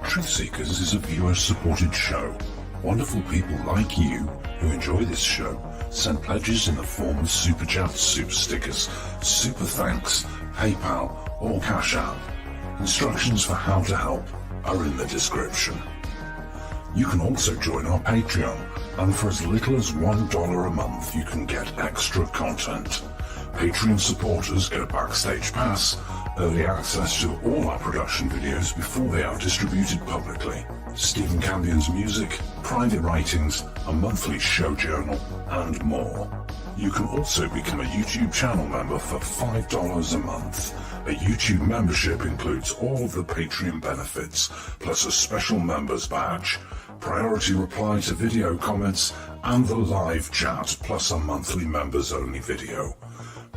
Truth Seekers is a viewer-supported show. Wonderful people like you who enjoy this show send pledges in the form of super chats, super stickers, super thanks, PayPal or Cash App. Instructions for how to help are in the description. You can also join our Patreon, and for as little as $1 a month you can get extra content. Patreon supporters get a backstage pass, early access to all our production videos before they are distributed publicly, Stephen Campion's music, private writings, a monthly show journal, and more. You can also become a YouTube channel member for $5 a month. A YouTube membership includes all of the Patreon benefits, plus a special members badge, priority reply to video comments, and the live chat, plus a monthly members-only video.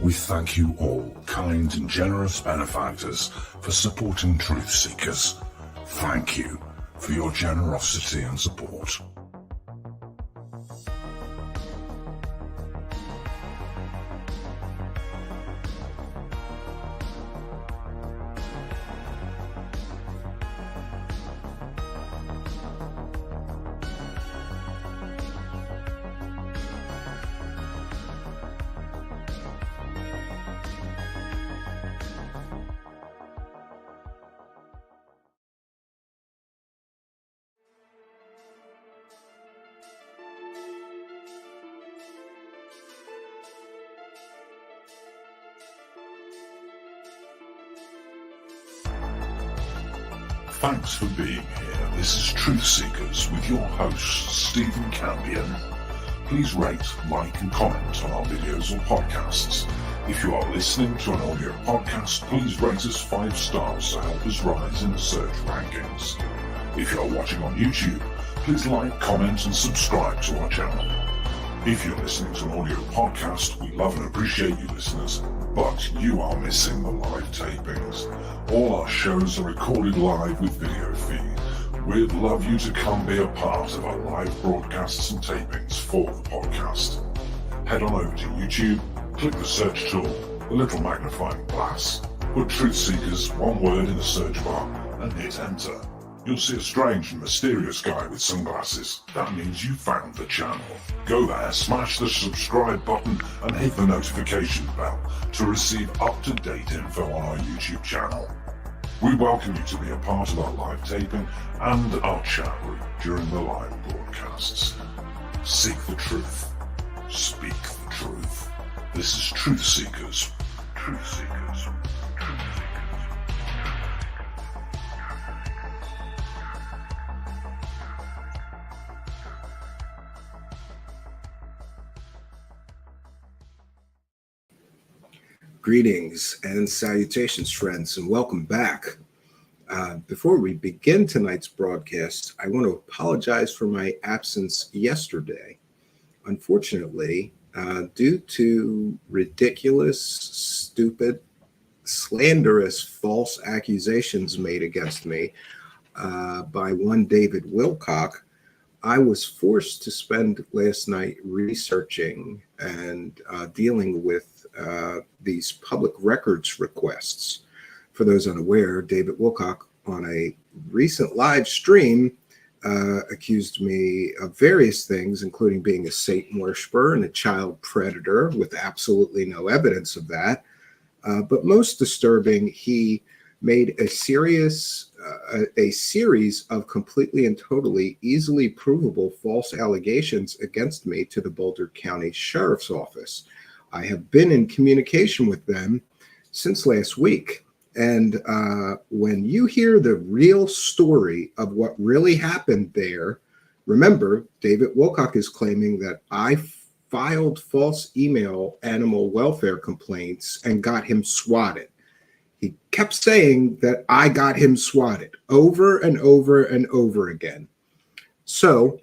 We thank you all, kind and generous benefactors, for supporting Truth Seekers. Thank you for your generosity and support. Thanks for being here. This is Truth Seekers with your host, Stephen Campion. Please rate, like and comment on our videos or podcasts. If you are listening to an audio podcast, please rate us 5 stars to help us rise in the search rankings. If you are watching on YouTube, please like, comment and subscribe to our channel. If you're listening to an audio podcast, we love and appreciate you listeners, but you are missing the live tapings. All our shows are recorded live with video feed. We'd love you to come be a part of our live broadcasts and tapings for the podcast. Head on over to YouTube, click the search tool, the little magnifying glass, put Truth Seekers, one word in the search bar, and hit enter. You'll see a strange and mysterious guy with sunglasses. That means you found the channel. Go there, smash the subscribe button and hit the notification bell to receive up-to-date info on our YouTube channel. We welcome you to be a part of our live taping and our chat room during the live broadcasts. Seek the truth. Speak the truth. This is Truth Seekers. Truth Seekers. Truth Seekers. Greetings and salutations, friends, and welcome back. Before we begin tonight's broadcast, I want to apologize for my absence yesterday. Unfortunately, due to ridiculous, stupid, slanderous, false accusations made against me by one David Wilcock, I was forced to spend last night researching and dealing with these public records requests. For those unaware, David Wilcock on a recent live stream accused me of various things, including being a Satan worshiper and a child predator with absolutely no evidence of that. But most disturbing, he made a series of completely and totally easily provable false allegations against me to the Boulder County Sheriff's Office. I have been in communication with them since last week. And when you hear the real story of what really happened there, remember, David Wilcock is claiming that I filed false email animal welfare complaints and got him swatted. He kept saying that I got him swatted over and over and over again. So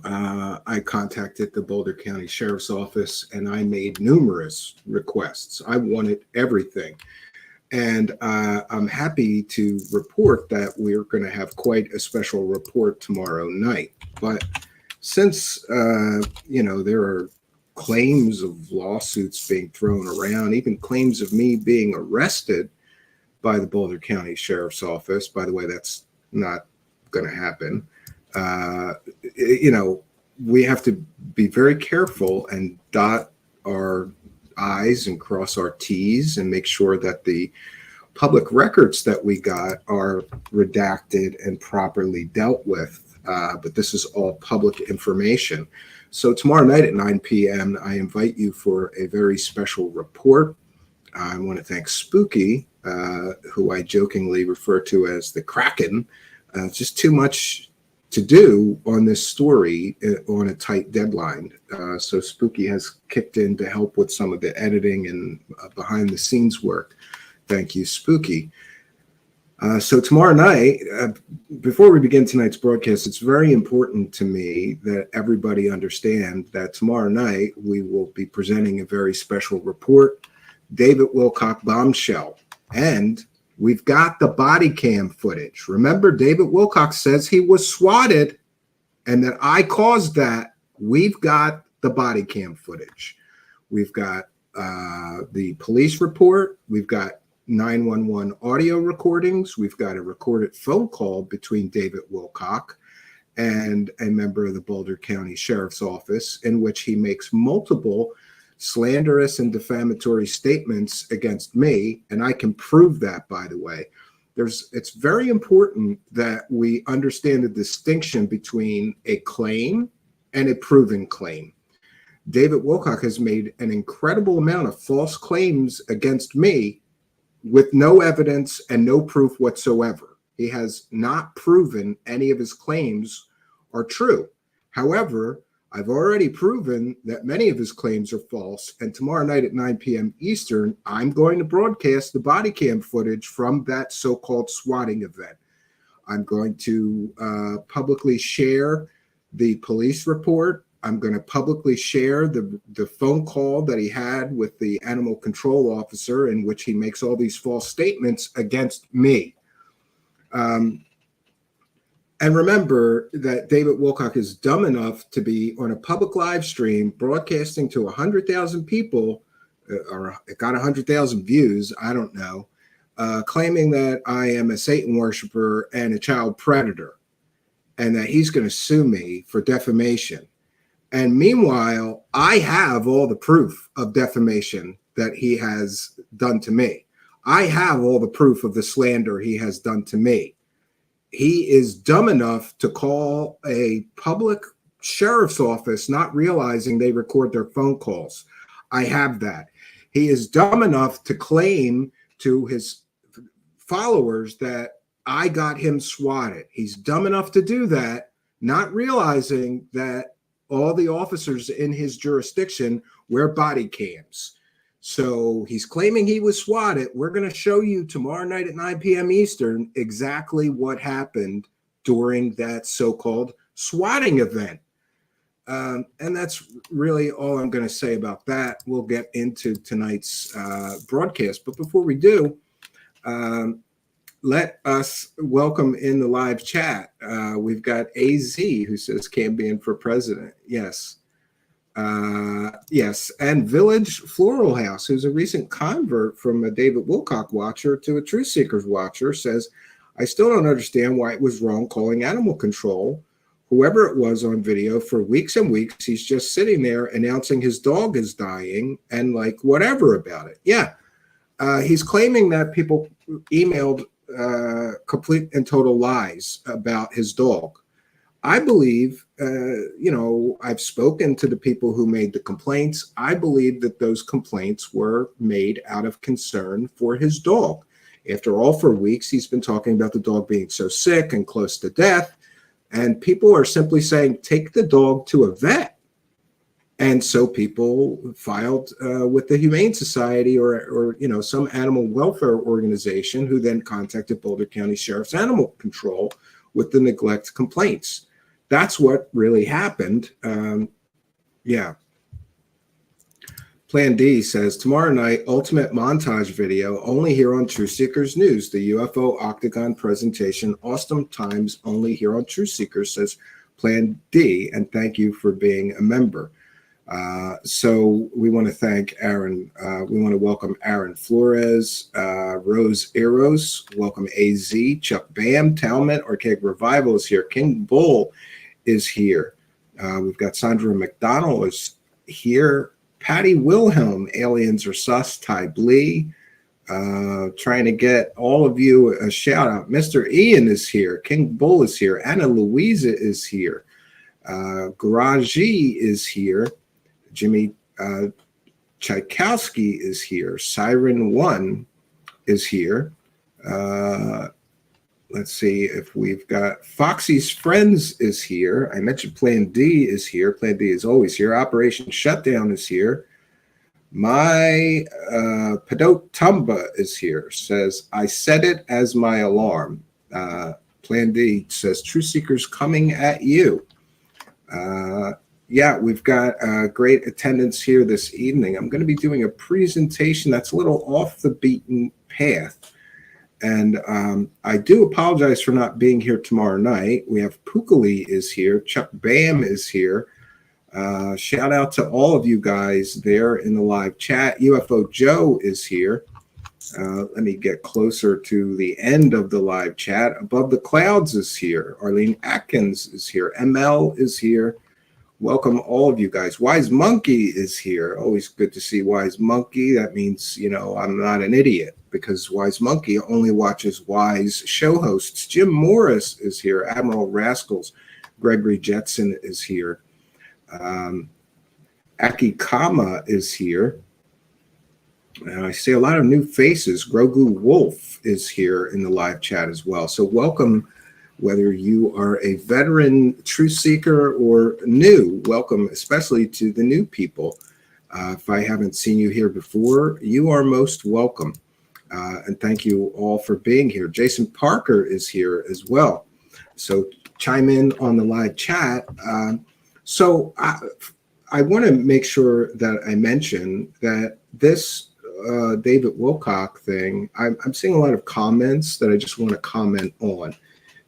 I contacted the Boulder County Sheriff's Office and I made numerous requests. I wanted everything. And I'm happy to report that we're going to have quite a special report tomorrow night. But since, there are claims of lawsuits being thrown around, even claims of me being arrested by the Boulder County Sheriff's Office. By the way, that's not going to happen. You know, we have to be very careful and dot our I's and cross our T's and make sure that the public records that we got are redacted and properly dealt with. But this is all public information. So tomorrow night at 9 p.m., I invite you for a very special report. I want to thank Spooky, who I jokingly refer to as the Kraken. Just too much to do on this story on a tight deadline. So Spooky has kicked in to help with some of the editing and behind the scenes work. Thank you, Spooky. So tomorrow night, before we begin tonight's broadcast, it's very important to me that everybody understand that tomorrow night we will be presenting a very special report, David Wilcock bombshell. And we've got the body cam footage. Remember, David Wilcock says he was swatted and that I caused that. We've got the body cam footage. We've got the police report. We've got 911 audio recordings. We've got a recorded phone call between David Wilcock and a member of the Boulder County Sheriff's Office in which he makes multiple slanderous and defamatory statements against me, and I can prove that, by the way. It's very important that we understand the distinction between a claim and a proven claim. David Wilcock has made an incredible amount of false claims against me with no evidence and no proof whatsoever. He has not proven any of his claims are true. However, I've already proven that many of his claims are false, and tomorrow night at 9 p.m. Eastern, I'm going to broadcast the body cam footage from that so-called swatting event. I'm going to publicly share the police report. I'm going to publicly share the phone call that he had with the animal control officer in which he makes all these false statements against me. And remember that David Wilcock is dumb enough to be on a public live stream broadcasting to 100,000 people, or it got 100,000 views, I don't know, claiming that I am a Satan worshiper and a child predator, and that he's going to sue me for defamation. And meanwhile, I have all the proof of defamation that he has done to me. I have all the proof of the slander he has done to me. He is dumb enough to call a public sheriff's office, not realizing they record their phone calls. I have that. He is dumb enough to claim to his followers that I got him swatted. He's dumb enough to do that, not realizing that all the officers in his jurisdiction wear body cams. So he's claiming he was swatted. We're going to show you tomorrow night at 9 p.m. Eastern exactly what happened during that so-called swatting event. And that's really all I'm going to say about that. We'll get into tonight's broadcast. But before we do, let us welcome in the live chat. We've got AZ who says Cambion for president. Yes. Yes. And Village Floral House, who's a recent convert from a David Wilcock watcher to a Truth Seekers watcher, says, I still don't understand why it was wrong calling animal control, whoever it was on video, for weeks and weeks. He's just sitting there announcing his dog is dying and like whatever about it. Yeah. He's claiming that people emailed complete and total lies about his dog. I believe, I've spoken to the people who made the complaints. I believe that those complaints were made out of concern for his dog. After all, for weeks, he's been talking about the dog being so sick and close to death. And people are simply saying, take the dog to a vet. And so people filed with the Humane Society or some animal welfare organization, who then contacted Boulder County Sheriff's Animal Control with the neglect complaints. That's what really happened. Yeah. Plan D says, tomorrow night, ultimate montage video only here on Truth Seekers News. The UFO Octagon presentation, awesome times only here on Truth Seekers, says Plan D. And thank you for being a member. So we want to thank Aaron. We want to welcome Aaron Flores, Rose Eros, welcome AZ, Chuck Bam, Talmud, Archaic Revival is here, King Bull is here. We've got Sandra McDonald is here, Patty Wilhelm, Aliens Are Sus, Ty Blee, trying to get all of you a shout out. Mr. Ian is here, King Bull is here, Anna Louisa is here, Garaji is here, Jimmy Tchaikovsky is here. Siren 1 is here. Let's see if we've got Foxy's Friends is here. I mentioned Plan D is here. Plan D is always here. Operation Shutdown is here. My Padot Tumba is here. Says, I set it as my alarm. Plan D says, True Seekers coming at you. Yeah, we've got great attendance here this evening. I'm going to be doing a presentation that's a little off the beaten path. And I do apologize for not being here tomorrow night. We have Pukali is here. Chuck Bam is here. Shout out to all of you guys there in the live chat. UFO Joe is here. Let me get closer to the end of the live chat. Above the Clouds is here. Arlene Atkins is here. ML is here. Welcome all of you guys. Wise Monkey is here. Always good to see Wise Monkey. That means, you know, I'm not an idiot because Wise Monkey only watches wise show hosts. Jim Morris is here. Admiral Rascals. Gregory Jetson is here. Aki Kama is here. I see a lot of new faces. Grogu Wolf is here in the live chat as well. So welcome. Whether you are a veteran truth seeker or new, welcome especially to the new people. If I haven't seen you here before, you are most welcome. And thank you all for being here. Jason Parker is here as well. So chime in on the live chat. So I want to make sure that I mention that this David Wilcock thing, I'm seeing a lot of comments that I just want to comment on.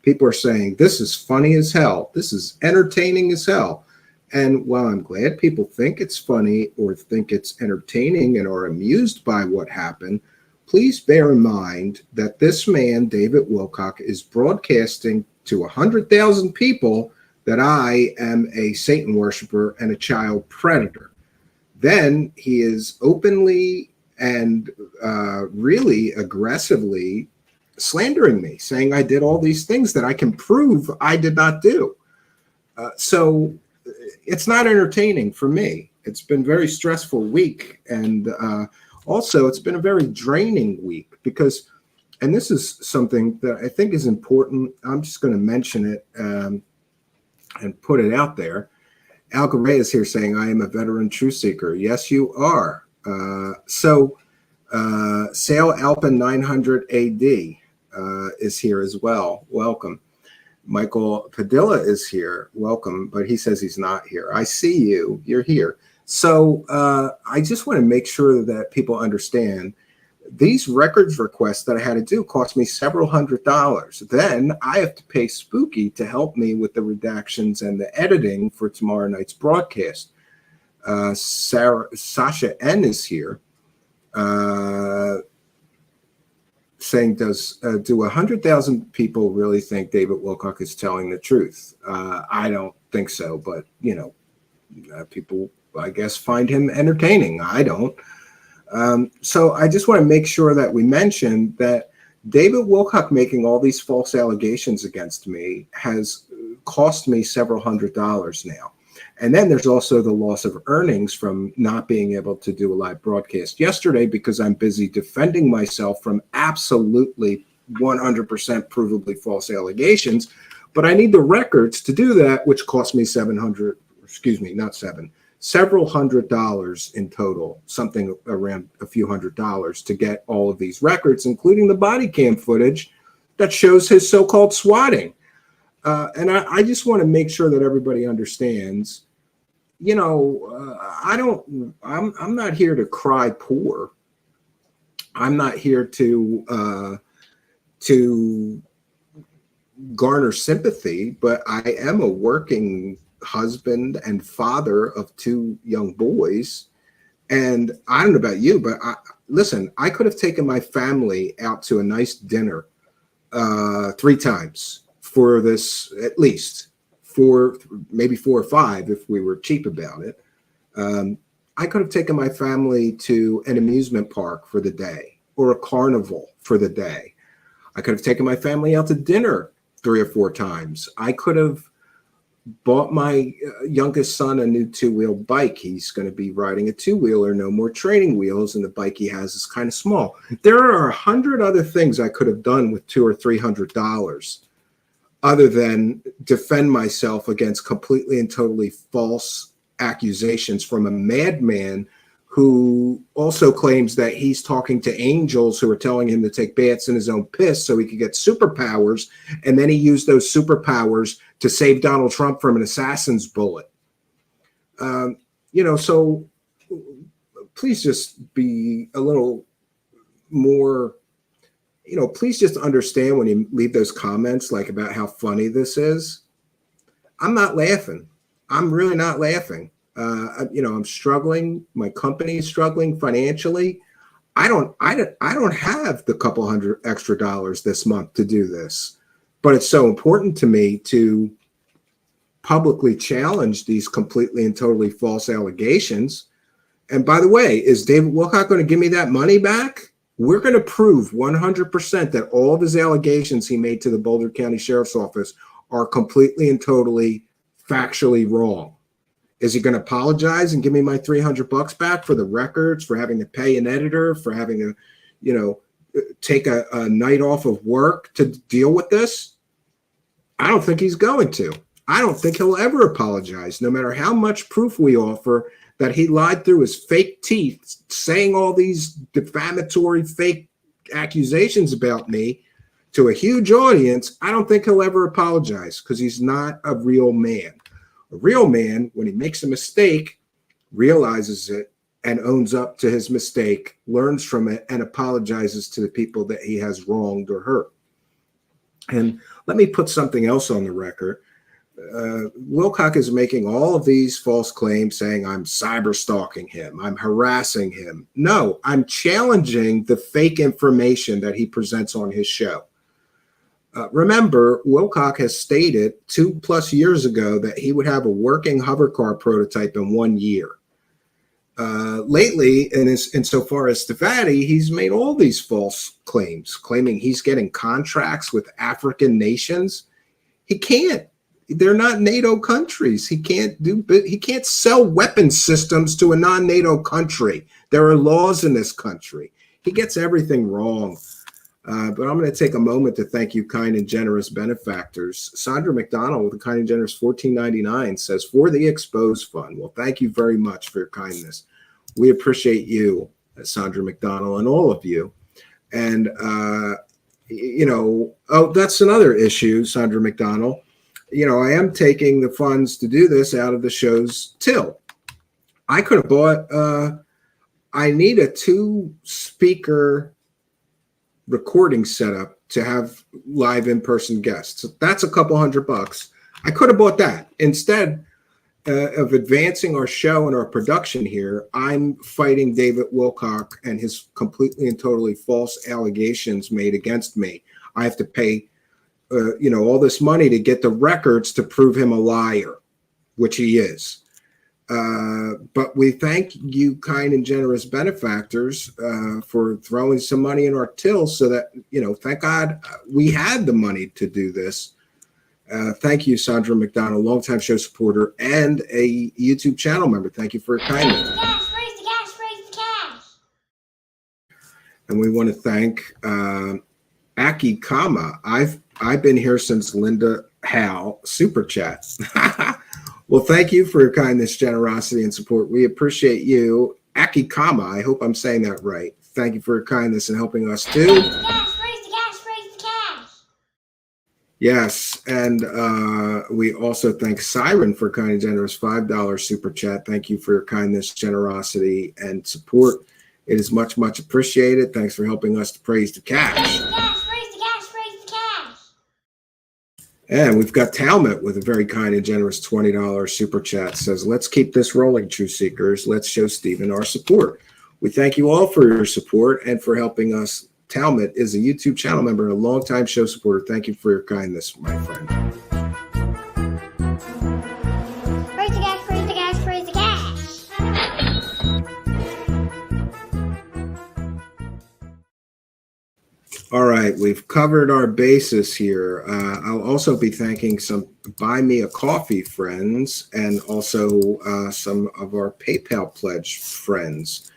People are saying, this is funny as hell. This is entertaining as hell. And while I'm glad people think it's funny or think it's entertaining and are amused by what happened, please bear in mind that this man, David Wilcock, is broadcasting to 100,000 people that I am a Satan worshiper and a child predator. Then he is openly and really aggressively slandering me, saying I did all these things that I can prove I did not do. So it's not entertaining for me. It's been a very stressful week. And also it's been a very draining week because, and this is something that I think is important. I'm just going to mention it and put it out there. Al Garay is here saying, I am a veteran truth seeker. Yes, you are. Sail Alpin 900 AD. Is here as well. Welcome. Michael Padilla is here. Welcome, but he says he's not here. I see you. You're here. So I just want to make sure that people understand these records requests that I had to do cost me several $100s. Then I have to pay Spooky to help me with the redactions and the editing for tomorrow night's broadcast. Sasha N is here. Saying, do 100,000 people really think David Wilcock is telling the truth? I don't think so, but, you know, people, I guess, find him entertaining. I don't. So I just want to make sure that we mention that David Wilcock making all these false allegations against me has cost me several $100s now. And then there's also the loss of earnings from not being able to do a live broadcast yesterday because I'm busy defending myself from absolutely 100% provably false allegations. But I need the records to do that, which cost me several $100s in total, something around a few $100s to get all of these records, including the body cam footage that shows his so-called swatting. And I just want to make sure that everybody understands, you know, I'm not here to cry poor. I'm not here to garner sympathy, but I am a working husband and father of 2 young boys. And I don't know about you, but listen, I could have taken my family out to a nice dinner 3 times for this, at least 4, maybe 4 or 5 if we were cheap about it. I could have taken my family to an amusement park for the day or a carnival for the day. I could have taken my family out to dinner 3 or 4 times. I could have bought my youngest son a new 2-wheel bike. He's going to be riding a 2-wheeler, no more training wheels, and the bike he has is kind of small. There are 100 other things I could have done with $200 or $300 other than defend myself against completely and totally false accusations from a madman who also claims that he's talking to angels who are telling him to take baths in his own piss so he could get superpowers, and then he used those superpowers to save Donald Trump from an assassin's bullet. So please just be a little more, please just understand when you leave those comments like about how funny this is. I'm not laughing. I'm really not laughing. I'm struggling. My company is struggling financially. I don't have the couple $100 extra this month to do this, but it's so important to me to publicly challenge these completely and totally false allegations. And by the way, is David Wilcock going to give me that money back? We're going to prove 100% that all of his allegations he made to the Boulder County Sheriff's Office are completely and totally factually wrong. Is he going to apologize and give me my $300 back for the records, for having to pay an editor, for having to, take a night off of work to deal with this? I don't think he's going to. I don't think he'll ever apologize, no matter how much proof we offer that he lied through his fake teeth, saying all these defamatory fake accusations about me to a huge audience. I don't think he'll ever apologize because he's not a real man. A real man, when he makes a mistake, realizes it and owns up to his mistake, learns from it, and apologizes to the people that he has wronged or hurt. And let me put something else on the record. Wilcock is making all of these false claims saying I'm cyber stalking him, I'm harassing him. No, I'm challenging the fake information that he presents on his show. Remember, Wilcock has stated 2+ years ago that he would have a working hover car prototype in 1 year. Lately, insofar as Stefani, he's made all these false claims, claiming he's getting contracts with African nations. He can't. They're not NATO countries. He can't sell weapon systems to a non-NATO country. There are laws in this country. He gets everything wrong. But I'm going to take a moment to thank you, kind and generous benefactors. Sandra McDonald with the kind and generous $14.99 says, for the Exposed Fund. Well, thank you very much for your kindness. We appreciate you, Sandra McDonald, and all of you. And, that's another issue, Sandra McDonald. I am taking the funds to do this out of the show's till. I could have bought, I need a 2-speaker recording setup to have live in-person guests. So that's a couple $100. I could have bought that. Instead of advancing our show and our production here, I'm fighting David Wilcock and his completely and totally false allegations made against me. I have to pay, all this money to get the records to prove him a liar, which he is. But we thank you, kind and generous benefactors, for throwing some money in our till so that, thank God we had the money to do this. Thank you, Sandra McDonald, longtime show supporter and a YouTube channel member. Thank you for your kindness. Raise the cash. And we want to thank Aki Kama. I've been here since Linda Howe Super Chat. Well, thank you for your kindness, generosity, and support. We appreciate you. Aki Kama, I hope I'm saying that right. Thank you for your kindness and helping us too. Raise the cash. Yes, and we also thank Siren for kind and generous $5 super chat. Thank you for your kindness, generosity, and support. It is much, much appreciated. Thanks for helping us to praise the cash. Raise the cash. And we've got Talmud with a very kind and generous $20 super chat. Says, let's keep this rolling, Truth Seekers. Let's show Stephen our support. We thank you all for your support and for helping us. Talmud is a YouTube channel member and a longtime show supporter. Thank you for your kindness, my friend. Praise the cash, praise the cash, praise the cash. All right, we've covered our bases here. I'll also be thanking some Buy Me a Coffee friends and also some of our PayPal pledge friends.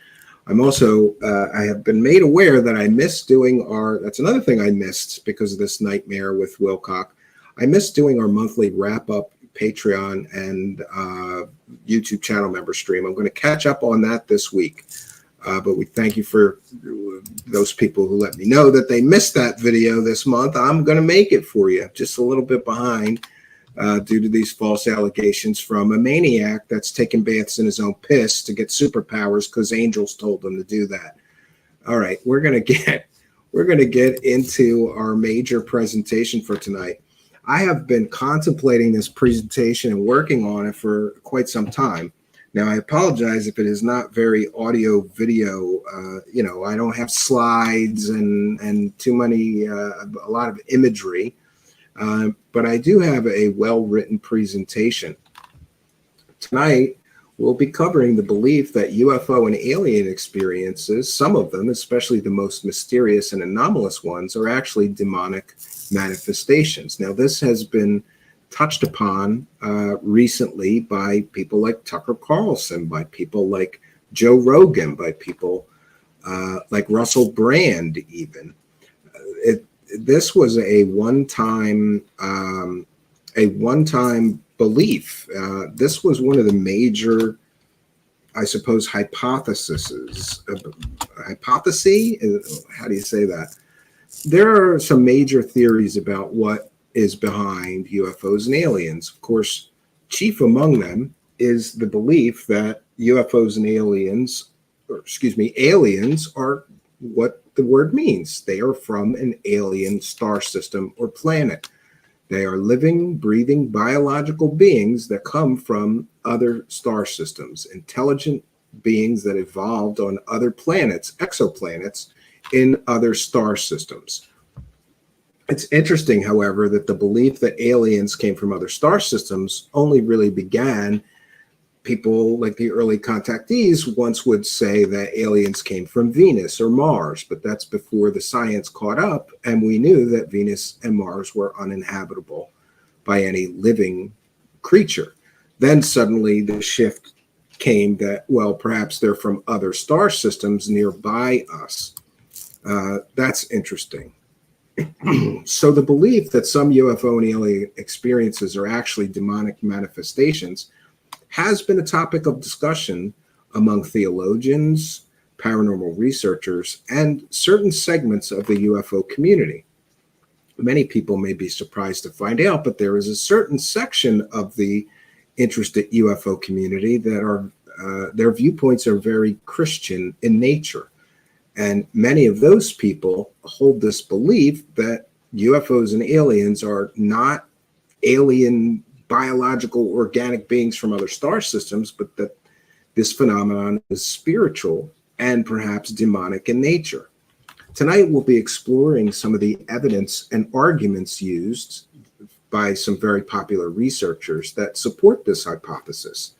I'm also, I have been made aware that I missed doing that's another thing I missed because of this nightmare with Wilcock. I missed doing our monthly wrap-up Patreon and YouTube channel member stream. I'm going to catch up on that this week. But we thank you for those people who let me know that they missed that video this month. I'm going to make it for you. Just a little bit behind due to these false allegations from a maniac that's taking baths in his own piss to get superpowers because angels told him to do that. All right, we're going to get into our major presentation for tonight. I have been contemplating this presentation and working on it for quite some time. Now, I apologize if it is not very audio video. I don't have slides and too many, a lot of imagery, but I do have a well-written presentation. Tonight, we'll be covering the belief that UFO and alien experiences, some of them, especially the most mysterious and anomalous ones, are actually demonic manifestations. Now, this has been touched upon recently by people like Tucker Carlson, by people like Joe Rogan, by people like Russell Brand even. This was a one-time belief. This was one of the major, I suppose, hypotheses. Hypothesis? How do you say that? There are some major theories about what is behind UFOs and aliens. Of course, chief among them is the belief that UFOs and aliens are what the word means. They are from an alien star system or planet. They are living, breathing, biological beings that come from other star systems, intelligent beings that evolved on other planets, exoplanets, in other star systems. It's interesting, however, that the belief that aliens came from other star systems only really began. People like the early contactees once would say that aliens came from Venus or Mars, but that's before the science caught up and we knew that Venus and Mars were uninhabitable by any living creature. Then suddenly the shift came that, well, perhaps they're from other star systems nearby us. That's interesting. So the belief that some UFO and alien experiences are actually demonic manifestations has been a topic of discussion among theologians, paranormal researchers, and certain segments of the UFO community. Many people may be surprised to find out, but there is a certain section of the interested UFO community that are their viewpoints are very Christian in nature. And many of those people hold this belief that UFOs and aliens are not alien biological organic beings from other star systems, but that this phenomenon is spiritual and perhaps demonic in nature. Tonight, we'll be exploring some of the evidence and arguments used by some very popular researchers that support this hypothesis.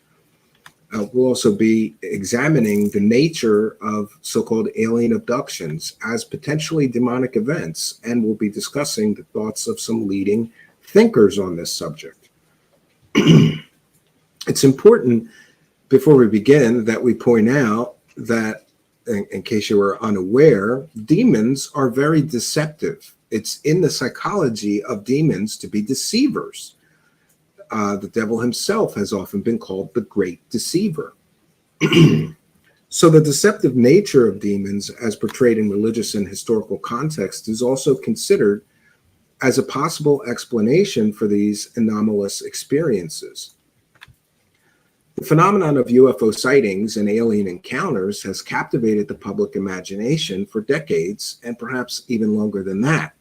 We'll also be examining the nature of so-called alien abductions as potentially demonic events, and we'll be discussing the thoughts of some leading thinkers on this subject. It's important, before we begin, that we point out that, in case you were unaware, demons are very deceptive. It's in the psychology of demons to be deceivers. The devil himself has often been called the great deceiver. So the deceptive nature of demons, as portrayed in religious and historical context, is also considered as a possible explanation for these anomalous experiences. The phenomenon of UFO sightings and alien encounters has captivated the public imagination for decades, and perhaps even longer than that.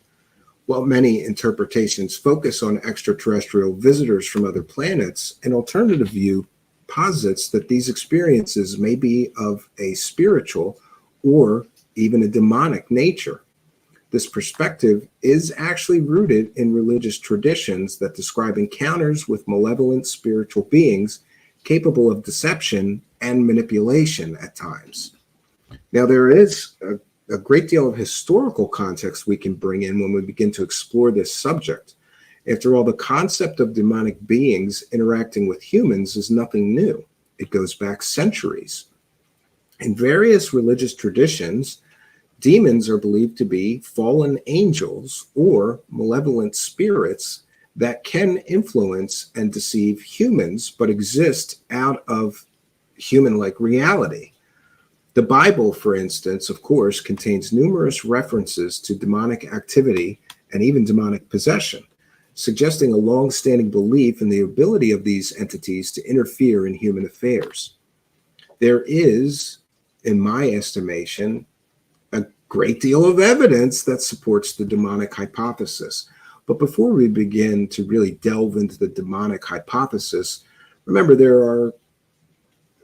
While many interpretations focus on extraterrestrial visitors from other planets, an alternative view posits that these experiences may be of a spiritual or even a demonic nature. This perspective is actually rooted in religious traditions that describe encounters with malevolent spiritual beings capable of deception and manipulation at times. Now, there is a great deal of historical context we can bring in when we begin to explore this subject. After all, the concept of demonic beings interacting with humans is nothing new. It goes back centuries. In various religious traditions, demons are believed to be fallen angels or malevolent spirits that can influence and deceive humans, but exist out of human-like reality. The Bible, for instance, of course, contains numerous references to demonic activity and even demonic possession, suggesting a long-standing belief in the ability of these entities to interfere in human affairs. There is, in my estimation, a great deal of evidence that supports the demonic hypothesis. But before we begin to really delve into the demonic hypothesis, remember there are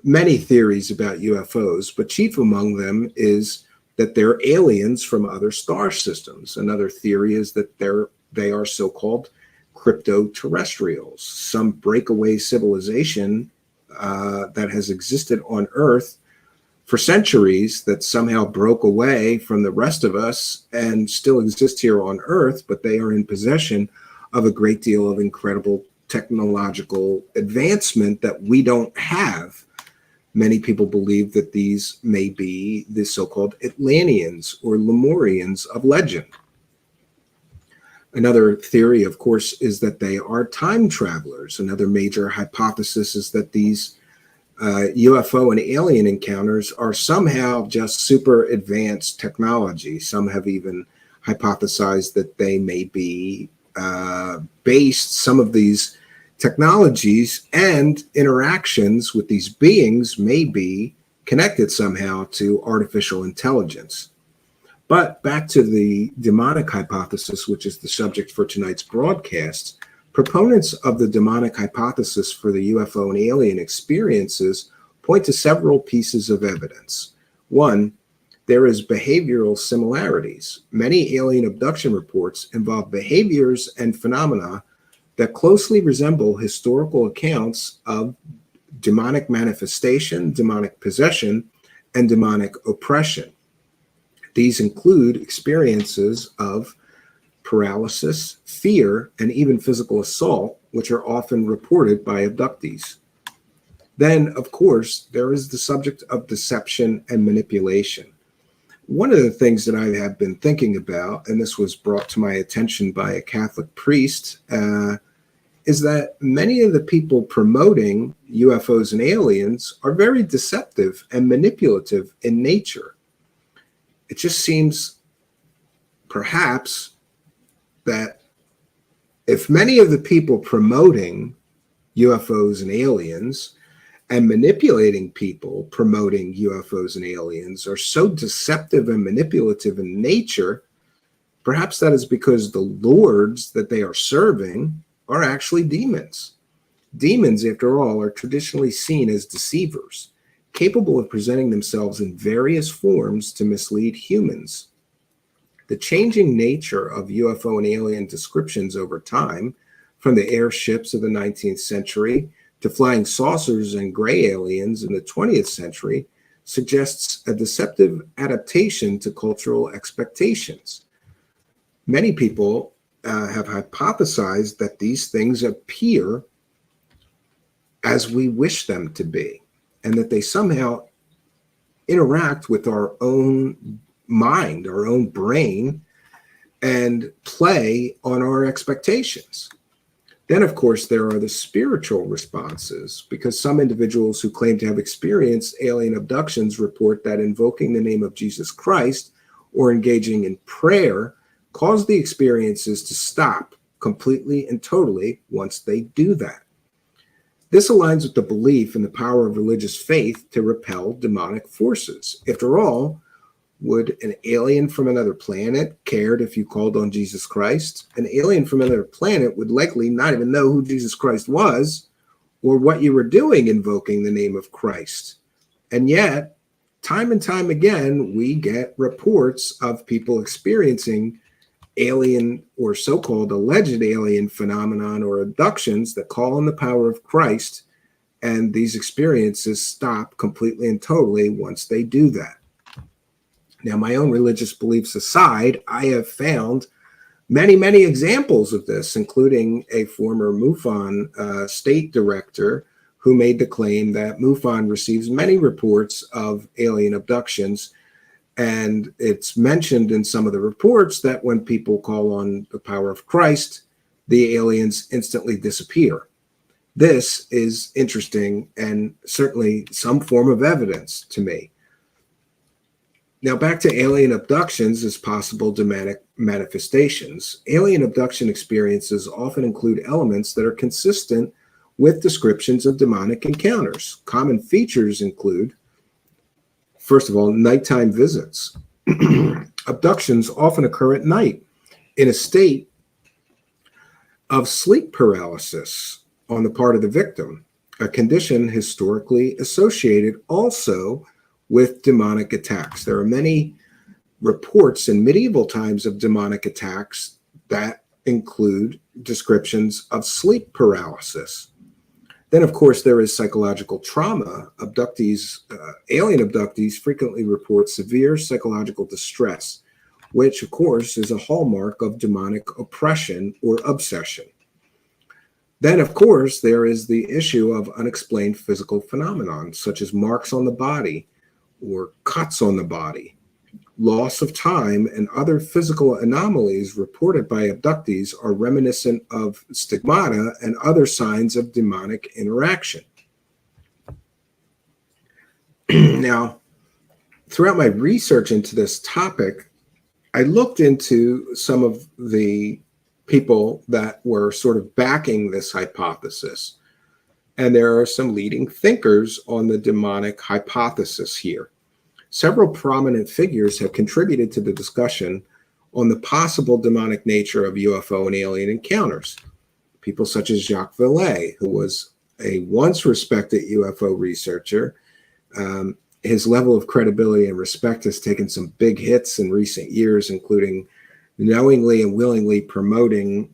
many theories about UFOs, but chief among them is that they're aliens from other star systems. Another theory is that they are so-called crypto-terrestrials, some breakaway civilization that has existed on Earth for centuries that somehow broke away from the rest of us and still exist here on Earth, but they are in possession of a great deal of incredible technological advancement that we don't have. Many people believe that these may be the so-called Atlanteans or Lemurians of legend. Another theory, of course, is that they are time travelers. Another major hypothesis is that these UFO and alien encounters are somehow just super advanced technology. Some have even hypothesized that they may be based, some of these technologies and interactions with these beings may be connected somehow to artificial intelligence. But back to the demonic hypothesis, which is the subject for tonight's broadcast, proponents of the demonic hypothesis for the UFO and alien experiences point to several pieces of evidence. One, there is behavioral similarities. Many alien abduction reports involve behaviors and phenomena that closely resemble historical accounts of demonic manifestation, demonic possession, and demonic oppression. These include experiences of paralysis, fear, and even physical assault, which are often reported by abductees. Then, of course, there is the subject of deception and manipulation. One of the things that I have been thinking about, and this was brought to my attention by a Catholic priest, is that many of the people promoting UFOs and aliens are very deceptive and manipulative in nature. It just seems perhaps that if many of the people promoting UFOs and aliens and manipulating people promoting UFOs and aliens are so deceptive and manipulative in nature, perhaps that is because the lords that they are serving are actually demons. Demons, after all, are traditionally seen as deceivers, capable of presenting themselves in various forms to mislead humans. The changing nature of UFO and alien descriptions over time, from the airships of the 19th century to flying saucers and gray aliens in the 20th century, suggests a deceptive adaptation to cultural expectations. Many people have hypothesized that these things appear as we wish them to be, and that they somehow interact with our own mind, our own brain, and play on our expectations. Then, of course, there are the spiritual responses, because some individuals who claim to have experienced alien abductions report that invoking the name of Jesus Christ or engaging in prayer cause the experiences to stop completely and totally once they do that. This aligns with the belief in the power of religious faith to repel demonic forces. After all, Would an alien from another planet cared if you called on Jesus Christ? An alien from another planet would likely not even know who Jesus Christ was or what you were doing invoking the name of Christ. And yet, time and time again, we get reports of people experiencing alien or so-called alleged alien phenomenon or abductions that call on the power of Christ, and these experiences stop completely and totally once they do that. Now, my own religious beliefs aside, I have found many, many examples of this, including a former MUFON state director who made the claim that MUFON receives many reports of alien abductions. And it's mentioned in some of the reports that when people call on the power of Christ, the aliens instantly disappear. This is interesting and certainly some form of evidence to me. Now, back to alien abductions as possible demonic manifestations. Alien abduction experiences often include elements that are consistent with descriptions of demonic encounters. Common features include, first of all, nighttime visits. Abductions often occur at night in a state of sleep paralysis on the part of the victim, a condition historically associated also with demonic attacks. There are many reports in medieval times of demonic attacks that include descriptions of sleep paralysis. Then, of course, there is psychological trauma. Alien abductees frequently report severe psychological distress, which, of course, is a hallmark of demonic oppression or obsession. Then, of course, there is the issue of unexplained physical phenomena, such as marks on the body or cuts on the body. Loss of time and other physical anomalies reported by abductees are reminiscent of stigmata and other signs of demonic interaction. Now, throughout my research into this topic, I looked into some of the people that were sort of backing this hypothesis. And there are some leading thinkers on the demonic hypothesis here. Several prominent figures have contributed to the discussion on the possible demonic nature of UFO and alien encounters. People such as Jacques Vallée, who was a once respected UFO researcher. His level of credibility and respect has taken some big hits in recent years, including knowingly and willingly promoting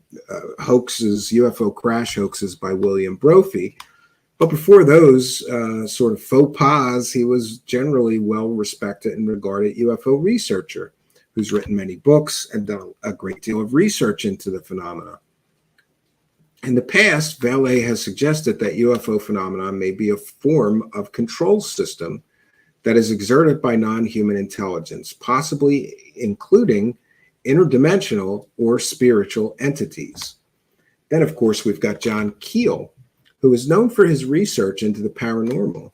hoaxes, UFO crash hoaxes by William Brophy. But before those sort of faux pas, he was generally well respected and regarded UFO researcher who's written many books and done a great deal of research into the phenomena. In the past, Vallée has suggested that UFO phenomena may be a form of control system that is exerted by non-human intelligence, possibly including interdimensional or spiritual entities. Then, of course, we've got John Keel, who is known for his research into the paranormal.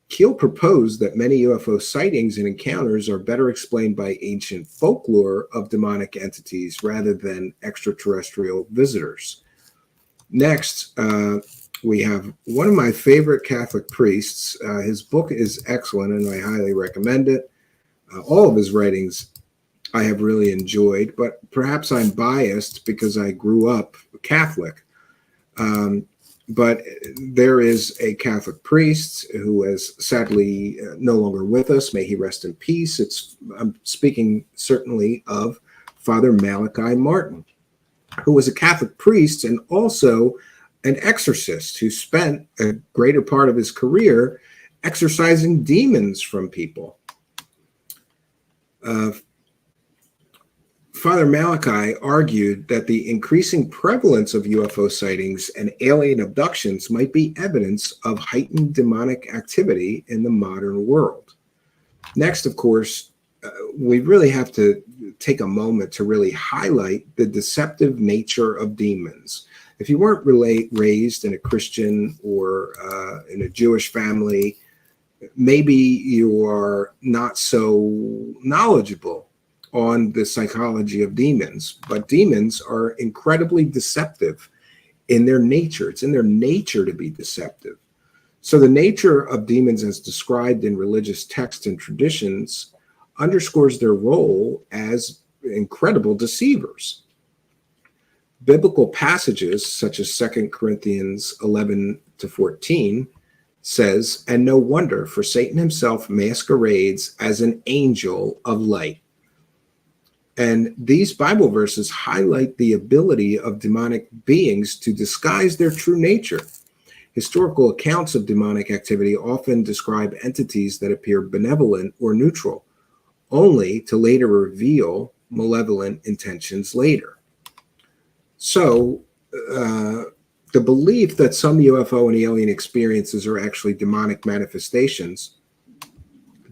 Keel proposed that many UFO sightings and encounters are better explained by ancient folklore of demonic entities rather than extraterrestrial visitors. Next, we have one of my favorite Catholic priests. His book is excellent, and I highly recommend it. All of his writings I have really enjoyed, but perhaps I'm biased because I grew up Catholic. But there is a Catholic priest who is sadly no longer with us. May he rest in peace. I'm speaking certainly of Father Malachi Martin, who was a Catholic priest and also an exorcist who spent a greater part of his career exorcising demons from people. Father Malachi argued that the increasing prevalence of UFO sightings and alien abductions might be evidence of heightened demonic activity in the modern world. Next, of course, we really have to take a moment to really highlight the deceptive nature of demons. If you weren't raised in a Christian or in a Jewish family, maybe you are not so knowledgeable on the psychology of demons, but demons are incredibly deceptive in their nature. It's in their nature to be deceptive. So the nature of demons as described in religious texts and traditions underscores their role as incredible deceivers. Biblical passages such as 2 Corinthians 11 to 14 says, "And no wonder, for Satan himself masquerades as an angel of light." And these Bible verses highlight the ability of demonic beings to disguise their true nature. Historical accounts of demonic activity often describe entities that appear benevolent or neutral, only to later reveal malevolent intentions later. So, the belief that some UFO and alien experiences are actually demonic manifestations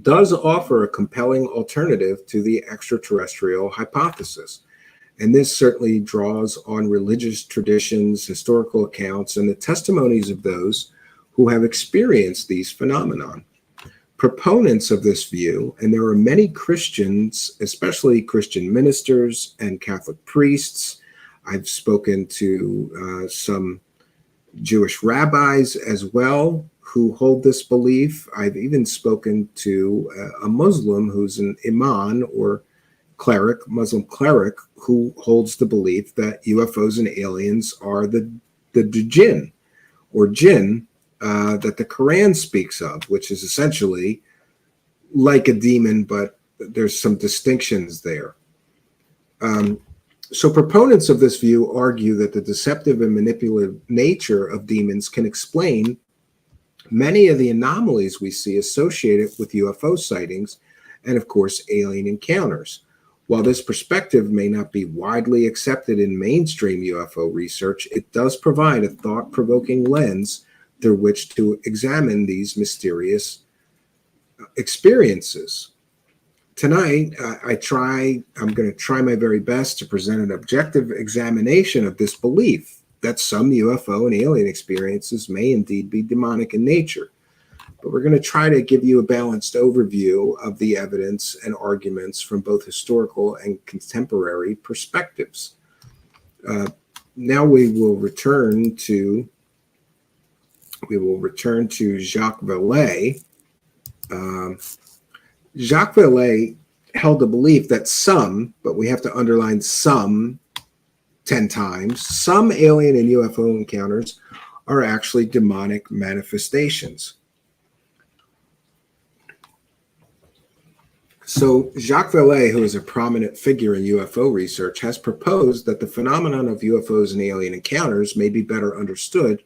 does offer a compelling alternative to the extraterrestrial hypothesis. And this certainly draws on religious traditions, historical accounts, and the testimonies of those who have experienced these phenomenon. Proponents of this view, and there are many Christians, especially Christian ministers and Catholic priests. I've spoken to some Jewish rabbis as well who hold this belief. I've even spoken to a Muslim who's an imam or cleric, Muslim cleric, who holds the belief that UFOs and aliens are the jinn or jinn that the Quran speaks of, which is essentially like a demon, but there's some distinctions there. So proponents of this view argue that the deceptive and manipulative nature of demons can explain many of the anomalies we see associated with UFO sightings and, of course, alien encounters. While this perspective may not be widely accepted in mainstream UFO research, it does provide a thought-provoking lens through which to examine these mysterious experiences. Tonight, I'm going to try my very best to present an objective examination of this belief that some UFO and alien experiences may indeed be demonic in nature. But we're going to try to give you a balanced overview of the evidence and arguments from both historical and contemporary perspectives. Now we will return to Jacques Vallée. Jacques Vallée held the belief that some, but we have to underline some 10 times, some alien and UFO encounters are actually demonic manifestations. So Jacques Vallée, who is a prominent figure in UFO research, has proposed that the phenomenon of UFOs and alien encounters may be better understood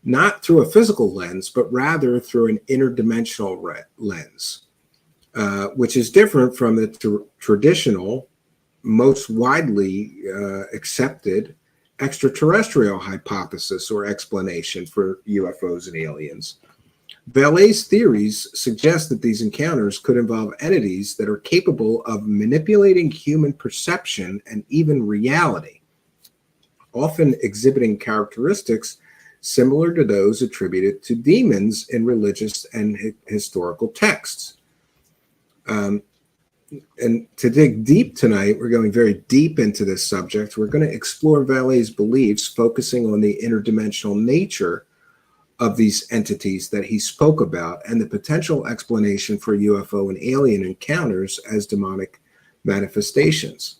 not through a physical lens, but rather through an interdimensional lens, which is different from the traditional, most widely accepted extraterrestrial hypothesis or explanation for UFOs and aliens. Vallée's theories suggest that these encounters could involve entities that are capable of manipulating human perception and even reality, often exhibiting characteristics similar to those attributed to demons in religious and historical texts. And to dig deep tonight, we're going very deep into this subject. We're going to explore Vallée's beliefs, focusing on the interdimensional nature of these entities that he spoke about and the potential explanation for UFO and alien encounters as demonic manifestations.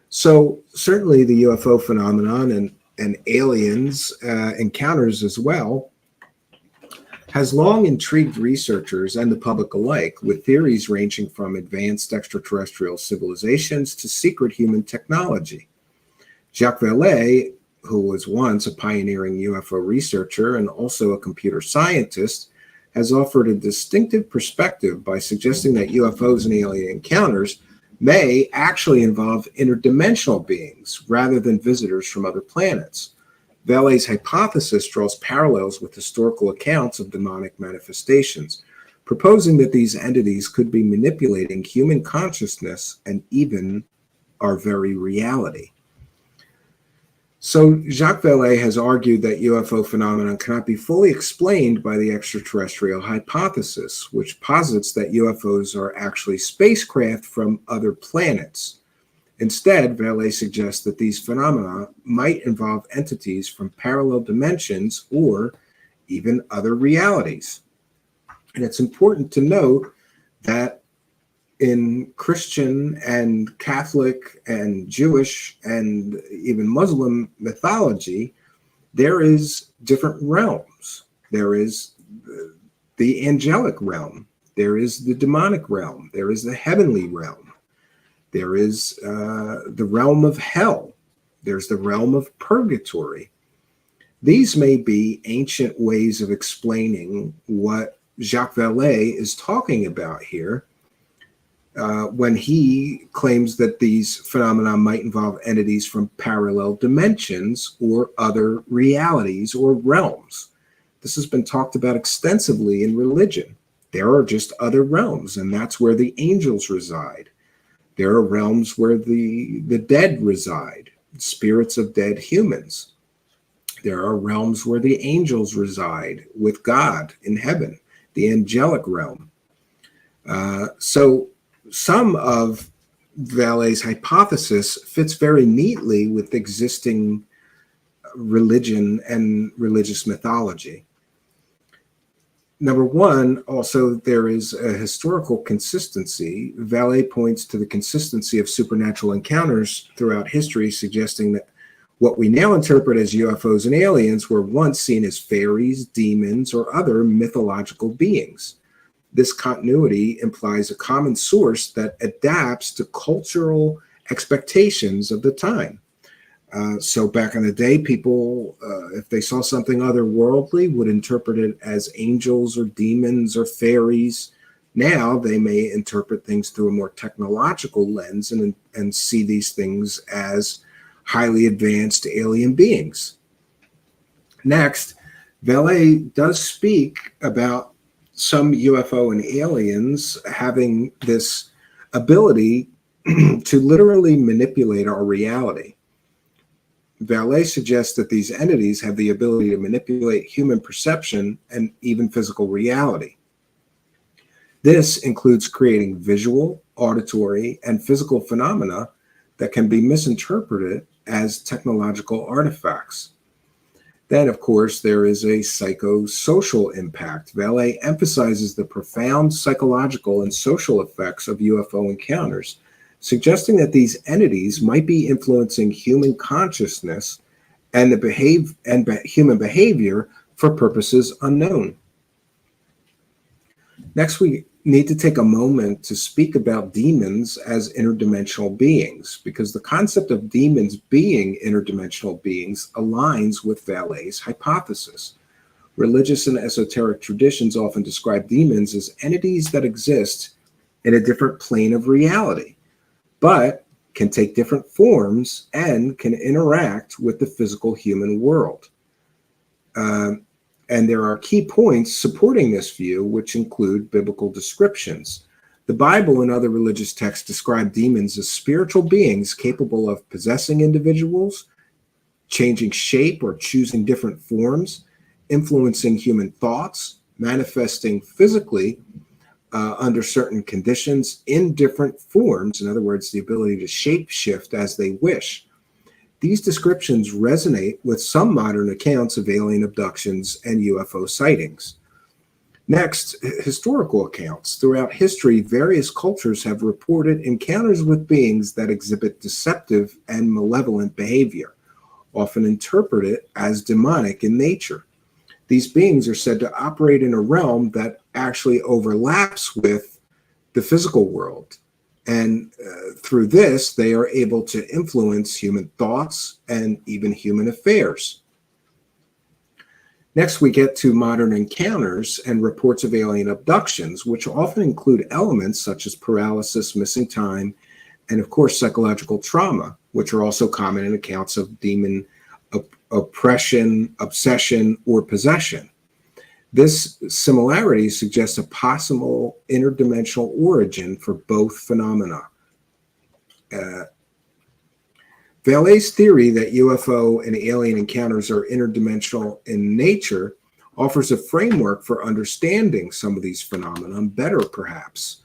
So certainly the UFO phenomenon and aliens encounters as well has long intrigued researchers and the public alike, with theories ranging from advanced extraterrestrial civilizations to secret human technology. Jacques Vallée, who was once a pioneering UFO researcher and also a computer scientist, has offered a distinctive perspective by suggesting that UFOs and alien encounters may actually involve interdimensional beings rather than visitors from other planets. Vallée's hypothesis draws parallels with historical accounts of demonic manifestations, proposing that these entities could be manipulating human consciousness and even our very reality. So Jacques Vallée has argued that UFO phenomenon cannot be fully explained by the extraterrestrial hypothesis, which posits that UFOs are actually spacecraft from other planets. Instead, Vallée suggests that these phenomena might involve entities from parallel dimensions or even other realities. And it's important to note that in Christian and Catholic and Jewish and even Muslim mythology, there is different realms. There is the angelic realm. There is the demonic realm. There is the heavenly realm. There is the realm of hell. There's the realm of purgatory. These may be ancient ways of explaining what Jacques Vallée is talking about here when he claims that these phenomena might involve entities from parallel dimensions or other realities or realms. This has been talked about extensively in religion. There are just other realms, and that's where the angels reside. There are realms where the dead reside, spirits of dead humans. There are realms where the angels reside with God in heaven, the angelic realm. So some of Vallée's hypothesis fits very neatly with existing religion and religious mythology. Number one, also, there is a historical consistency. Vallée points to the consistency of supernatural encounters throughout history, suggesting that what we now interpret as UFOs and aliens were once seen as fairies, demons, or other mythological beings. This continuity implies a common source that adapts to cultural expectations of the time. So back in the day, people, if they saw something otherworldly, would interpret it as angels or demons or fairies. Now they may interpret things through a more technological lens and see these things as highly advanced alien beings. Next, Vallée does speak about some UFO and aliens having this ability to literally manipulate our reality. Vallée suggests that these entities have the ability to manipulate human perception and even physical reality. This includes creating visual, auditory, and physical phenomena that can be misinterpreted as technological artifacts. Then, of course, there is a psychosocial impact. Vallée emphasizes the profound psychological and social effects of UFO encounters, suggesting that these entities might be influencing human consciousness and human behavior for purposes unknown. Next, we need to take a moment to speak about demons as interdimensional beings, because the concept of demons being interdimensional beings aligns with Vallée's hypothesis. Religious and esoteric traditions often describe demons as entities that exist in a different plane of reality, but can take different forms and can interact with the physical human world. And there are key points supporting this view, which include biblical descriptions. The Bible and other religious texts describe demons as spiritual beings capable of possessing individuals, changing shape or choosing different forms, influencing human thoughts, manifesting physically under certain conditions in different forms. In other words, the ability to shape-shift as they wish. These descriptions resonate with some modern accounts of alien abductions and UFO sightings. Next, historical accounts. Throughout history, various cultures have reported encounters with beings that exhibit deceptive and malevolent behavior, often interpreted as demonic in nature. These beings are said to operate in a realm that actually overlaps with the physical world. And through this, they are able to influence human thoughts and even human affairs. Next, we get to modern encounters and reports of alien abductions, which often include elements such as paralysis, missing time, and of course, psychological trauma, which are also common in accounts of demon oppression, obsession, or possession. This similarity suggests a possible interdimensional origin for both phenomena. Vallée's theory that UFO and alien encounters are interdimensional in nature offers a framework for understanding some of these phenomena better, perhaps.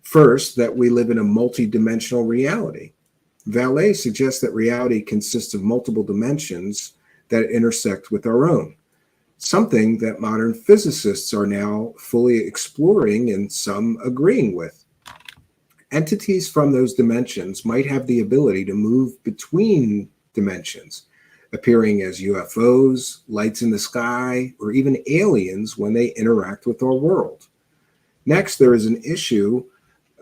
First, that we live in a multidimensional reality. Vallée suggests that reality consists of multiple dimensions that intersect with our own. something that modern physicists are now fully exploring and some agreeing with. Entities from those dimensions might have the ability to move between dimensions, appearing as UFOs, lights in the sky, or even aliens when they interact with our world. Next, there is an issue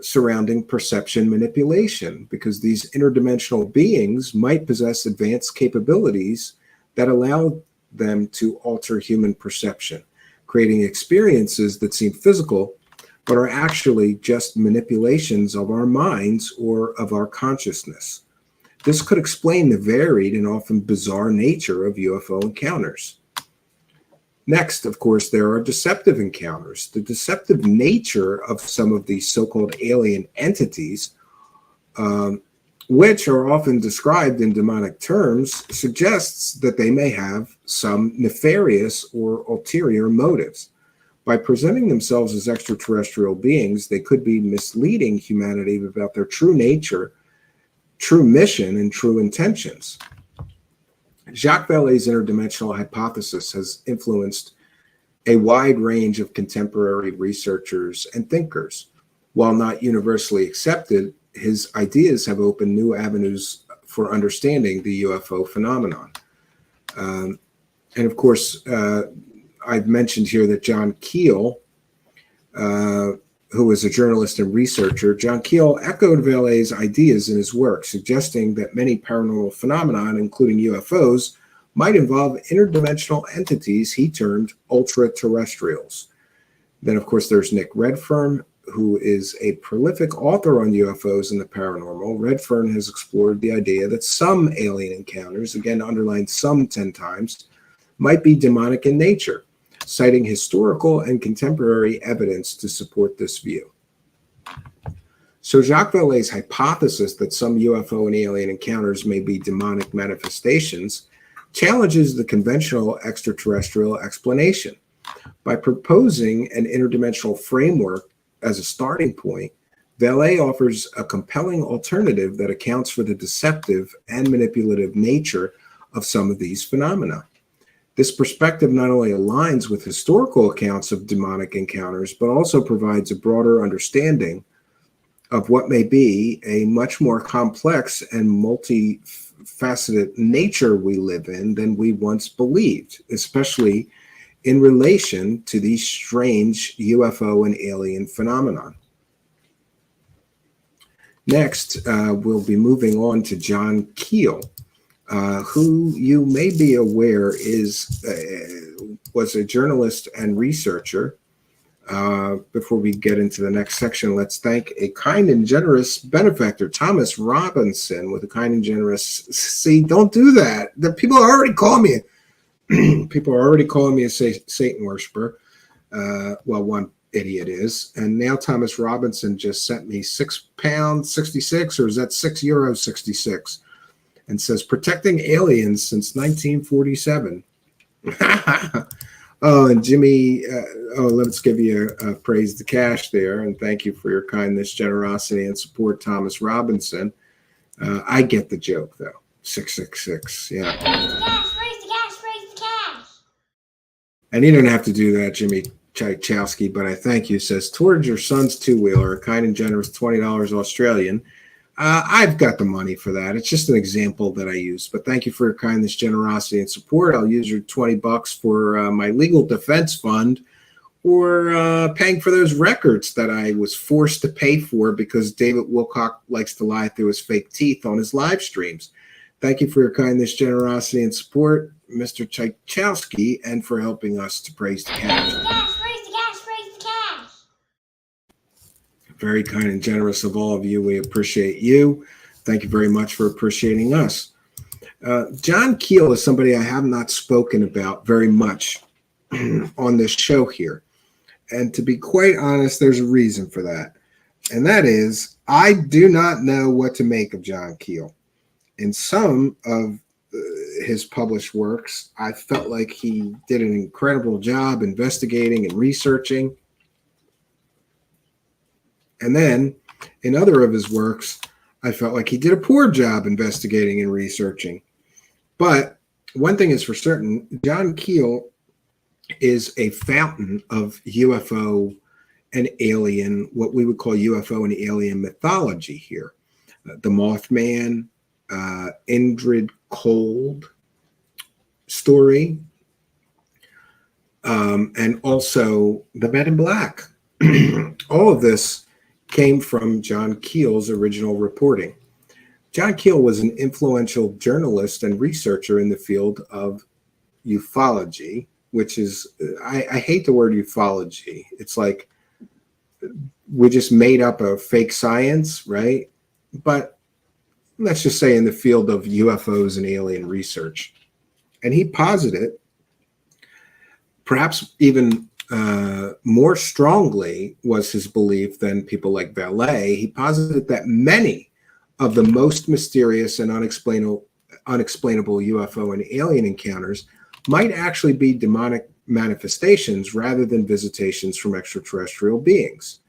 surrounding perception manipulation, because these interdimensional beings might possess advanced capabilities that allow them to alter human perception, creating experiences that seem physical but are actually just manipulations of our minds or of our consciousness. This could explain the varied and often bizarre nature of UFO encounters. Next, of course, there are deceptive encounters. The deceptive nature of some of these so-called alien entities, which are often described in demonic terms, suggests that they may have some nefarious or ulterior motives. By presenting themselves as extraterrestrial beings, they could be misleading humanity about their true nature, true mission, and true intentions. Jacques Vallée's interdimensional hypothesis has influenced a wide range of contemporary researchers and thinkers. While not universally accepted, his ideas have opened new avenues for understanding the UFO phenomenon. And of course, I've mentioned here that John Keel, who was a journalist and researcher, John Keel echoed Vallée's ideas in his work, suggesting that many paranormal phenomena, including UFOs, might involve interdimensional entities he termed ultra-terrestrials. Then, of course, there's Nick Redfern, who is a prolific author on UFOs and the paranormal. Redfern has explored the idea that some alien encounters, again underlined some 10 times, might be demonic in nature, citing historical and contemporary evidence to support this view. So Jacques Vallée's hypothesis that some UFO and alien encounters may be demonic manifestations challenges the conventional extraterrestrial explanation. By proposing an interdimensional framework as a starting point, Vallée offers a compelling alternative that accounts for the deceptive and manipulative nature of some of these phenomena. This perspective not only aligns with historical accounts of demonic encounters, but also provides a broader understanding of what may be a much more complex and multifaceted nature we live in than we once believed, especially in relation to these strange UFO and alien phenomenon. Next, we'll be moving on to John Keel, who you may be aware was a journalist and researcher. Before we get into the next section, let's thank a kind and generous benefactor, Thomas Robinson, with a kind and generous. See, don't do that. The people are already calling me. People are already calling me a Satan worshiper. Well, one idiot is, and now Thomas Robinson just sent me £6.66, or is that €6.66? And says, protecting aliens since 1947. Oh, and Jimmy, let's give you a praise to cash there. And thank you for your kindness, generosity, and support, Thomas Robinson. I get the joke, though. 666, yeah. Praise the cash, praise the cash, praise the cash. And you don't have to do that, Jimmy Tchaikovsky, but I thank you. Says, towards your son's two-wheeler, a kind and generous $20 Australian. I've got the money for that. It's just an example that I use. But thank you for your kindness, generosity, and support. I'll use your $20 for my legal defense fund, or paying for those records that I was forced to pay for because David Wilcock likes to lie through his fake teeth on his live streams. Thank you for your kindness, generosity, and support, Mr. Tchaikovsky, and for helping us to praise the cash. Very kind and generous of all of you. We appreciate you. Thank you very much for appreciating us. John Keel is somebody I have not spoken about very much on this show here. And to be quite honest, there's a reason for that. And that is, I do not know what to make of John Keel. In some of his published works, I felt like he did an incredible job investigating and researching. And then in other of his works, I felt like he did a poor job investigating and researching. But one thing is for certain, John Keel is a fountain of UFO and alien, what we would call UFO and alien mythology here. The Mothman, Indrid Cold story, and also the Men in Black. All of this came from John Keel's original reporting. John Keel was an influential journalist and researcher in the field of ufology, which is, I hate the word ufology. It's like we just made up a fake science, right? But let's just say in the field of UFOs and alien research. And he posited, perhaps even more strongly was his belief than people like Vallée, he posited that many of the most mysterious and unexplainable UFO and alien encounters might actually be demonic manifestations rather than visitations from extraterrestrial beings.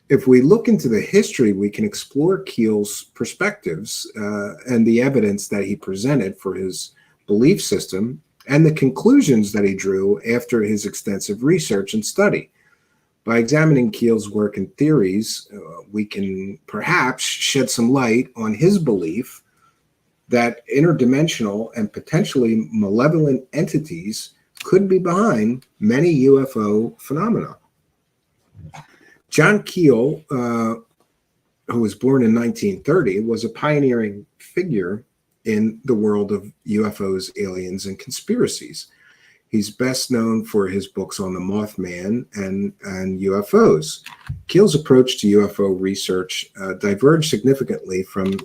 If we look into the history, we can explore Keel's perspectives and the evidence that he presented for his belief system and the conclusions that he drew after his extensive research and study. By examining Keel's work and theories, we can perhaps shed some light on his belief that interdimensional and potentially malevolent entities could be behind many UFO phenomena. John Keel, who was born in 1930, was a pioneering figure in the world of UFOs, aliens, and conspiracies. He's best known for his books on the Mothman and UFOs. Keel's approach to UFO research diverged significantly from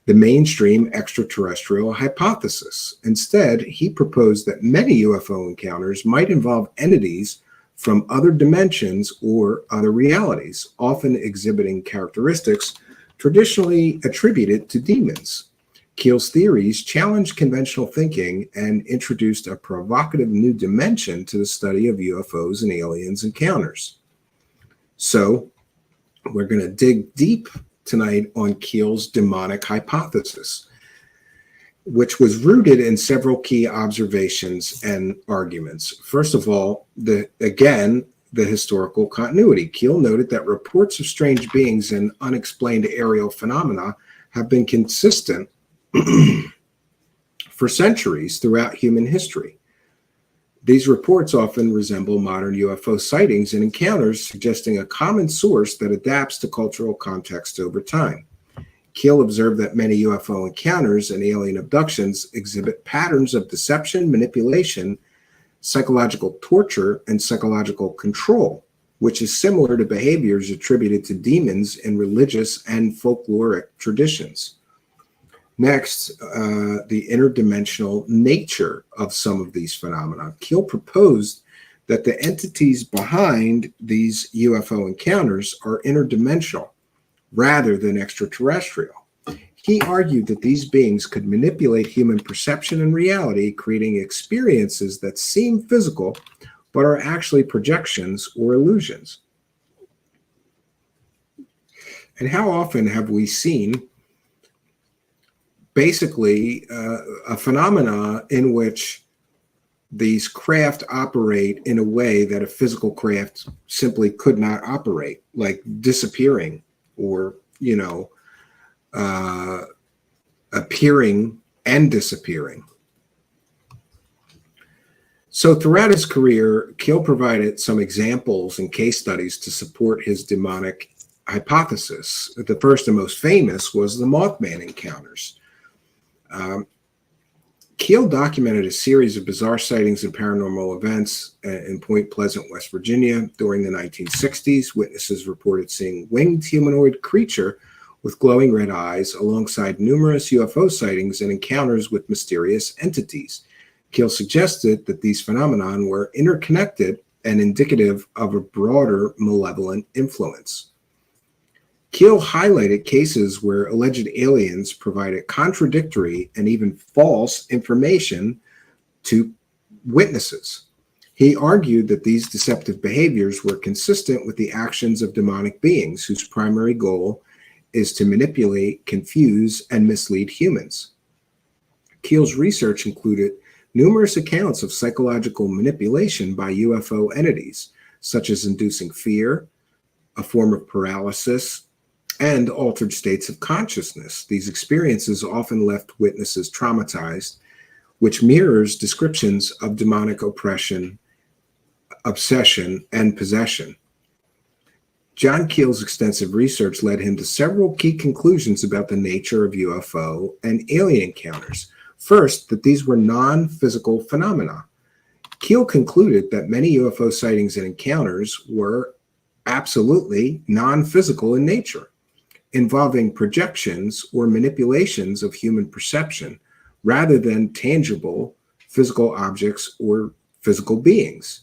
the mainstream extraterrestrial hypothesis. Instead, he proposed that many UFO encounters might involve entities from other dimensions or other realities, often exhibiting characteristics traditionally attributed to demons. Keel's theories challenged conventional thinking and introduced a provocative new dimension to the study of UFOs and aliens encounters. So, we're going to dig deep tonight on Keel's demonic hypothesis, which was rooted in several key observations and arguments. First of all, the historical continuity. Keel noted that reports of strange beings and unexplained aerial phenomena have been consistent for centuries throughout human history. These reports often resemble modern UFO sightings and encounters, suggesting a common source that adapts to cultural context over time. Keel observed that many UFO encounters and alien abductions exhibit patterns of deception, manipulation, psychological torture, and psychological control, which is similar to behaviors attributed to demons in religious and folkloric traditions. Next, the interdimensional nature of some of these phenomena. Keel proposed that the entities behind these UFO encounters are interdimensional rather than extraterrestrial. He argued that these beings could manipulate human perception and reality, creating experiences that seem physical but are actually projections or illusions. And how often have we seen basically a phenomena in which these craft operate in a way that a physical craft simply could not operate, like disappearing or, appearing and disappearing. So throughout his career, Keel provided some examples and case studies to support his demonic hypothesis. The first and most famous was the Mothman encounters. Keel documented a series of bizarre sightings and paranormal events in Point Pleasant, West Virginia during the 1960s. Witnesses reported seeing winged humanoid creature with glowing red eyes alongside numerous UFO sightings and encounters with mysterious entities. Keel suggested that these phenomena were interconnected and indicative of a broader malevolent influence. Keel highlighted cases where alleged aliens provided contradictory and even false information to witnesses. He argued that these deceptive behaviors were consistent with the actions of demonic beings whose primary goal is to manipulate, confuse, and mislead humans. Keel's research included numerous accounts of psychological manipulation by UFO entities, such as inducing fear, a form of paralysis, and altered states of consciousness. These experiences often left witnesses traumatized, which mirrors descriptions of demonic oppression, obsession, and possession. John Keel's extensive research led him to several key conclusions about the nature of UFO and alien encounters. First, that these were non-physical phenomena. Keel concluded that many UFO sightings and encounters were absolutely non-physical in nature, involving projections or manipulations of human perception rather than tangible physical objects or physical beings.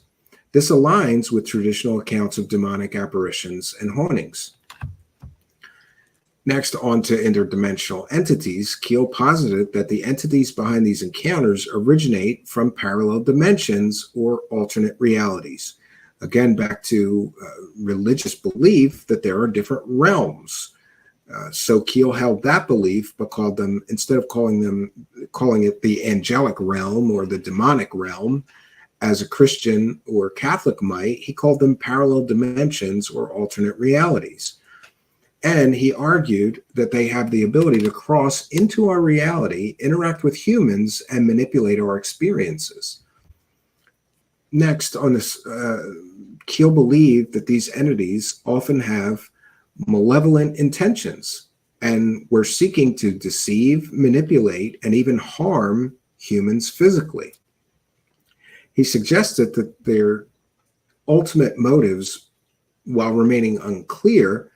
This aligns with traditional accounts of demonic apparitions and hauntings. Next, on to interdimensional entities. Keel posited that the entities behind these encounters originate from parallel dimensions or alternate realities. Again, back to religious belief that there are different realms. So Keel held that belief, but called them, instead of calling it the angelic realm or the demonic realm, as a Christian or Catholic might, he called them parallel dimensions or alternate realities. And he argued that they have the ability to cross into our reality, interact with humans, and manipulate our experiences. Next, on this, Keel believed that these entities often have malevolent intentions and were seeking to deceive, manipulate, and even harm humans physically. He suggested that their ultimate motives, while remaining unclear,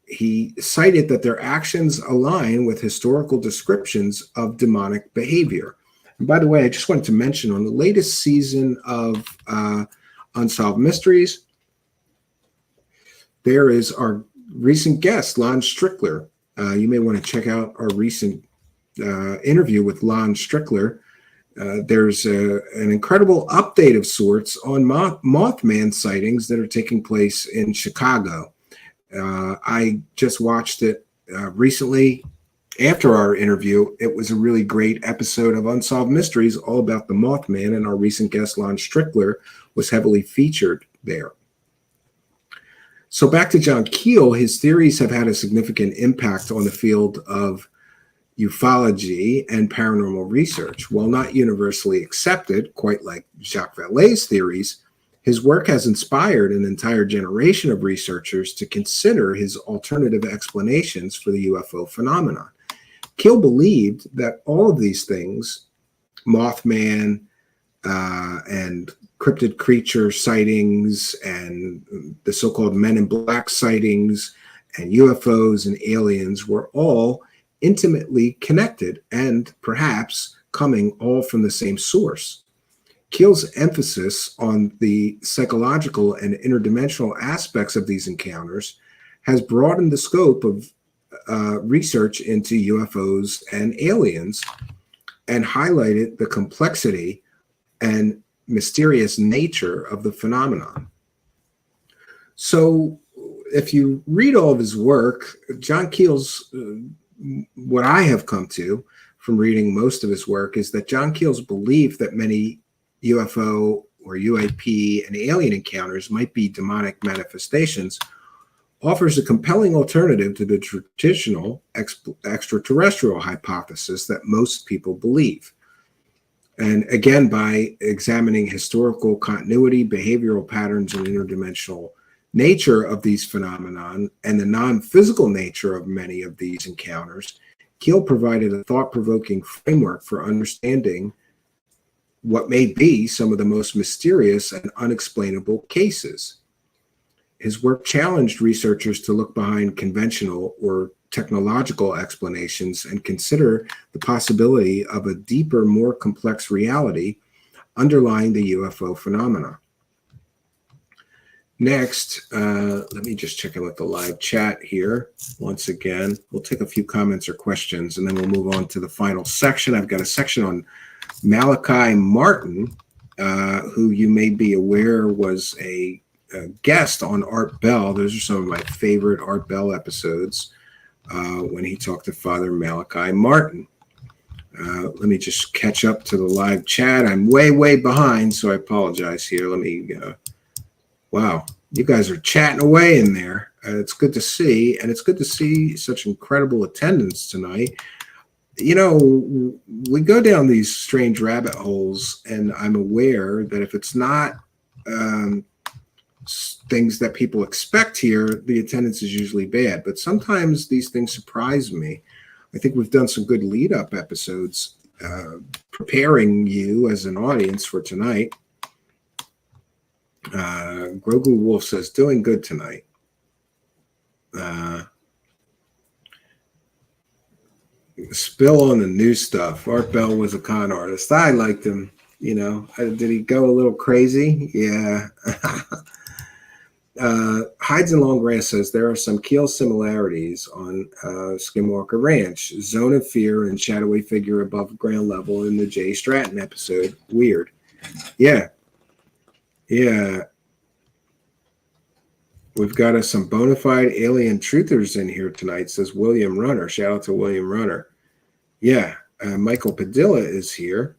he cited that their actions align with historical descriptions of demonic behavior. And by the way, I just wanted to mention on the latest season of Unsolved Mysteries, there is our recent guest, Lon Strickler. You may want to check out our recent interview with Lon Strickler. There's an incredible update of sorts on Mothman sightings that are taking place in Chicago. I just watched it recently after our interview. It was a really great episode of Unsolved Mysteries all about the Mothman, and our recent guest, Lon Strickler, was heavily featured there. So back to John Keel, his theories have had a significant impact on the field of ufology and paranormal research. While not universally accepted, quite like Jacques Vallée's theories, his work has inspired an entire generation of researchers to consider his alternative explanations for the UFO phenomenon. Keel believed that all of these things, Mothman and cryptid creature sightings and the so-called Men in Black sightings and UFOs and aliens, were all intimately connected and perhaps coming all from the same source. Keel's emphasis on the psychological and interdimensional aspects of these encounters has broadened the scope of research into UFOs and aliens and highlighted the complexity and mysterious nature of the phenomenon. So if you read all of his work, John Keel's, what I have come to from reading most of his work is that John Keel's belief that many UFO or UAP and alien encounters might be demonic manifestations offers a compelling alternative to the traditional extraterrestrial hypothesis that most people believe. And again, by examining historical continuity, behavioral patterns, and interdimensional nature of these phenomenon and the non-physical nature of many of these encounters, Keel provided a thought-provoking framework for understanding what may be some of the most mysterious and unexplainable cases. His work challenged researchers to look behind conventional or technological explanations and consider the possibility of a deeper, more complex reality underlying the UFO phenomena. Next, let me just check in with the live chat here. Once again, we'll take a few comments or questions, and then we'll move on to the final section. I've got a section on Malachi Martin, who you may be aware was a guest on Art Bell. Those are some of my favorite Art Bell episodes when he talked to Father Malachi Martin. Let me just catch up to the live chat. I'm way behind, so I apologize here. Let me, wow, you guys are chatting away in there. It's good to see, and it's good to see such incredible attendance tonight. You know, we go down these strange rabbit holes, and I'm aware that if it's not things that people expect here, the attendance is usually bad. But sometimes these things surprise me. I think we've done some good lead-up episodes preparing you as an audience for tonight. Grogu Wolf says, doing good tonight. Spill on the new stuff. Art Bell was a con artist. I liked him. You know, did he go a little crazy? Yeah. Hides and Long Grass says there are some Keel similarities on Skinwalker Ranch. Zone of fear and shadowy figure above ground level in the Jay Stratton episode. Weird. Yeah. We've got some bona fide alien truthers in here tonight, says William Runner. Shout out to William Runner. Yeah. Michael Padilla is here.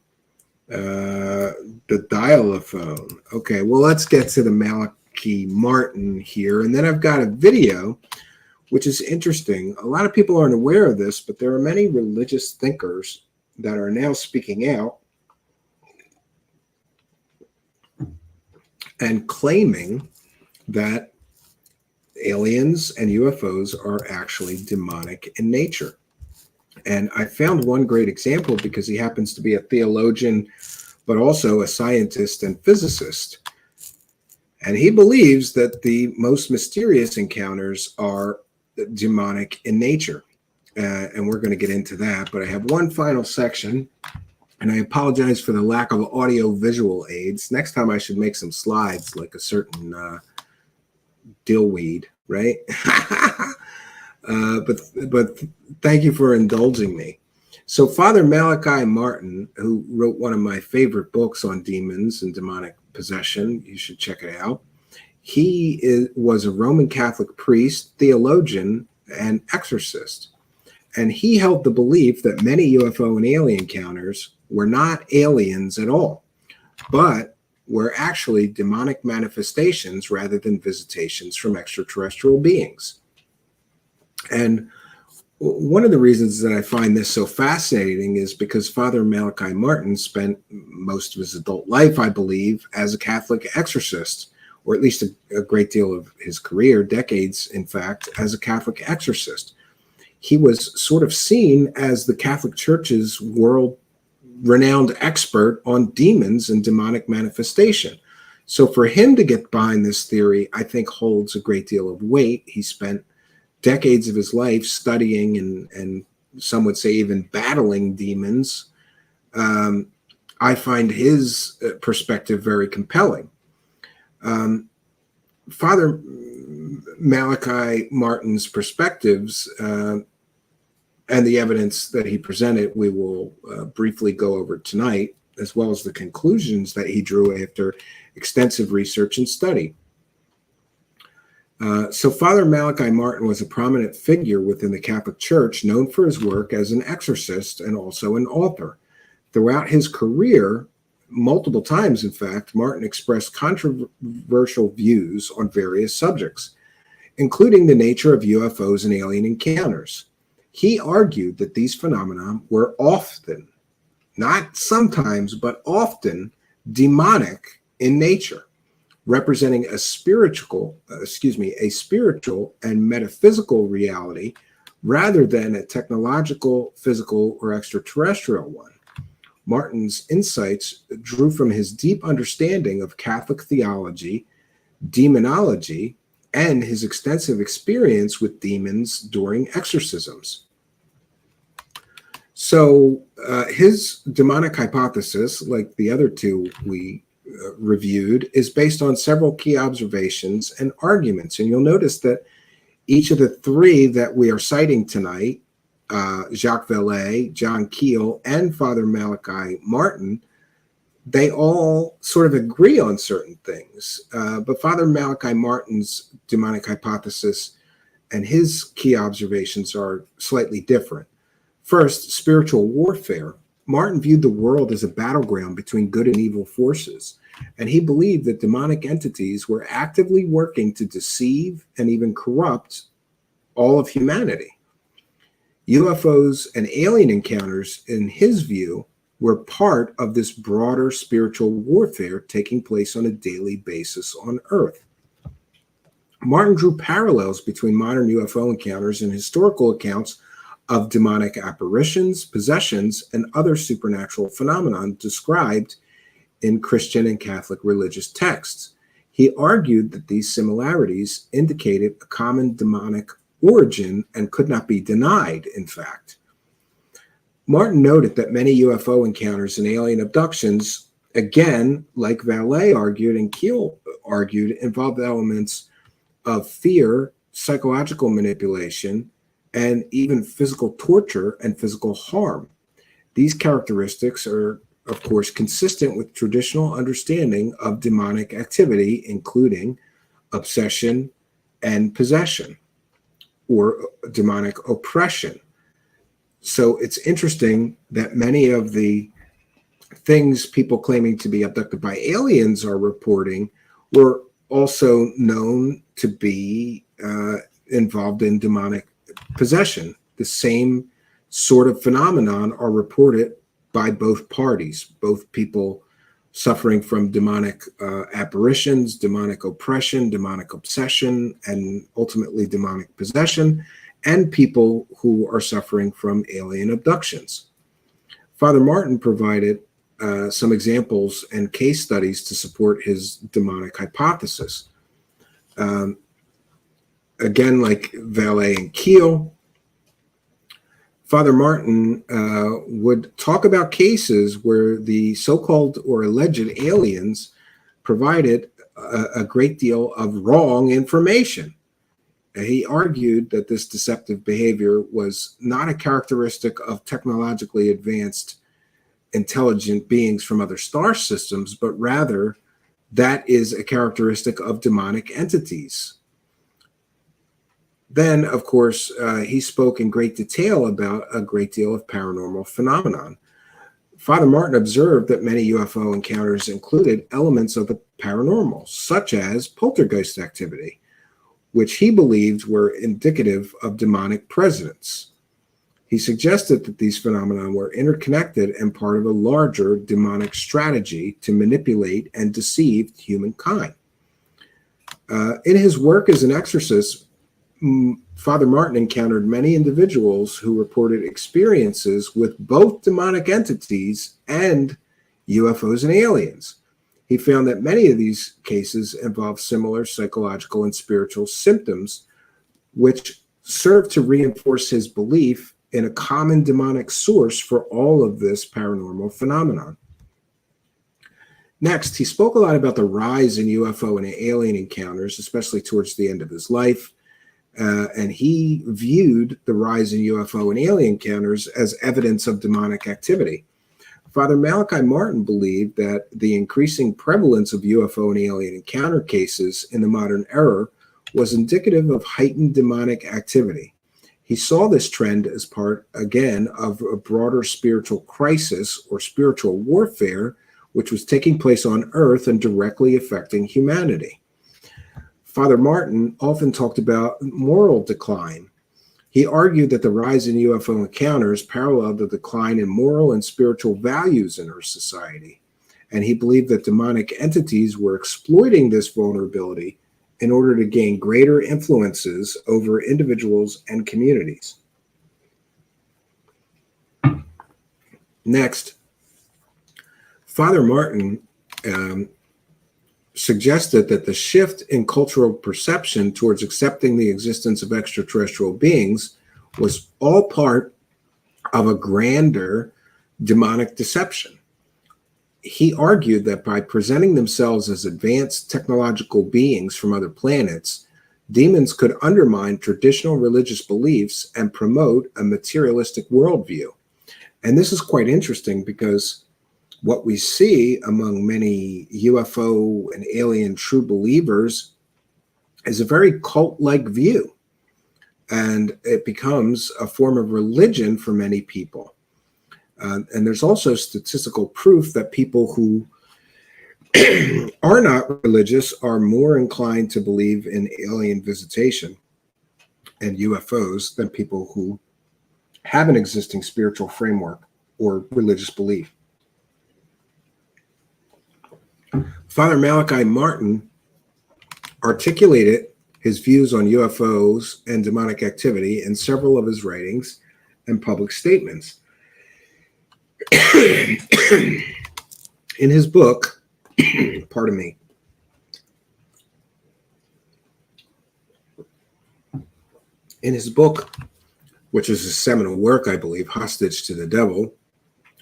The dial-a-phone. Okay, well, let's get to the Malachi Martin here. And then I've got a video, which is interesting. A lot of people aren't aware of this, but there are many religious thinkers that are now speaking out and claiming that aliens and UFOs are actually demonic in nature. And I found one great example because he happens to be a theologian, but also a scientist and physicist. And he believes that the most mysterious encounters are demonic in nature. And we're going to get into that. But I have one final section, and I apologize for the lack of audio-visual aids. Next time I should make some slides like a certain dillweed, right? But thank you for indulging me. So Father Malachi Martin, who wrote one of my favorite books on demons and demonic possession, you should check it out. He was a Roman Catholic priest, theologian, and exorcist. And he held the belief that many UFO and alien encounters were not aliens at all, but were actually demonic manifestations rather than visitations from extraterrestrial beings. And one of the reasons that I find this so fascinating is because Father Malachi Martin spent most of his adult life, I believe, as a Catholic exorcist, or at least a great deal of his career, decades, in fact, as a Catholic exorcist. He was sort of seen as the Catholic Church's world-renowned expert on demons and demonic manifestation. So for him to get behind this theory, I think holds a great deal of weight. He spent decades of his life studying and some would say even battling demons. I find his perspective very compelling. Father Malachi Martin's perspectives and the evidence that he presented, we will briefly go over tonight, as well as the conclusions that he drew after extensive research and study. So Father Malachi Martin was a prominent figure within the Catholic Church, known for his work as an exorcist and also an author. Throughout his career, multiple times, in fact, Martin expressed controversial views on various subjects, including the nature of UFOs and alien encounters. He argued that these phenomena were often, not sometimes, but often demonic in nature, representing a spiritual and metaphysical reality rather than a technological, physical, or extraterrestrial one. Martin's insights drew from his deep understanding of Catholic theology, demonology, and his extensive experience with demons during exorcisms. So his demonic hypothesis, like the other two we reviewed, is based on several key observations and arguments. And you'll notice that each of the three that we are citing tonight, Jacques Vallée, John Keel, and Father Malachi Martin, they all sort of agree on certain things. But Father Malachi Martin's demonic hypothesis and his key observations are slightly different. First, spiritual warfare Martin viewed the world as a battleground between good and evil forces, and he believed that demonic entities were actively working to deceive and even corrupt all of humanity. UFOs and alien encounters, in his view, were part of this broader spiritual warfare taking place on a daily basis on Earth. Martin drew parallels between modern UFO encounters and historical accounts of demonic apparitions, possessions, and other supernatural phenomena described in Christian and Catholic religious texts. He argued that these similarities indicated a common demonic origin and could not be denied, in fact. Martin noted that many UFO encounters and alien abductions, again, like Vallée argued and Keel argued, involved elements of fear, psychological manipulation, and even physical torture and physical harm. These characteristics are, of course, consistent with traditional understanding of demonic activity, including obsession and possession, or demonic oppression. So it's interesting that many of the things people claiming to be abducted by aliens are reporting were also known to be involved in demonic possession. The same sort of phenomenon are reported by both parties, both people suffering from demonic apparitions, demonic oppression, demonic obsession, and ultimately demonic possession, and people who are suffering from alien abductions. Father Martin provided some examples and case studies to support his demonic hypothesis. Again, like Vallée and Keel, Father Martin would talk about cases where the so-called or alleged aliens provided a great deal of wrong information. He argued that this deceptive behavior was not a characteristic of technologically advanced intelligent beings from other star systems, but rather that is a characteristic of demonic entities. Then, of course, he spoke in great detail about a great deal of paranormal phenomenon. Father Martin observed that many UFO encounters included elements of the paranormal, such as poltergeist activity, which he believed were indicative of demonic presence. He suggested that these phenomena were interconnected and part of a larger demonic strategy to manipulate and deceive humankind. In his work as an exorcist, Father Martin encountered many individuals who reported experiences with both demonic entities and UFOs and aliens. He found that many of these cases involve similar psychological and spiritual symptoms, which served to reinforce his belief in a common demonic source for all of this paranormal phenomenon. Next, he spoke a lot about the rise in UFO and alien encounters, especially towards the end of his life. And he viewed the rise in UFO and alien encounters as evidence of demonic activity. Father Malachi Martin believed that the increasing prevalence of UFO and alien encounter cases in the modern era was indicative of heightened demonic activity. He saw this trend as part, again, of a broader spiritual crisis or spiritual warfare, which was taking place on Earth and directly affecting humanity. Father Martin often talked about moral decline. He argued that the rise in UFO encounters paralleled the decline in moral and spiritual values in our society. And he believed that demonic entities were exploiting this vulnerability in order to gain greater influences over individuals and communities. Next, Father Martin suggested that the shift in cultural perception towards accepting the existence of extraterrestrial beings was all part of a grander demonic deception. He argued that by presenting themselves as advanced technological beings from other planets, demons could undermine traditional religious beliefs and promote a materialistic worldview. And this is quite interesting because what we see among many UFO and alien true believers is a very cult-like view, and it becomes a form of religion for many people. And there's also statistical proof that people who are not religious are more inclined to believe in alien visitation and UFOs than people who have an existing spiritual framework or religious belief. Father Malachi Martin articulated his views on UFOs and demonic activity in several of his writings and public statements. In his book, pardon me, in his book, which is a seminal work, I believe, Hostage to the Devil,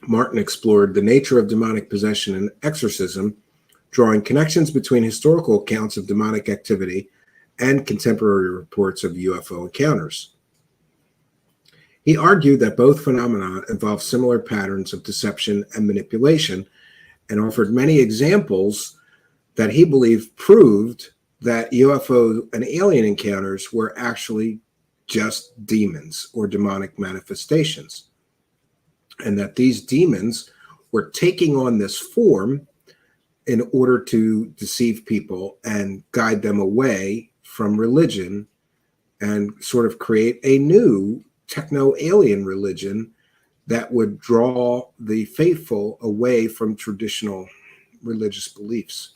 Martin explored the nature of demonic possession and exorcism, drawing connections between historical accounts of demonic activity and contemporary reports of UFO encounters. He argued that both phenomena involve similar patterns of deception and manipulation, and offered many examples that he believed proved that UFO and alien encounters were actually just demons or demonic manifestations, and that these demons were taking on this form in order to deceive people and guide them away from religion and sort of create a new techno-alien religion that would draw the faithful away from traditional religious beliefs.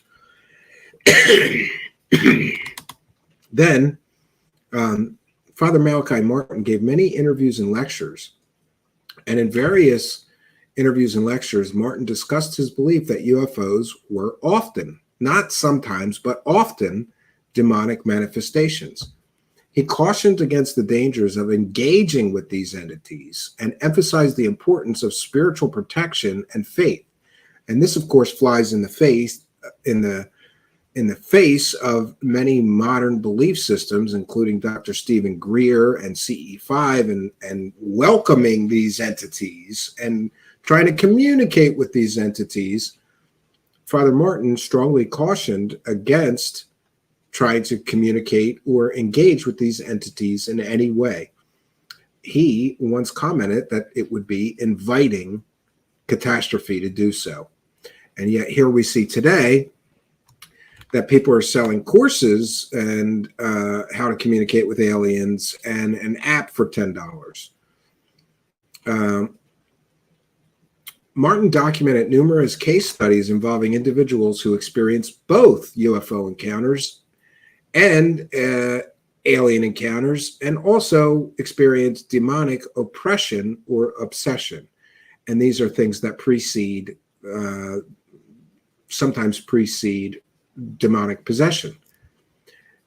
Then, Father Malachi Martin gave many interviews and lectures, and in various interviews and lectures, Martin discussed his belief that UFOs were often, not sometimes, but often, demonic manifestations. He cautioned against the dangers of engaging with these entities and emphasized the importance of spiritual protection and faith. And this, of course, flies in the face of many modern belief systems, including Dr. Stephen Greer and CE5, and welcoming these entities and trying to communicate with these entities. Father Martin strongly cautioned against trying to communicate or engage with these entities in any way. He once commented that it would be inviting catastrophe to do so. And yet here we see today that people are selling courses and how to communicate with aliens and an app for $10. Martin documented numerous case studies involving individuals who experienced both UFO encounters and alien encounters, and also experienced demonic oppression or obsession. And these are things that sometimes precede demonic possession.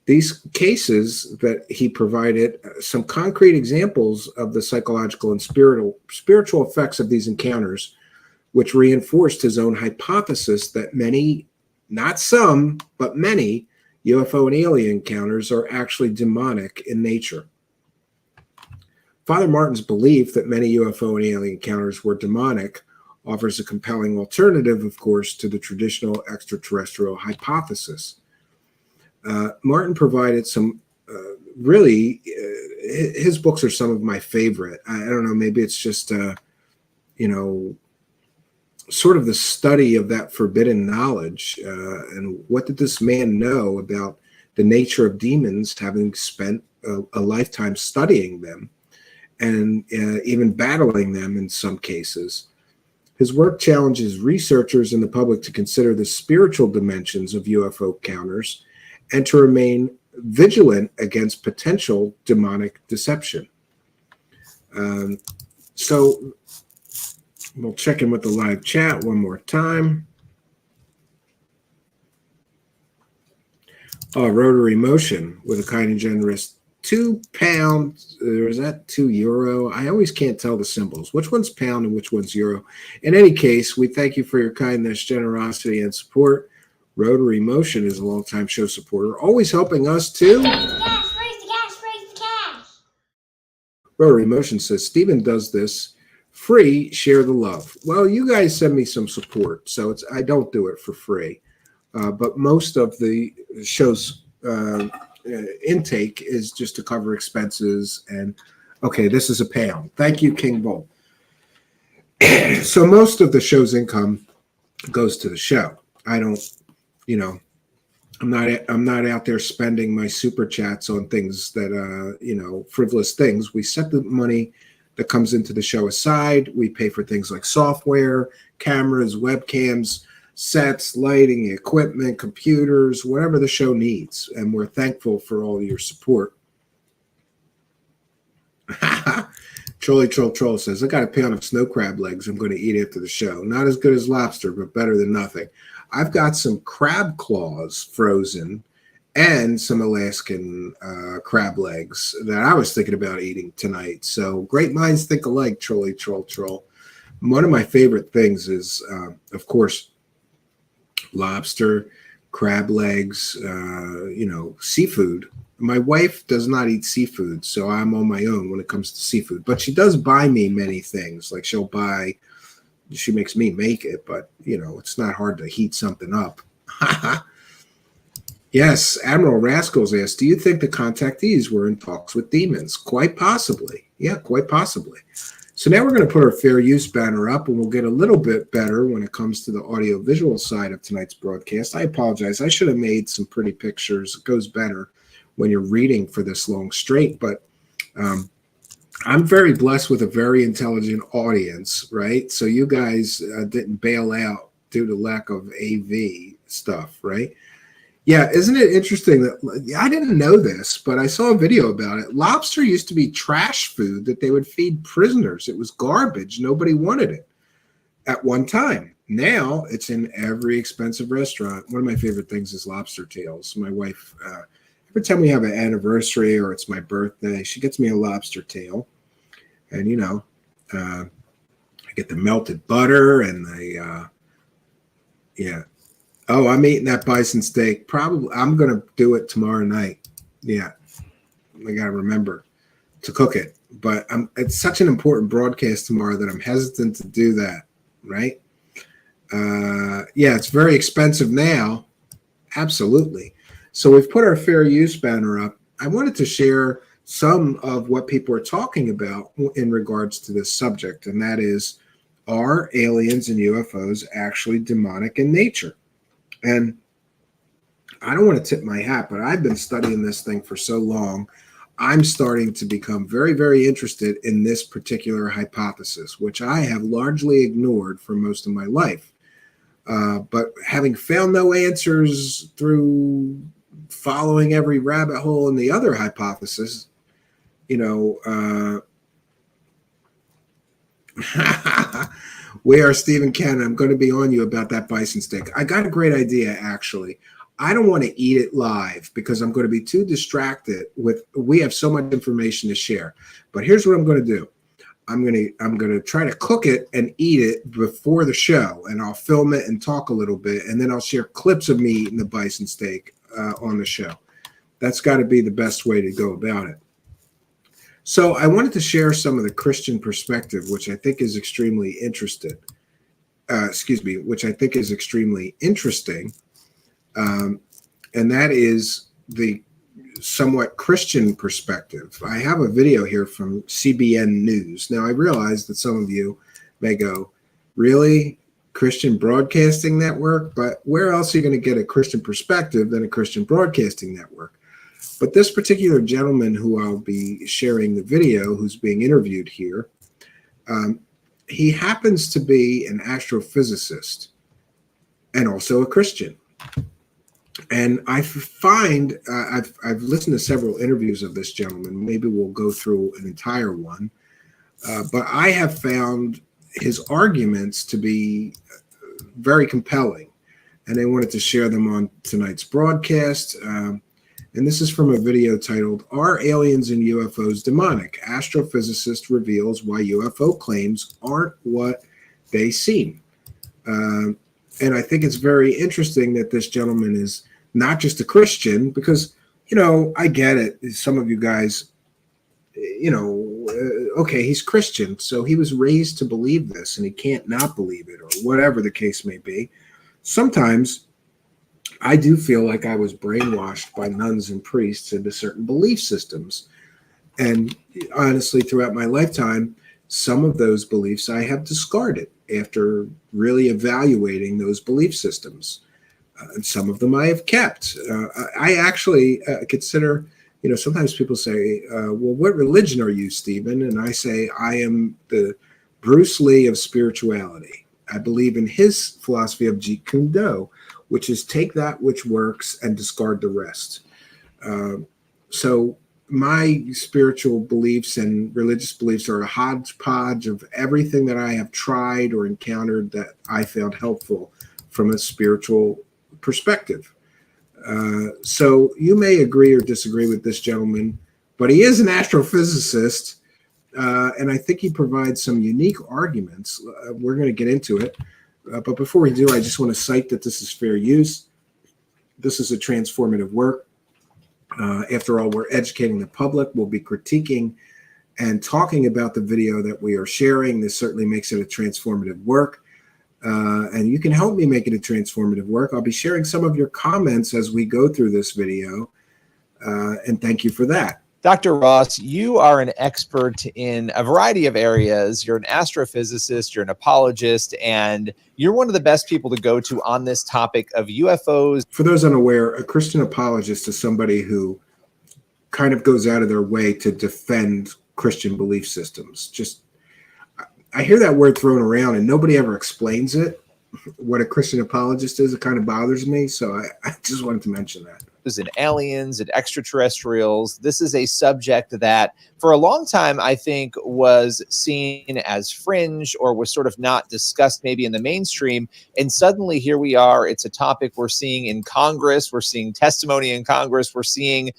These cases that he provided some concrete examples of the psychological and spiritual effects of these encounters, which reinforced his own hypothesis that many, not some, but many, UFO and alien encounters are actually demonic in nature. Father Martin's belief that many UFO and alien encounters were demonic offers a compelling alternative, of course, to the traditional extraterrestrial hypothesis. Martin provided some his books are some of my favorite. I don't know, maybe it's just, sort of the study of that forbidden knowledge, and what did this man know about the nature of demons, having spent a lifetime studying them and even battling them in some cases. His work challenges researchers and the public to consider the spiritual dimensions of UFO encounters and to remain vigilant against potential demonic deception. So we'll check in with the live chat one more time. Rotary Motion with a kind and generous £2, or is that €2? I always can't tell the symbols. Which one's pound and which one's euro? In any case, we thank you for your kindness, generosity, and support. Rotary Motion is a longtime show supporter, always helping us to. Raise the cash, raise the cash, raise the cash. Rotary Motion says, Stephen does this free, share the love. Well, you guys send me some support, so I don't do it for free. But most of the show's intake is just to cover expenses. And okay, this is a pound. Thank you, King Bull. So most of the show's income goes to the show. I don't, you know, I'm not out there spending my super chats on things that frivolous things. We set the money that comes into the show aside. We pay for things like software, cameras, webcams, sets, lighting, equipment, computers, whatever the show needs. And we're thankful for all your support. Troll says, I got a pound of snow crab legs I'm going to eat after the show. Not as good as lobster, but better than nothing. I've got some crab claws frozen and some Alaskan crab legs that I was thinking about eating tonight. So great minds think alike, troll. One of my favorite things is, of course, lobster, crab legs, seafood. My wife does not eat seafood, so I'm on my own when it comes to seafood. But she does buy me many things. Like she makes me make it, but, it's not hard to heat something up. Yes, Admiral Rascals asked, do you think the contactees were in talks with demons? Quite possibly. Yeah, quite possibly. So now we're going to put our fair use banner up, and we'll get a little bit better when it comes to the audio-visual side of tonight's broadcast. I apologize. I should have made some pretty pictures. It goes better when you're reading for this long straight, but I'm very blessed with a very intelligent audience, right? So you guys didn't bail out due to lack of AV stuff, right? Yeah, isn't it interesting that I didn't know this, but I saw a video about it. Lobster used to be trash food that they would feed prisoners. It was garbage. Nobody wanted it at one time. Now it's in every expensive restaurant. One of my favorite things is lobster tails. My wife, every time we have an anniversary or it's my birthday, she gets me a lobster tail. And, I get the melted butter and yeah. Oh, I'm eating that bison steak. Probably, I'm going to do it tomorrow night. Yeah. I got to remember to cook it. But it's such an important broadcast tomorrow that I'm hesitant to do that, right? Yeah, it's very expensive now. Absolutely. So we've put our fair use banner up. I wanted to share some of what people are talking about in regards to this subject, and that is, are aliens and UFOs actually demonic in nature? And I don't want to tip my hat, but I've been studying this thing for so long, I'm starting to become very, very interested in this particular hypothesis, which I have largely ignored for most of my life. But having found no answers through following every rabbit hole in the other hypothesis, we are Stephen Cannon. I'm going to be on you about that bison steak. I got a great idea, actually. I don't want to eat it live because I'm going to be too distracted we have so much information to share. But here's what I'm going to do. I'm going to try to cook it and eat it before the show, and I'll film it and talk a little bit, and then I'll share clips of me eating the bison steak on the show. That's got to be the best way to go about it. So I wanted to share some of the Christian perspective, which I think is extremely interesting. Which I think is extremely interesting, and that is the somewhat Christian perspective. I have a video here from CBN News. Now I realize that some of you may go, "Really, Christian Broadcasting Network?" But where else are you going to get a Christian perspective than a Christian Broadcasting Network? But this particular gentleman who I'll be sharing the video, who's being interviewed here, he happens to be an astrophysicist and also a Christian. And I find I've listened to several interviews of this gentleman. Maybe we'll go through an entire one. But I have found his arguments to be very compelling. And I wanted to share them on tonight's broadcast. And this is from a video titled, "Are Aliens and UFOs Demonic? Astrophysicist Reveals Why UFO Claims Aren't What They Seem." And I think it's very interesting that this gentleman is not just a Christian, because, I get it. Some of you guys, okay, he's Christian, so he was raised to believe this and he can't not believe it, or whatever the case may be. Sometimes I do feel like I was brainwashed by nuns and priests into certain belief systems. And honestly, throughout my lifetime, some of those beliefs I have discarded after really evaluating those belief systems. And some of them I have kept. I actually consider, sometimes people say, well, what religion are you, Stephen? And I say, I am the Bruce Lee of spirituality. I believe in his philosophy of Jeet Kune Do, which is take that which works and discard the rest. So my spiritual beliefs and religious beliefs are a hodgepodge of everything that I have tried or encountered that I found helpful from a spiritual perspective. So you may agree or disagree with this gentleman, but he is an astrophysicist, and I think he provides some unique arguments. We're going to get into it. But before we do, I just want to cite that this is fair use. This is a transformative work. After all, we're educating the public. We'll be critiquing and talking about the video that we are sharing. This certainly makes it a transformative work. And you can help me make it a transformative work. I'll be sharing some of your comments as we go through this video. And thank you for that. Dr. Ross, you are an expert in a variety of areas. You're an astrophysicist, you're an apologist, and you're one of the best people to go to on this topic of UFOs. For those unaware, a Christian apologist is somebody who kind of goes out of their way to defend Christian belief systems. I hear that word thrown around and nobody ever explains it. What a Christian apologist is, it kind of bothers me. So I just wanted to mention that. And aliens and extraterrestrials. This is a subject that for a long time, I think, was seen as fringe or was sort of not discussed maybe in the mainstream. And suddenly here we are. It's a topic we're seeing in Congress. We're seeing testimony in Congress. We're seeing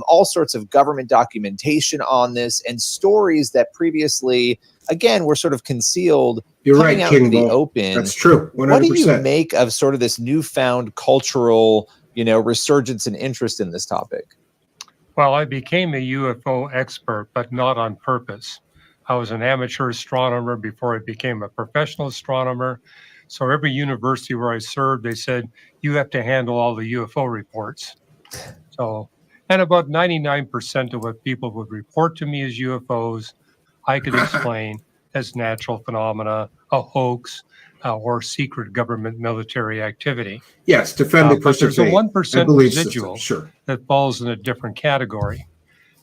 all sorts of government documentation on this and stories that previously, again, were sort of concealed. You're right, out King in the Bull. open. That's true. 100%. What do you make of sort of this newfound cultural resurgence and interest in this topic? Well, I became a UFO expert, but not on purpose. I was an amateur astronomer before I became a professional astronomer. So every university where I served, they said, you have to handle all the UFO reports. And about 99% of what people would report to me as UFOs, I could explain as natural phenomena, a hoax, or secret government military activity. Yes, defend the Christian faith. But there's a 1% residual sure, that falls in a different category.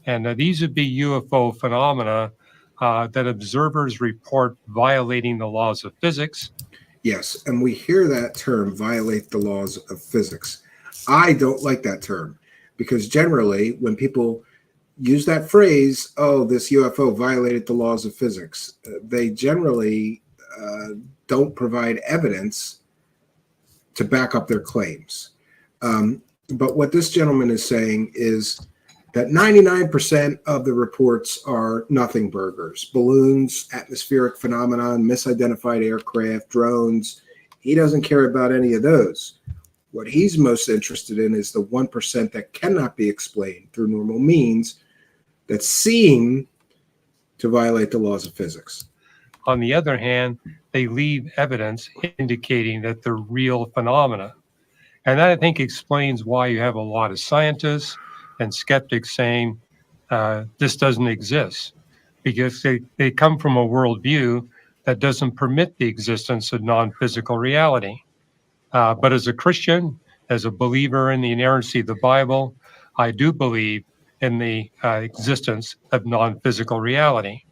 And these would be UFO phenomena that observers report violating the laws of physics. Yes, and we hear that term, violate the laws of physics. I don't like that term because generally when people use that phrase, oh, this UFO violated the laws of physics, they generally don't provide evidence to back up their claims. But what this gentleman is saying is that 99% of the reports are nothing burgers, balloons, atmospheric phenomenon, misidentified aircraft, drones. He doesn't care about any of those. What he's most interested in is the 1% that cannot be explained through normal means that seem to violate the laws of physics. On the other hand, they leave evidence indicating that they're real phenomena. And that, I think, explains why you have a lot of scientists and skeptics saying this doesn't exist, because they come from a worldview that doesn't permit the existence of non-physical reality. But as a Christian, as a believer in the inerrancy of the Bible, I do believe in the existence of non-physical reality.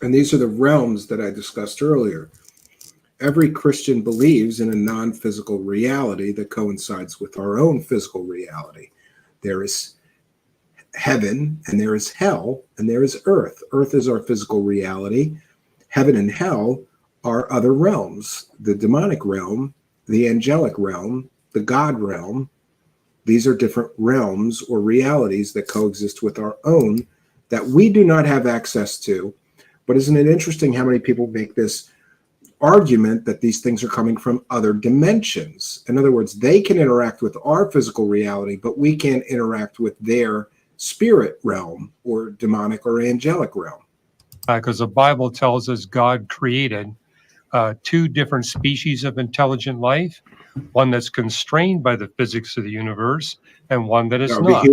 And these are the realms that I discussed earlier. Every Christian believes in a non-physical reality that coincides with our own physical reality. There is heaven, and there is hell, and there is earth. Earth is our physical reality. Heaven and hell are other realms. The demonic realm, the angelic realm, the God realm. These are different realms or realities that coexist with our own that we do not have access to. But isn't it interesting how many people make this argument that these things are coming from other dimensions? In other words, they can interact with our physical reality, but we can't interact with their spirit realm or demonic or angelic realm. Because the Bible tells us God created two different species of intelligent life, one that's constrained by the physics of the universe and one that is not.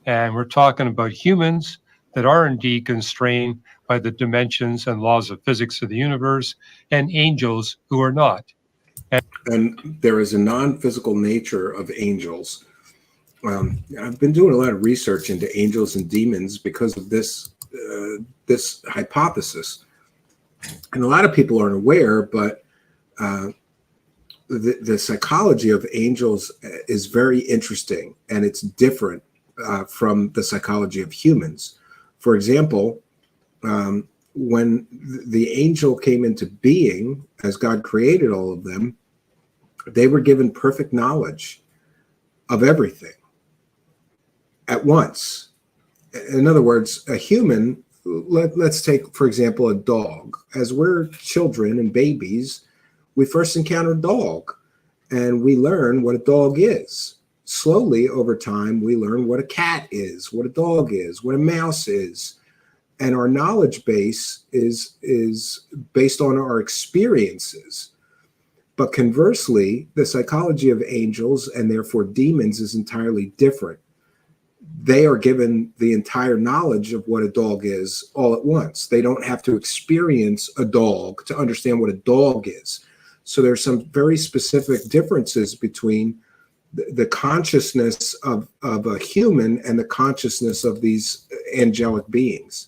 And we're talking about humans that are indeed constrained by the dimensions and laws of physics of the universe, and angels who are not. And there is a non-physical nature of angels. I've been doing a lot of research into angels and demons because of this hypothesis. And a lot of people aren't aware, but the psychology of angels is very interesting, and it's different from the psychology of humans. For example, when the angel came into being, as God created all of them, they were given perfect knowledge of everything at once. In other words, a human, let's take, for example, a dog. As we're children and babies, we first encounter a dog, and we learn what a dog is. Slowly, over time, we learn what a cat is, what a dog is, what a mouse is. And our knowledge base is based on our experiences. But conversely, the psychology of angels, and therefore demons, is entirely different. They are given the entire knowledge of what a dog is all at once. They don't have to experience a dog to understand what a dog is. So there's some very specific differences between the consciousness of a human and the consciousness of these angelic beings.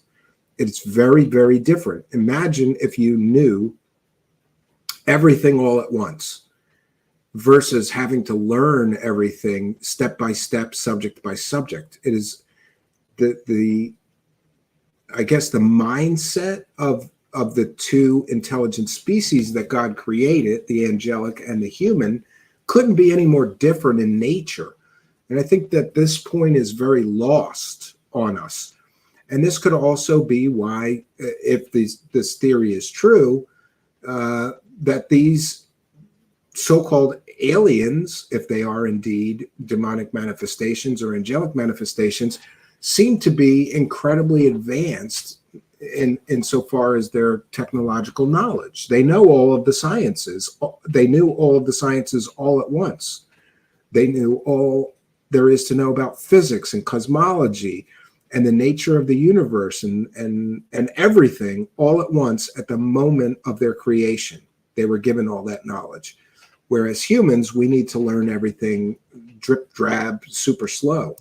It's very, very different. Imagine if you knew everything all at once versus having to learn everything step by step, subject by subject. It is I guess the mindset of the two intelligent species that God created, the angelic and the human, couldn't be any more different in nature. And I think that this point is very lost on us. And this could also be why, if this theory is true, that these so-called aliens, if they are indeed demonic manifestations or angelic manifestations, seem to be incredibly advanced insofar as their technological knowledge. They know all of the sciences. They knew all of the sciences all at once. They knew all there is to know about physics and cosmology and the nature of the universe and everything all at once at the moment of their creation. They were given all that knowledge. Whereas humans, we need to learn everything drip, drab, super slow.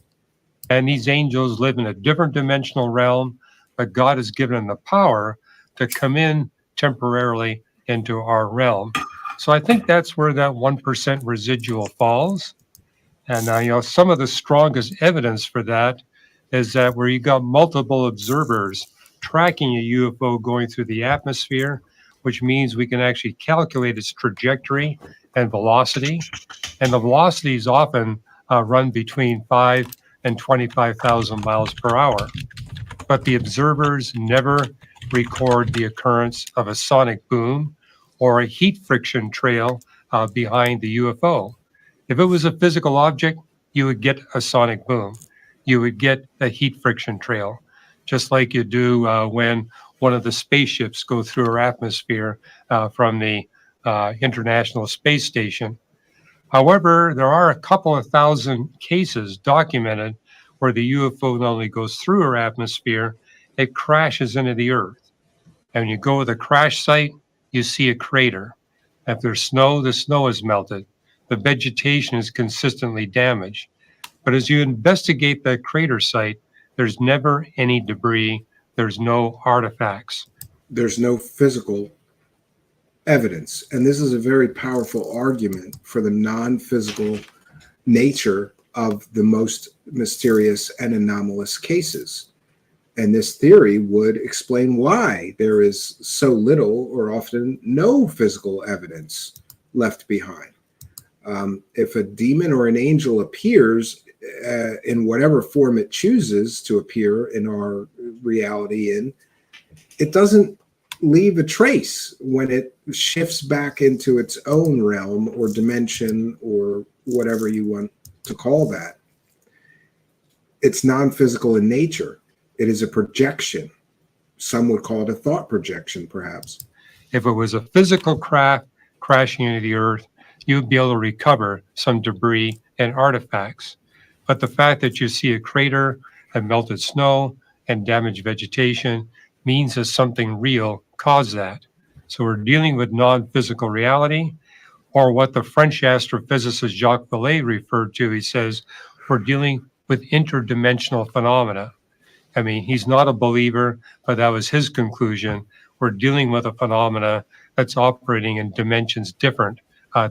And these angels live in a different dimensional realm, but God has given them the power to come in temporarily into our realm. So I think that's where that 1% residual falls. And some of the strongest evidence for that is that where you got multiple observers tracking a UFO going through the atmosphere, which means we can actually calculate its trajectory and velocity. And the velocities often run between 5 and 25,000 miles per hour. But the observers never record the occurrence of a sonic boom or a heat friction trail behind the UFO. If it was a physical object, you would get a sonic boom. You would get a heat friction trail, just like you do when one of the spaceships go through our atmosphere from the International Space Station. However, there are a couple of thousand cases documented where the UFO not only goes through our atmosphere, it crashes into the Earth. And when you go to the crash site, you see a crater. If there's snow, the snow is melted. The vegetation is consistently damaged. But as you investigate that crater site, there's never any debris. There's no artifacts. There's no physical evidence. And this is a very powerful argument for the non-physical nature of the most mysterious and anomalous cases. And this theory would explain why there is so little or often no physical evidence left behind. If a demon or an angel appears in whatever form it chooses to appear in our reality it doesn't leave a trace when it shifts back into its own realm or dimension or whatever you want to call that. It's non-physical in nature. It is a projection. Some would call it a thought projection, perhaps. If it was a physical craft crashing into the Earth, you'd be able to recover some debris and artifacts. But the fact that you see a crater and melted snow and damaged vegetation means that something real caused that. So we're dealing with non-physical reality, or what the French astrophysicist Jacques Vallée referred to. He says, we're dealing with interdimensional phenomena. I mean, he's not a believer, but that was his conclusion. We're dealing with a phenomena that's operating in dimensions different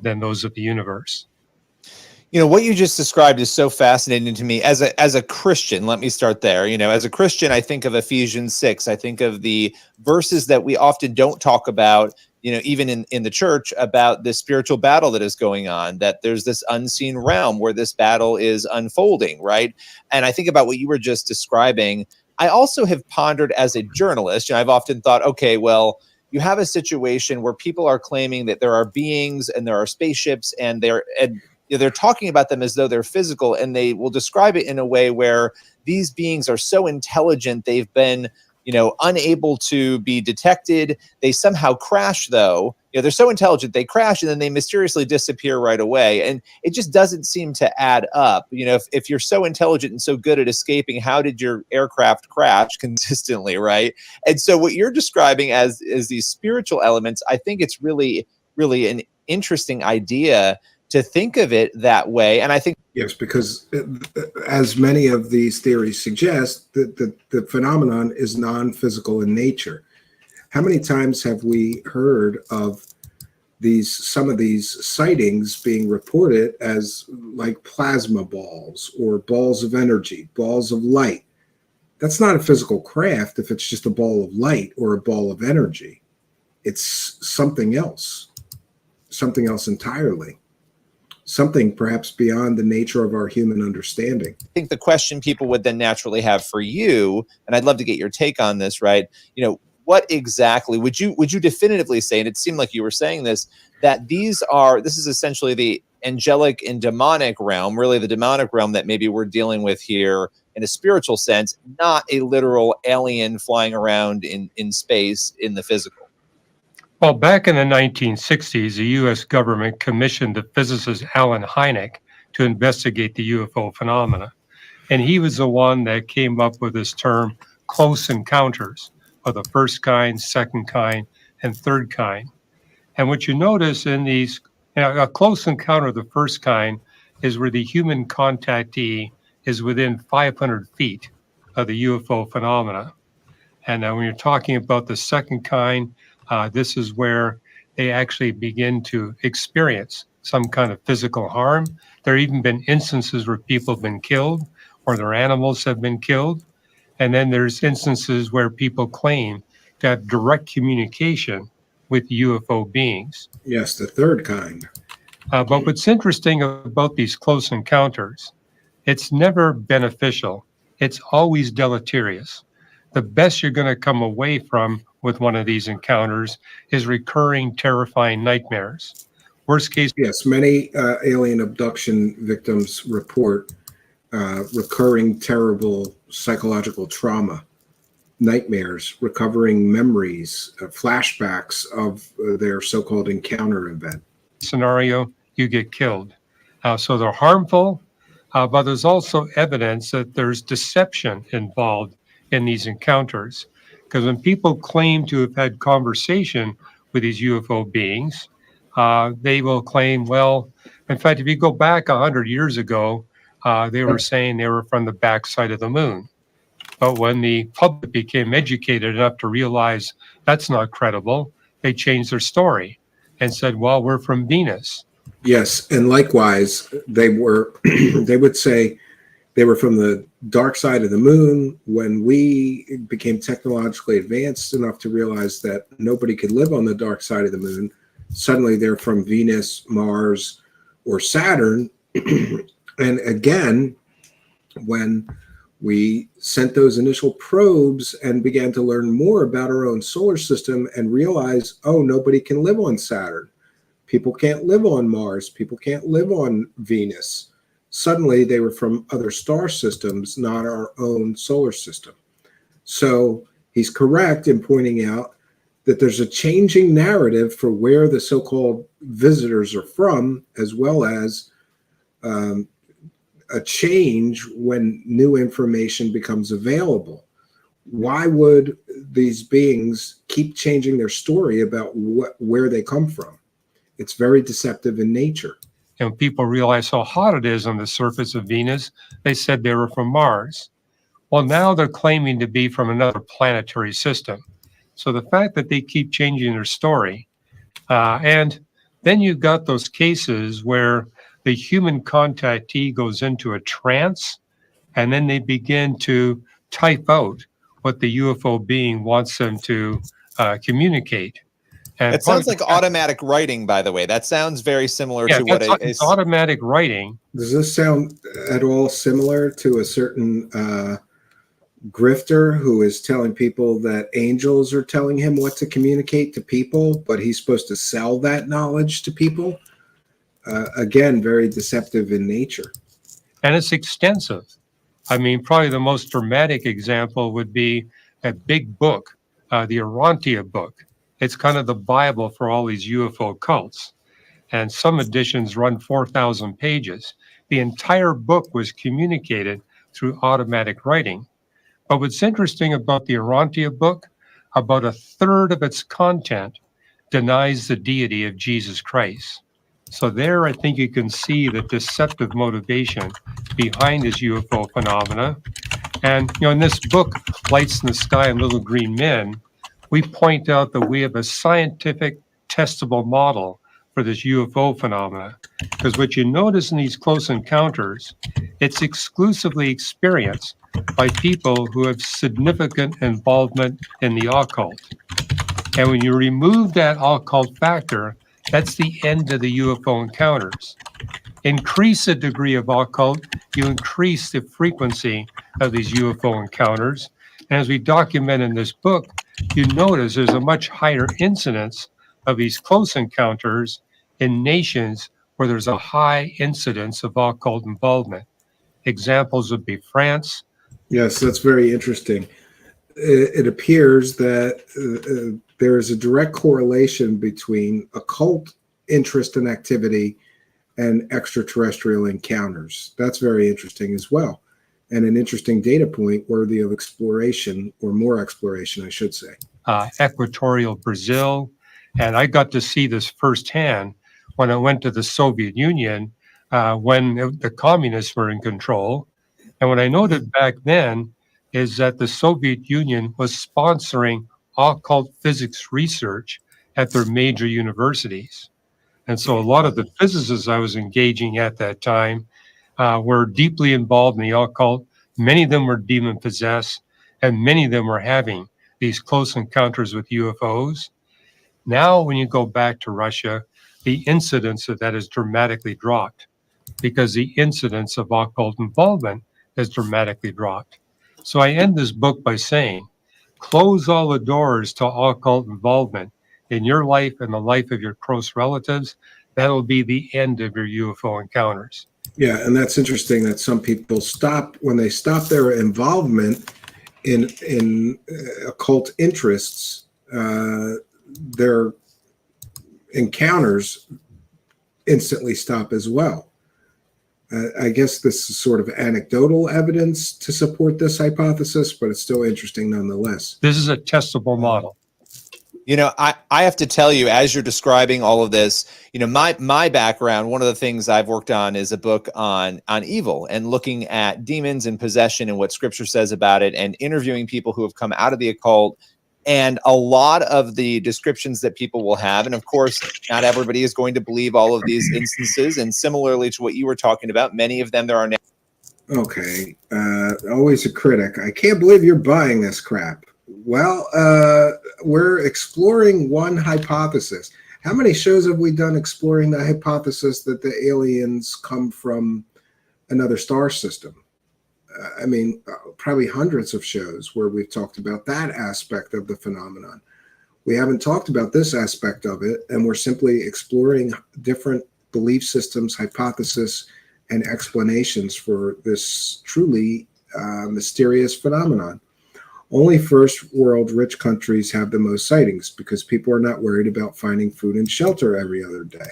than those of the universe. You know, what you just described is so fascinating to me as a Christian. Let me start there. You know, as a Christian, I think of Ephesians 6. I think of the verses that we often don't talk about, you know, even in the church, about the spiritual battle that is going on, that there's this unseen realm where this battle is unfolding, right? And I think about what you were just describing. I also have pondered as a journalist, and I've often thought, okay, well, you have a situation where people are claiming that there are beings and there are spaceships, and they're talking about them as though they're physical, and they will describe it in a way where these beings are so intelligent, they've been, you know, unable to be detected. They somehow crash, though. You know, they're so intelligent, they crash, and then they mysteriously disappear right away. And it just doesn't seem to add up. You know, if you're so intelligent and so good at escaping, how did your aircraft crash consistently, right? And so what you're describing as these spiritual elements, I think it's really, really an interesting idea to think of it that way. And I think, yes, because as many of these theories suggest, the phenomenon is non-physical in nature. How many times have we heard of some of these sightings being reported as like plasma balls or balls of energy, balls of light? That's not a physical craft if it's just a ball of light or a ball of energy. It's something else entirely. Something perhaps beyond the nature of our human understanding. I think the question people would then naturally have for you, and I'd love to get your take on this, right? You know, what exactly would you definitively say, and it seemed like you were saying this, that this is essentially the angelic and demonic realm, really the demonic realm that maybe we're dealing with here in a spiritual sense, not a literal alien flying around in space in the physical? Well, back in the 1960s, the U.S. government commissioned the physicist Alan Hynek to investigate the UFO phenomena. And he was the one that came up with this term, close encounters, of the first kind, second kind, and third kind. And what you notice in these, a close encounter of the first kind is where the human contactee is within 500 feet of the UFO phenomena. And when you're talking about the second kind, this is where they actually begin to experience some kind of physical harm. There have even been instances where people have been killed or their animals have been killed. And then there's instances where people claim to have direct communication with UFO beings. Yes, the third kind. But what's interesting about these close encounters, it's never beneficial. It's always deleterious. The best you're going to come away from with one of these encounters is recurring, terrifying nightmares. Worst case. Yes, many alien abduction victims report recurring, terrible psychological trauma, nightmares, recovering memories, flashbacks of their so-called encounter event. Scenario, you get killed. So they're harmful, but there's also evidence that there's deception involved in these encounters. Because when people claim to have had conversation with these UFO beings, they will claim, well, in fact, if you go back 100 years ago, they were saying they were from the backside of the moon. But when the public became educated enough to realize that's not credible, they changed their story and said, well, we're from Venus. Yes, and likewise, they would say they were from the dark side of the moon. When we became technologically advanced enough to realize that nobody could live on the dark side of the moon, suddenly they're from Venus, Mars, or Saturn. And again, when we sent those initial probes and began to learn more about our own solar system and realize, oh, nobody can live on Saturn. People can't live on Mars. People can't live on Venus. Suddenly they were from other star systems, not our own solar system. So he's correct in pointing out that there's a changing narrative for where the so-called visitors are from, as well as a change when new information becomes available. why would these beings keep changing their story about where they come from? It's very deceptive in nature. And people realize how hot it is on the surface of Venus, they said they were from Mars. Well, now they're claiming to be from another planetary system. So the fact that they keep changing their story, and then you've got those cases where the human contactee goes into a trance, and then they begin to type out what the UFO being wants them to communicate. And it sounds like automatic writing, by the way. That sounds very similar to what it's automatic writing. Does this sound at all similar to a certain grifter who is telling people that angels are telling him what to communicate to people, but he's supposed to sell that knowledge to people? Again, very deceptive in nature. And it's extensive. I mean, probably the most dramatic example would be a big book, the Urantia book. It's kind of the Bible for all these UFO cults. And some editions run 4,000 pages. The entire book was communicated through automatic writing. But what's interesting about the Urantia book, about a third of its content denies the deity of Jesus Christ. So there, I think you can see the deceptive motivation behind this UFO phenomena. And, in this book, Lights in the Sky and Little Green Men, we point out that we have a scientific testable model for this UFO phenomena. Because what you notice in these close encounters, it's exclusively experienced by people who have significant involvement in the occult. And when you remove that occult factor, that's the end of the UFO encounters. Increase the degree of occult, you increase the frequency of these UFO encounters. And as we document in this book, you notice there's a much higher incidence of these close encounters in nations where there's a high incidence of occult involvement. Examples would be France. Yes, that's very interesting. It appears that there is a direct correlation between occult interest and activity and extraterrestrial encounters. That's very interesting as well. And an interesting data point worthy of exploration, or more exploration, I should say. Equatorial Brazil. And I got to see this firsthand when I went to the Soviet Union when the communists were in control. And what I noted back then is that the Soviet Union was sponsoring occult physics research at their major universities. And so a lot of the physicists I was engaging at that time were deeply involved in the occult. Many of them were demon possessed, and many of them were having these close encounters with UFOs. Now, when you go back to Russia, the incidence of that has dramatically dropped because the incidence of occult involvement has dramatically dropped. So I end this book by saying, close all the doors to occult involvement in your life and the life of your close relatives. That'll be the end of your UFO encounters. Yeah, and that's interesting that some people stop when they stop their involvement in occult interests. Their encounters instantly stop as well. I guess this is sort of anecdotal evidence to support this hypothesis, but it's still interesting nonetheless. This is a testable model. I have to tell you, as you're describing all of this, my background, one of the things I've worked on is a book on evil and looking at demons and possession and what scripture says about it and interviewing people who have come out of the occult. And a lot of the descriptions that people will have, and of course, not everybody is going to believe all of these instances. And similarly to what you were talking about, many of them there are now. Okay, always a critic. I can't believe you're buying this crap. Well, we're exploring one hypothesis. How many shows have we done exploring the hypothesis that the aliens come from another star system? I mean, probably hundreds of shows where we've talked about that aspect of the phenomenon. We haven't talked about this aspect of it, and we're simply exploring different belief systems, hypotheses, and explanations for this truly mysterious phenomenon. Only first world rich countries have the most sightings because people are not worried about finding food and shelter every other day.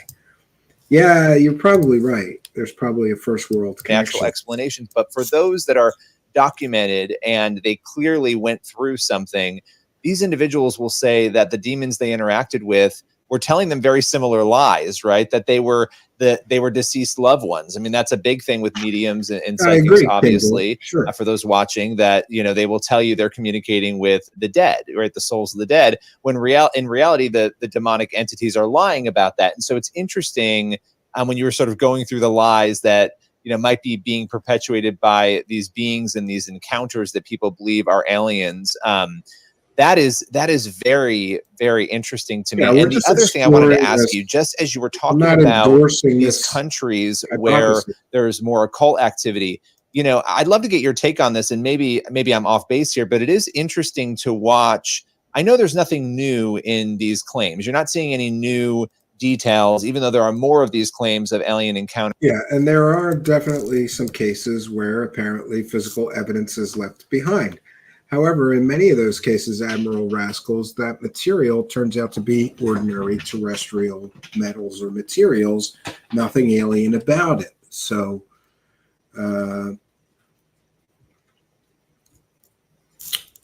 Yeah, you're probably right. There's probably a first world connection. Actual explanations. But for those that are documented and they clearly went through something, these individuals will say that the demons they interacted with were telling them very similar lies, right? That they were deceased loved ones. I mean, that's a big thing with mediums and psychics, obviously. Sure. For those watching, that they will tell you they're communicating with the dead, right? The souls of the dead. When in reality, the demonic entities are lying about that. And so it's interesting when you were sort of going through the lies that might be being perpetuated by these beings and these encounters that people believe are aliens. That is very, very interesting to me. Yeah, and the other thing I wanted to ask you, just as you were talking about these countries where there's more occult activity, I'd love to get your take on this, and maybe I'm off base here, but it is interesting to watch. I know there's nothing new in these claims. You're not seeing any new details, even though there are more of these claims of alien encounters. Yeah, and there are definitely some cases where apparently physical evidence is left behind. However, in many of those cases, Admiral Rascals, that material turns out to be ordinary terrestrial metals or materials, nothing alien about it. So,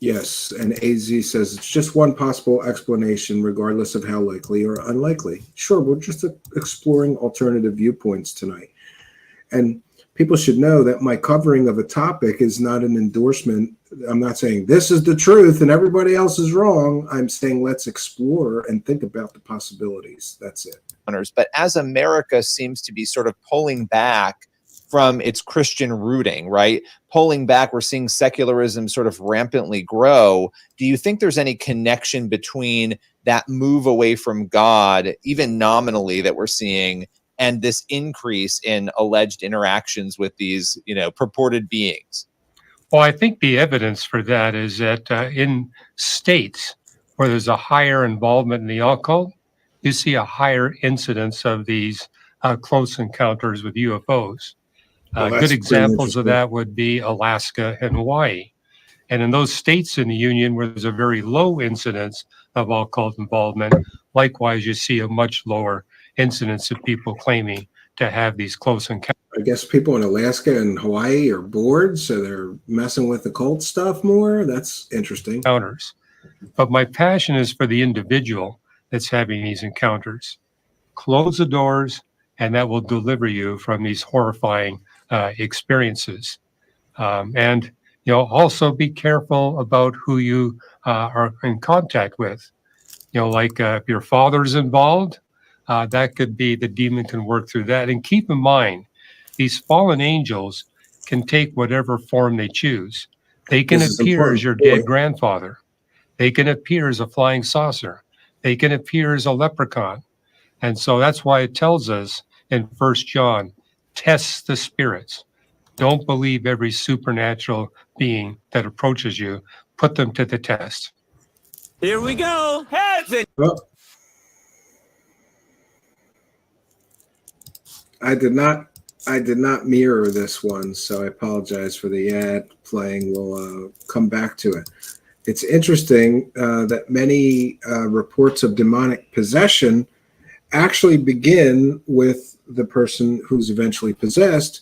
yes, and AZ says it's just one possible explanation, regardless of how likely or unlikely. Sure, we're just exploring alternative viewpoints tonight. And people should know that my covering of a topic is not an endorsement. I'm not saying this is the truth and everybody else is wrong. I'm saying let's explore and think about the possibilities. That's it. But as America seems to be sort of pulling back from its Christian rooting, right? Pulling back, we're seeing secularism sort of rampantly grow. Do you think there's any connection between that move away from God, even nominally, that we're seeing, and this increase in alleged interactions with these, purported beings? Well, I think the evidence for that is that in states where there's a higher involvement in the occult, you see a higher incidence of these close encounters with UFOs. Good examples of that would be Alaska and Hawaii. And in those states in the Union where there's a very low incidence of occult involvement, likewise, you see a much lower incidence of people claiming to have these close encounters. I guess people in Alaska and Hawaii are bored, so they're messing with occult stuff more. That's interesting. Encounters. But my passion is for the individual that's having these encounters. Close the doors, and that will deliver you from these horrifying experiences. And also be careful about who you are in contact with. Like if your father's involved, that could be the demon can work through that. And keep in mind, these fallen angels can take whatever form they choose. They can appear as your dead grandfather. They can appear as a flying saucer. They can appear as a leprechaun. And so that's why it tells us in 1 John, test the spirits. Don't believe every supernatural being that approaches you. Put them to the test. Here we go. Heaven. Well, I did not mirror this one, so I apologize for the ad playing. We'll come back to it. It's interesting that many reports of demonic possession actually begin with the person who's eventually possessed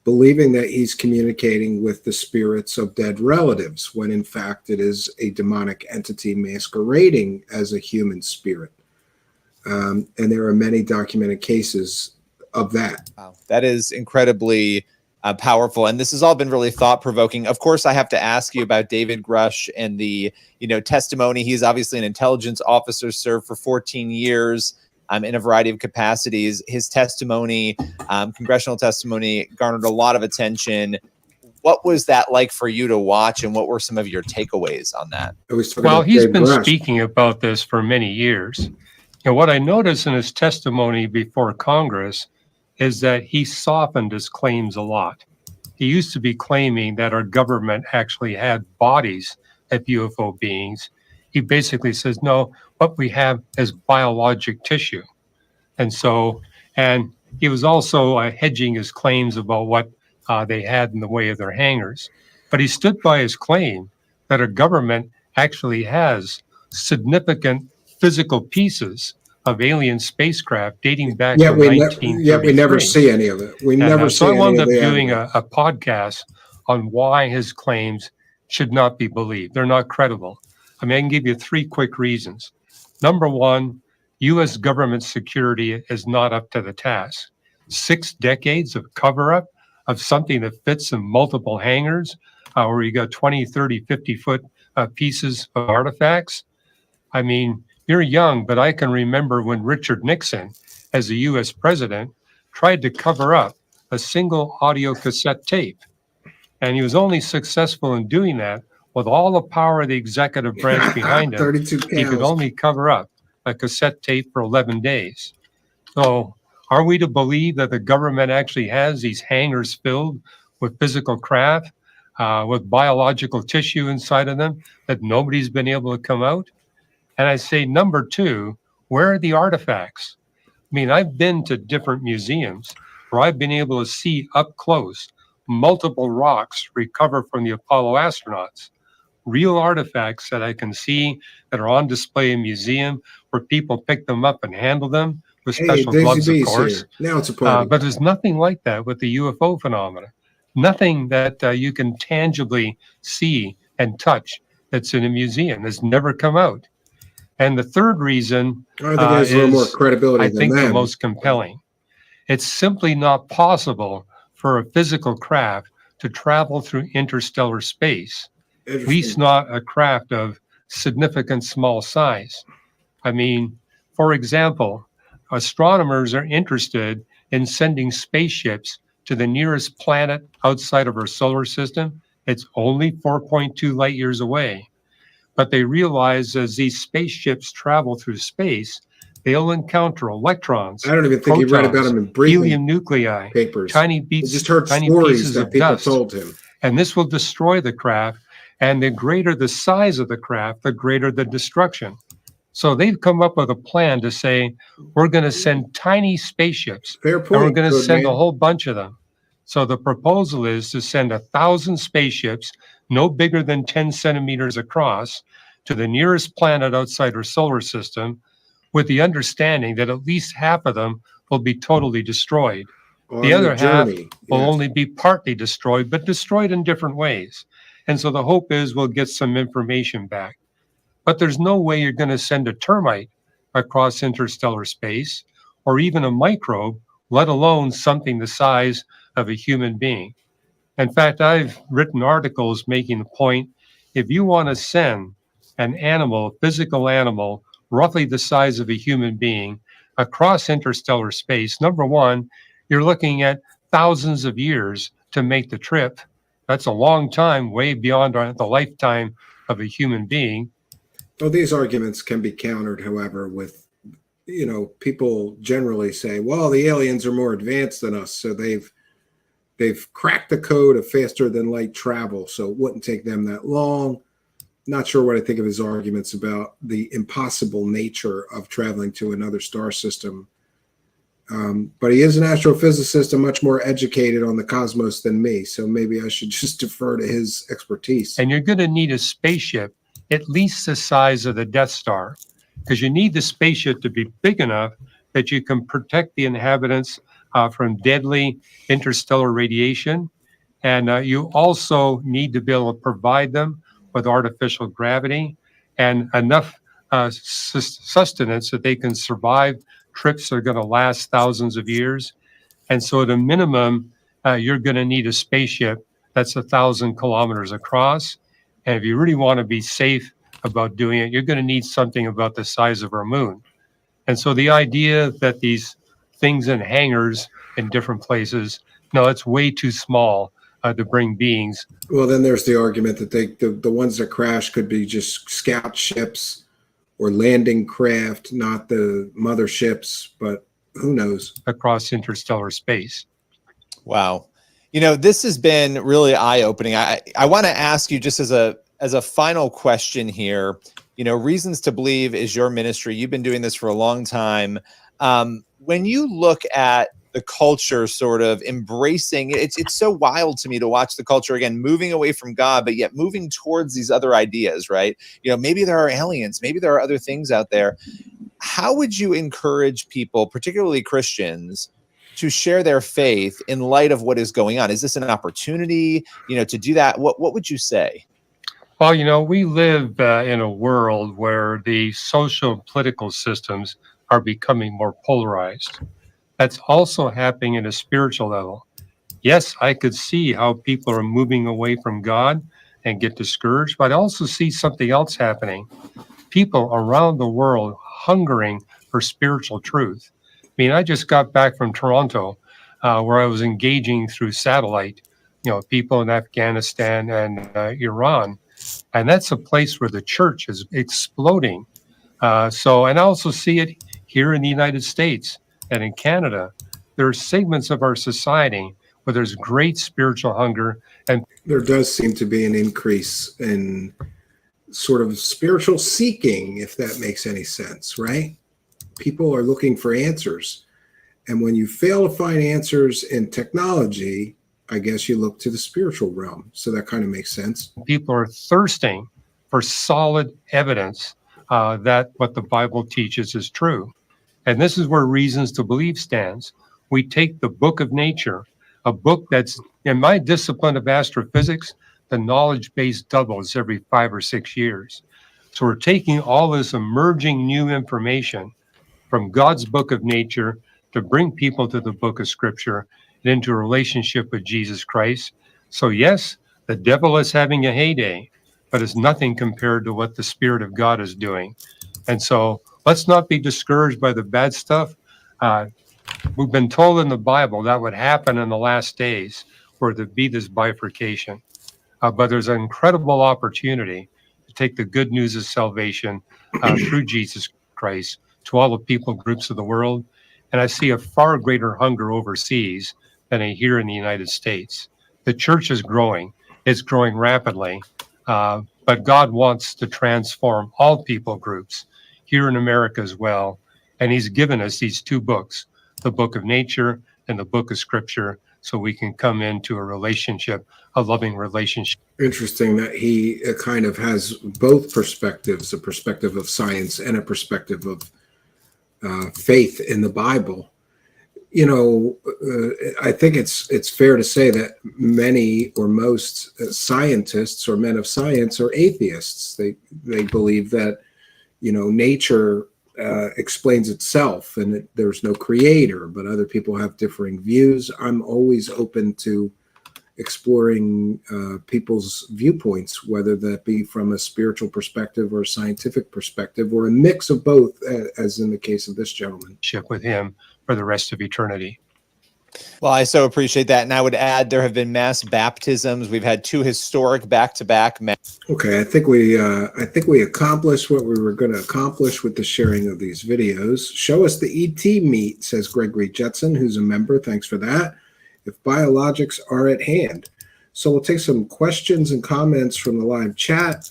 believing that he's communicating with the spirits of dead relatives, when in fact it is a demonic entity masquerading as a human spirit. And there are many documented cases of that. Wow. That is incredibly powerful. And this has all been really thought-provoking. Of course, I have to ask you about David Grush and the testimony. He's obviously an intelligence officer, served for 14 years in a variety of capacities. His testimony, congressional testimony, garnered a lot of attention. What was that like for you to watch, and what were some of your takeaways on that? Well, he's been speaking about this for many years. And what I noticed in his testimony before Congress is that he softened his claims a lot. He used to be claiming that our government actually had bodies of UFO beings. He basically says, no, what we have is biologic tissue. And he was also hedging his claims about what they had in the way of their hangars. But he stood by his claim that our government actually has significant physical pieces of alien spacecraft dating back to 1933. We never see any of it. We never see so I wound any up of the doing a podcast on why his claims should not be believed. They're not credible. I mean, I can give you 3 quick reasons. Number one, U.S. government security is not up to the task. 6 decades of cover-up of something that fits in multiple hangars, where you got 20, 30, 50-foot pieces of artifacts. I mean, you're young, but I can remember when Richard Nixon, as a U.S. president, tried to cover up a single audio cassette tape. And he was only successful in doing that with all the power of the executive branch behind him. 32 He could cows. only cover up a cassette tape for 11 days. So are we to believe that the government actually has these hangars filled with physical craft, with biological tissue inside of them that nobody's been able to come out? And I say, number 2, where are the artifacts? I mean, I've been to different museums where I've been able to see up close multiple rocks recovered from the Apollo astronauts, real artifacts that I can see that are on display in museum where people pick them up and handle them with special gloves, of course. Here. Now it's a party. But there's nothing like that with the UFO phenomena. Nothing that you can tangibly see and touch that's in a museum that's never come out. And the third reason I think it has a little more credibility I than think them. the most compelling. It's simply not possible for a physical craft to travel through interstellar space, at least not a craft of significant small size. I mean, for example, astronomers are interested in sending spaceships to the nearest planet outside of our solar system. It's only 4.2 light years away. But they realize as these spaceships travel through space, they'll encounter electrons. I don't even think he read about them in briefing helium nuclei, papers. tiny He just heard stories that people told him. And this will destroy the craft. And the greater the size of the craft, the greater the destruction. So they've come up with a plan to say, we're going to send tiny spaceships. Fair point. And we're going to send man. a whole bunch of them. So the proposal is to send 1,000 spaceships, no bigger than 10 centimeters across, to the nearest planet outside our solar system, with the understanding that at least half of them will be totally destroyed. The other half will only be partly destroyed, but destroyed in different ways. And so the hope is we'll get some information back. But there's no way you're going to send a termite across interstellar space, or even a microbe, let alone something the size of a human being. In fact, I've written articles making the point, if you want to send an animal, a physical animal, roughly the size of a human being, across interstellar space, number one, you're looking at thousands of years to make the trip. That's a long time, way beyond the lifetime of a human being. Well, these arguments can be countered, however, with, people generally say, well, the aliens are more advanced than us, so they've cracked the code of faster than light travel, so it wouldn't take them that long. Not sure what I think of his arguments about the impossible nature of traveling to another star system. But he is an astrophysicist and much more educated on the cosmos than me, so maybe I should just defer to his expertise. And you're going to need a spaceship at least the size of the Death Star, because you need the spaceship to be big enough that you can protect the inhabitants from deadly interstellar radiation. And you also need to be able to provide them with artificial gravity and enough sustenance that they can survive trips that are going to last thousands of years. And so at a minimum, you're going to need a spaceship that's 1,000 kilometers across. And if you really want to be safe about doing it, you're going to need something about the size of our moon. And so the idea that these things in hangars in different places, no, it's way too small to bring beings. Well, then there's the argument that the ones that crash could be just scout ships or landing craft, not the motherships, but who knows? Across interstellar space. Wow. This has been really eye-opening. I want to ask you, just as a final question here, Reasons to Believe is your ministry. You've been doing this for a long time. When you look at the culture sort of embracing, it's so wild to me to watch the culture, again, moving away from God, but yet moving towards these other ideas, right? Maybe there are aliens, maybe there are other things out there. How would you encourage people, particularly Christians, to share their faith in light of what is going on? Is this an opportunity, to do that? What would you say? Well, we live in a world where the social and political systems are becoming more polarized. That's also happening at a spiritual level. Yes, I could see how people are moving away from God and get discouraged, but I also see something else happening. People around the world hungering for spiritual truth. I mean, I just got back from Toronto, where I was engaging through satellite, people in Afghanistan and Iran. And that's a place where the church is exploding. And I also see it here in the United States and in Canada. There are segments of our society where there's great spiritual hunger. And there does seem to be an increase in sort of spiritual seeking, if that makes any sense, right? People are looking for answers. And when you fail to find answers in technology, I guess you look to the spiritual realm. So that kind of makes sense. People are thirsting for solid evidence that what the Bible teaches is true. And this is where Reasons to Believe stands. We take the book of nature, a book that's, in my discipline of astrophysics, the knowledge base doubles every 5 or 6 years. So we're taking all this emerging new information from God's book of nature to bring people to the book of scripture and into a relationship with Jesus Christ. So yes, the devil is having a heyday, but it's nothing compared to what the Spirit of God is doing. And so let's not be discouraged by the bad stuff. We've been told in the Bible that would happen in the last days, where there'd be this bifurcation. But there's an incredible opportunity to take the good news of salvation through Jesus Christ to all the people groups of the world. And I see a far greater hunger overseas than here in the United States. The church is growing. It's growing rapidly. But God wants to transform all people groups here in America as well. And he's given us these 2 books, the book of nature and the book of scripture, so we can come into a relationship, a loving relationship. Interesting that he kind of has both perspectives, a perspective of science and a perspective of faith in the Bible. I think it's fair to say that many or most scientists or men of science are atheists. They believe that, nature explains itself and that there's no creator, but other people have differing views. I'm always open to exploring people's viewpoints, whether that be from a spiritual perspective or a scientific perspective or a mix of both, as in the case of this gentleman. With him for the rest of eternity. Well, I so appreciate that. And I would add, there have been mass baptisms. We've had 2 historic back-to-back. Okay, I think we accomplished what we were going to accomplish with the sharing of these videos. Show us the ET meet, says Gregory Jetson, who's a member. Thanks for that. If biologics are at hand. So we'll take some questions and comments from the live chat.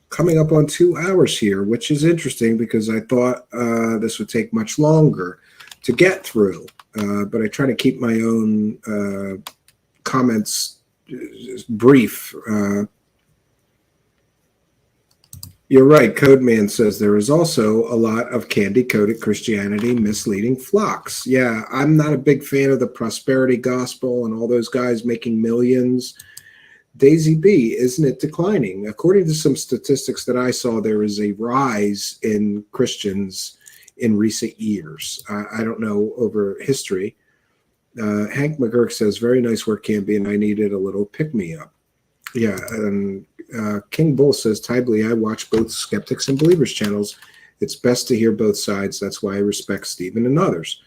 Coming up on 2 hours here, which is interesting because I thought this would take much longer to get through. But I try to keep my own comments brief. You're right. Codeman says there is also a lot of candy-coated Christianity misleading flocks. Yeah, I'm not a big fan of the prosperity gospel and all those guys making millions. Daisy B, isn't it declining? According to some statistics that I saw, there is a rise in Christians in recent years. I don't know over history. Hank McGurk says, very nice work, Campion. I needed a little pick-me-up. Yeah, and King Bull says, Tyblee, I watch both Skeptics and Believers channels. It's best to hear both sides. That's why I respect Stephen and others.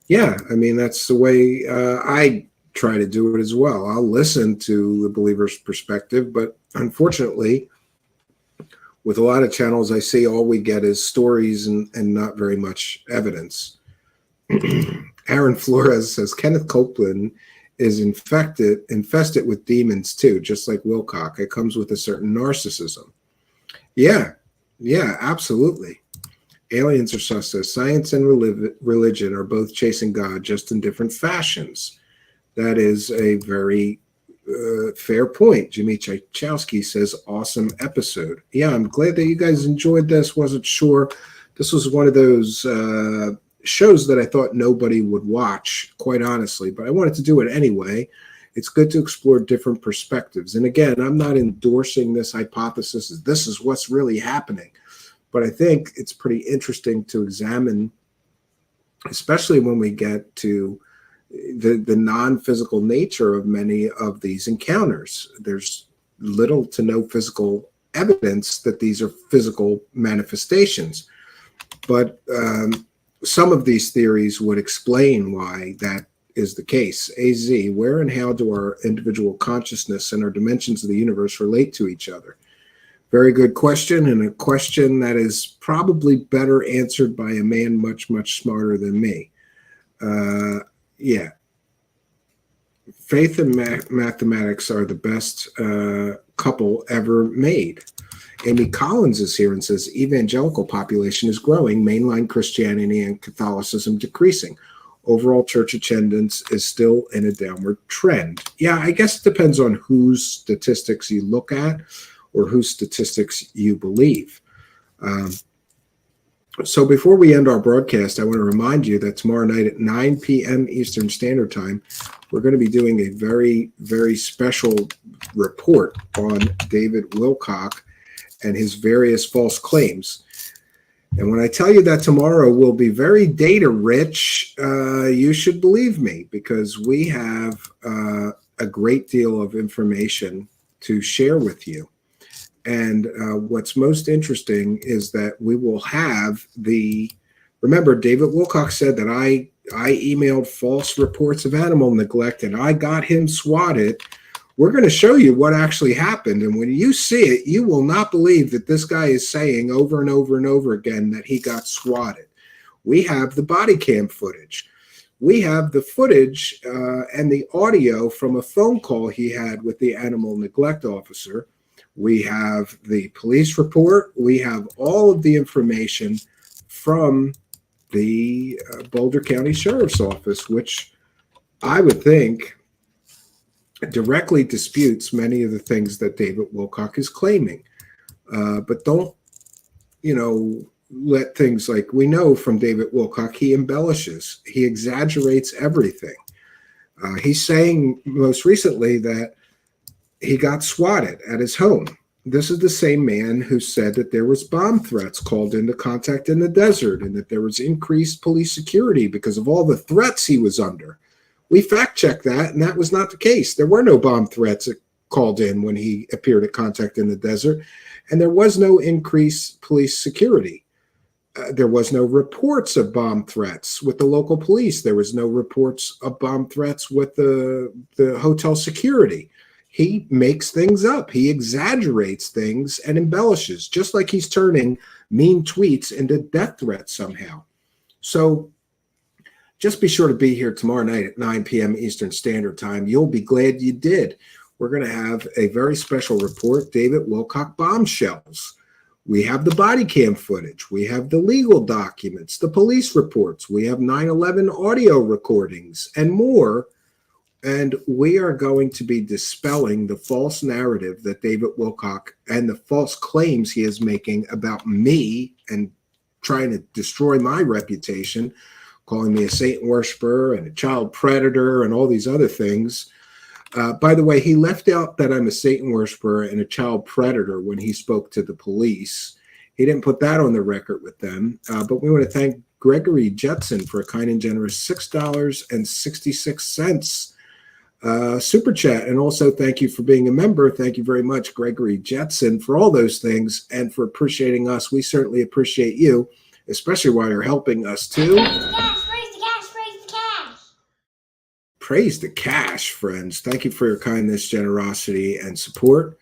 Yeah, I mean, that's the way I try to do it as well. I'll listen to the Believer's perspective, but unfortunately, with a lot of channels, I see all we get is stories and not very much evidence. Aaron Flores says, Kenneth Copeland is infested with demons too, just like Wilcock. It comes with a certain narcissism. Yeah, absolutely. Aliens are sus. Science and religion are both chasing God, just in different fashions. That is a very fair point. Jimmy Tchaikovsky says, awesome episode. Yeah, I'm glad that you guys enjoyed this. Wasn't sure. This was one of those shows that I thought nobody would watch, quite honestly, but I wanted to do it anyway. It's good to explore different perspectives. And again, I'm not endorsing this hypothesis. This is what's really happening. But I think it's pretty interesting to examine, especially when we get to the non-physical nature of many of these encounters. There's little to no physical evidence that these are physical manifestations. But some of these theories would explain why that is the case. AZ, where and how do our individual consciousness and our dimensions of the universe relate to each other? Very good question, and a question that is probably better answered by a man much, much smarter than me. Yeah. Faith and mathematics are the best couple ever made. Amy Collins is here and says, evangelical population is growing, mainline Christianity and Catholicism decreasing. Overall church attendance is still in a downward trend. Yeah, I guess it depends on whose statistics you look at or whose statistics you believe. So before we end our broadcast, I want to remind you that tomorrow night at 9 p.m. Eastern Standard Time, we're going to be doing a very, very special report on David Wilcock and his various false claims. And when I tell you that tomorrow will be very data rich, you should believe me, because we have a great deal of information to share with you. And what's most interesting is that we will have remember, David Wilcock said that I emailed false reports of animal neglect and I got him swatted. We're going to show you what actually happened. And when you see it, you will not believe that this guy is saying over and over and over again that he got swatted. We have the body cam footage. We have the footage and the audio from a phone call he had with the animal neglect officer. We have the police report. We have all of the information from the Boulder County Sheriff's Office, which I would think directly disputes many of the things that David Wilcock is claiming. But don't, let things like, we know from David Wilcock, he embellishes, he exaggerates everything. He's saying most recently that he got swatted at his home. This is the same man who said that there was bomb threats called into contact in the desert and that there was increased police security because of all the threats he was under. We fact-checked that, and that was not the case. There were no bomb threats called in when he appeared at contact in the desert, and there was no increased police security. There was no reports of bomb threats with the local police. There was no reports of bomb threats with the hotel security. He makes things up. He exaggerates things and embellishes, just like he's turning mean tweets into death threats somehow. So just be sure to be here tomorrow night at 9 p.m. Eastern Standard Time. You'll be glad you did. We're going to have a very special report, David Wilcock bombshells. We have the body cam footage. We have the legal documents, the police reports. We have 9/11 audio recordings and more. And we are going to be dispelling the false narrative that David Wilcock and the false claims he is making about me and trying to destroy my reputation, calling me a Satan worshiper and a child predator and all these other things. By the way, he left out that I'm a Satan worshiper and a child predator when he spoke to the police. He didn't put that on the record with them. But we want to thank Gregory Jetson for a kind and generous $6.66 super chat. And also thank you for being a member. Thank you very much, Gregory Jetson, for all those things and for appreciating us. We certainly appreciate you, especially while you're helping us too. Praise the cash, praise the cash, praise the cash. Praise the cash, friends. Thank you for your kindness, generosity, and support.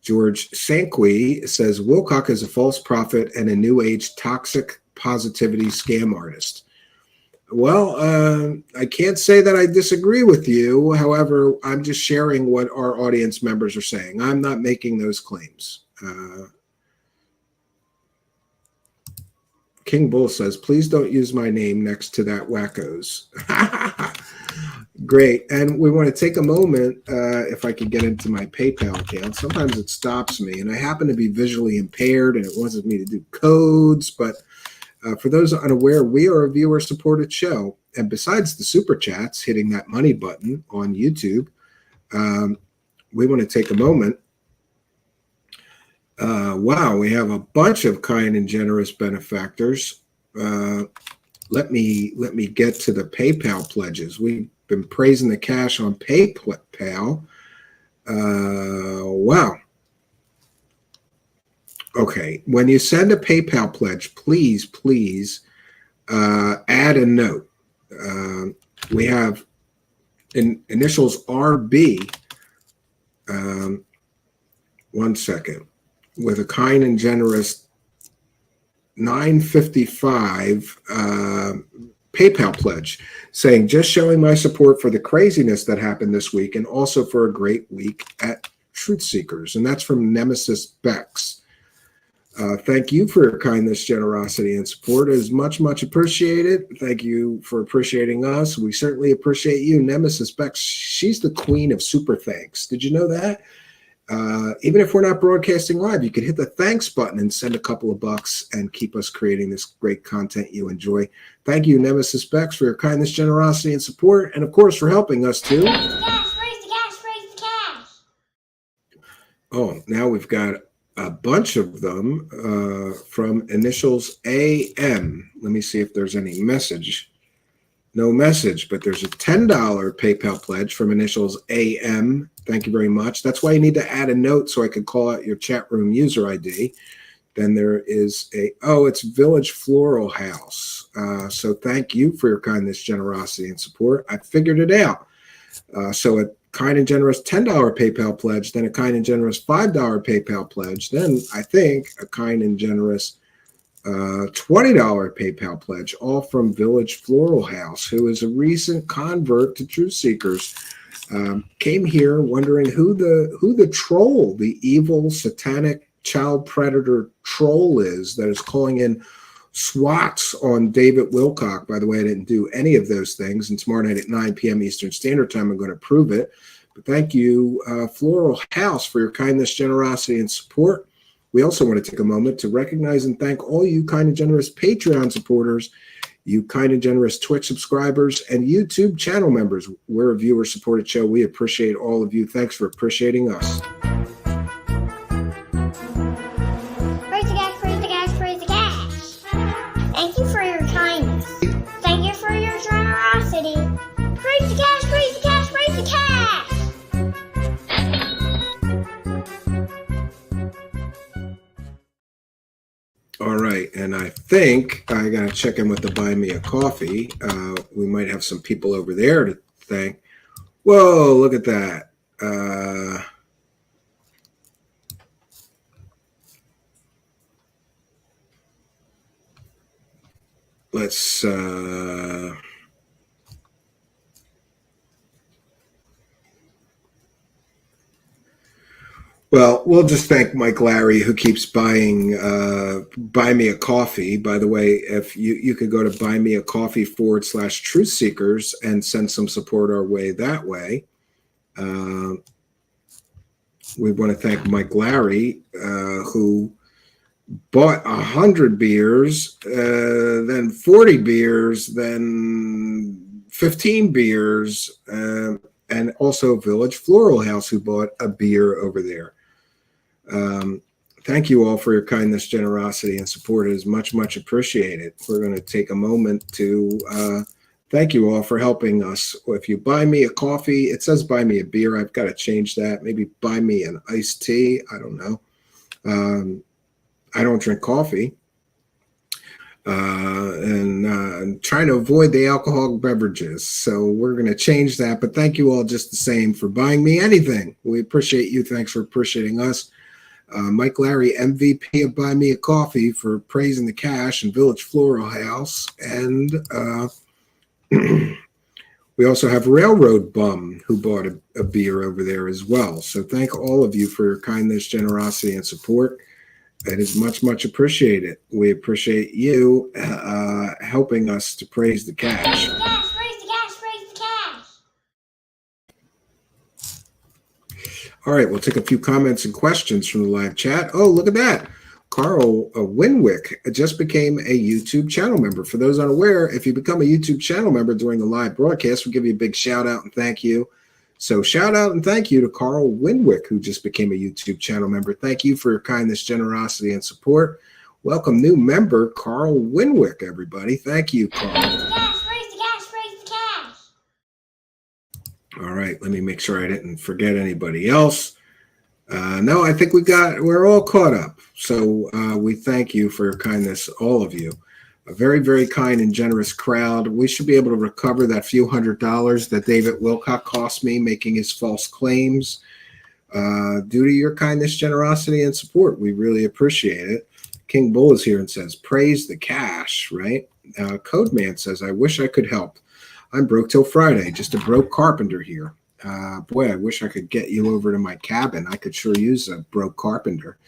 George Sanqui says, Wilcock is a false prophet and a new age toxic positivity scam artist. Well, I can't say that I disagree with you. However, I'm just sharing what our audience members are saying. I'm not making those claims. King Bull says, please don't use my name next to that wackos. Great. And we want to take a moment, if I could get into my PayPal account. Sometimes it stops me, and I happen to be visually impaired, and it wants me to do codes, but For those unaware, we are a viewer-supported show, and besides the super chats hitting that money button on YouTube, we want to take a moment. Wow, we have a bunch of kind and generous benefactors. Let me get to the PayPal pledges. We've been praising the cash on PayPal. Wow. Okay, when you send a PayPal pledge, please add a note. We have initials RB. One second. With a kind and generous $9.55 PayPal pledge, saying, just showing my support for the craziness that happened this week and also for a great week at Truth Seekers. And that's from Nemesis Bex. Thank you for your kindness, generosity, and support. It is much appreciated. Thank you for appreciating us. We certainly appreciate you. Nemesis Bex, she's the queen of super thanks. Did you know that? Even if we're not broadcasting live, you could hit the thanks button and send a couple of bucks and keep us creating this great content you enjoy. Thank you, Nemesis Bex, for your kindness, generosity, and support, and of course for helping us too. Raise the cash, raise the cash, raise the cash. Oh, now we've got a bunch of them from initials AM. Let me see if there's any message. No message, but there's a $10 PayPal pledge from initials AM. Thank you very much. That's why you need to add a note so I could call out your chat room user ID. Then there is it's Village Floral House. So thank you for your kindness, generosity, and support. I figured it out. So a kind and generous $10 PayPal pledge, then a kind and generous $5 PayPal pledge, then I think a kind and generous $20 PayPal pledge, all from Village Floral House, who is a recent convert to Truth Seekers. Came here wondering who the troll, the evil satanic child predator troll is that is calling in swats on David Wilcock. By the way, I didn't do any of those things, and tomorrow night at 9 p.m. Eastern Standard Time, I'm going to prove it. But thank you, Floral House, for your kindness, generosity, and support. We also want to take a moment to recognize and thank all you kind and generous Patreon supporters, you kind and generous Twitch subscribers, and YouTube channel members. We're a viewer-supported show. We appreciate all of you. Thanks for appreciating us. Raise the cash, raise the cash, raise the cash. Thank you for your kindness. Thank you for your generosity. Raise the cash, raise the cash, raise the cash. All right, and I think I got to check in with the Buy Me a Coffee. We might have some people over there to thank. Whoa, look at that. Let's well, we'll just thank Mike Larry, who keeps buying Buy Me a Coffee. By the way, if you could go to Buy Me a Coffee /Truth Seekers and send some support our way that way. We want to thank Mike Larry, who bought 100 beers, then 40 beers, then 15 beers, and also Village Floral House, who bought a beer over there. Thank you all for your kindness, generosity, and support. It is much appreciated. We're going to take a moment to thank you all for helping us. If you buy me a coffee, it says buy me a beer. I've got to change that. Maybe buy me an iced tea. I don't know. I don't drink coffee. And trying to avoid the alcoholic beverages. So we're going to change that. But thank you all just the same for buying me anything. We appreciate you. Thanks for appreciating us. Mike Larry, MVP of Buy Me a Coffee, for praising the cash and Village Floral House. And we also have Railroad Bum, who bought a beer over there as well. So thank all of you for your kindness, generosity, and support. It is much appreciated. We appreciate you helping us to praise the cash. Raise the cash, raise the cash, raise the cash. All right, we'll take a few comments and questions from the live chat. Oh, look at that. Carl Winwick just became a YouTube channel member. For those unaware, if you become a YouTube channel member during the live broadcast, we'll give you a big shout out and thank you. So shout out and thank you to Carl Winwick, who just became a YouTube channel member. Thank you for your kindness, generosity, and support. Welcome new member, Carl Winwick, everybody. Thank you, Carl. Raise the cash, raise the cash, raise the cash. All right, let me make sure I didn't forget anybody else. No, I think we're all caught up. So we thank you for your kindness, all of you. A very, very kind and generous crowd. We should be able to recover that few $100s that David Wilcock cost me making his false claims. Due to your kindness, generosity, and support, we really appreciate it. King Bull is here and says, praise the cash, right? Code Man says, I wish I could help. I'm broke till Friday, just a broke carpenter here. Boy, I wish I could get you over to my cabin. I could sure use a broke carpenter.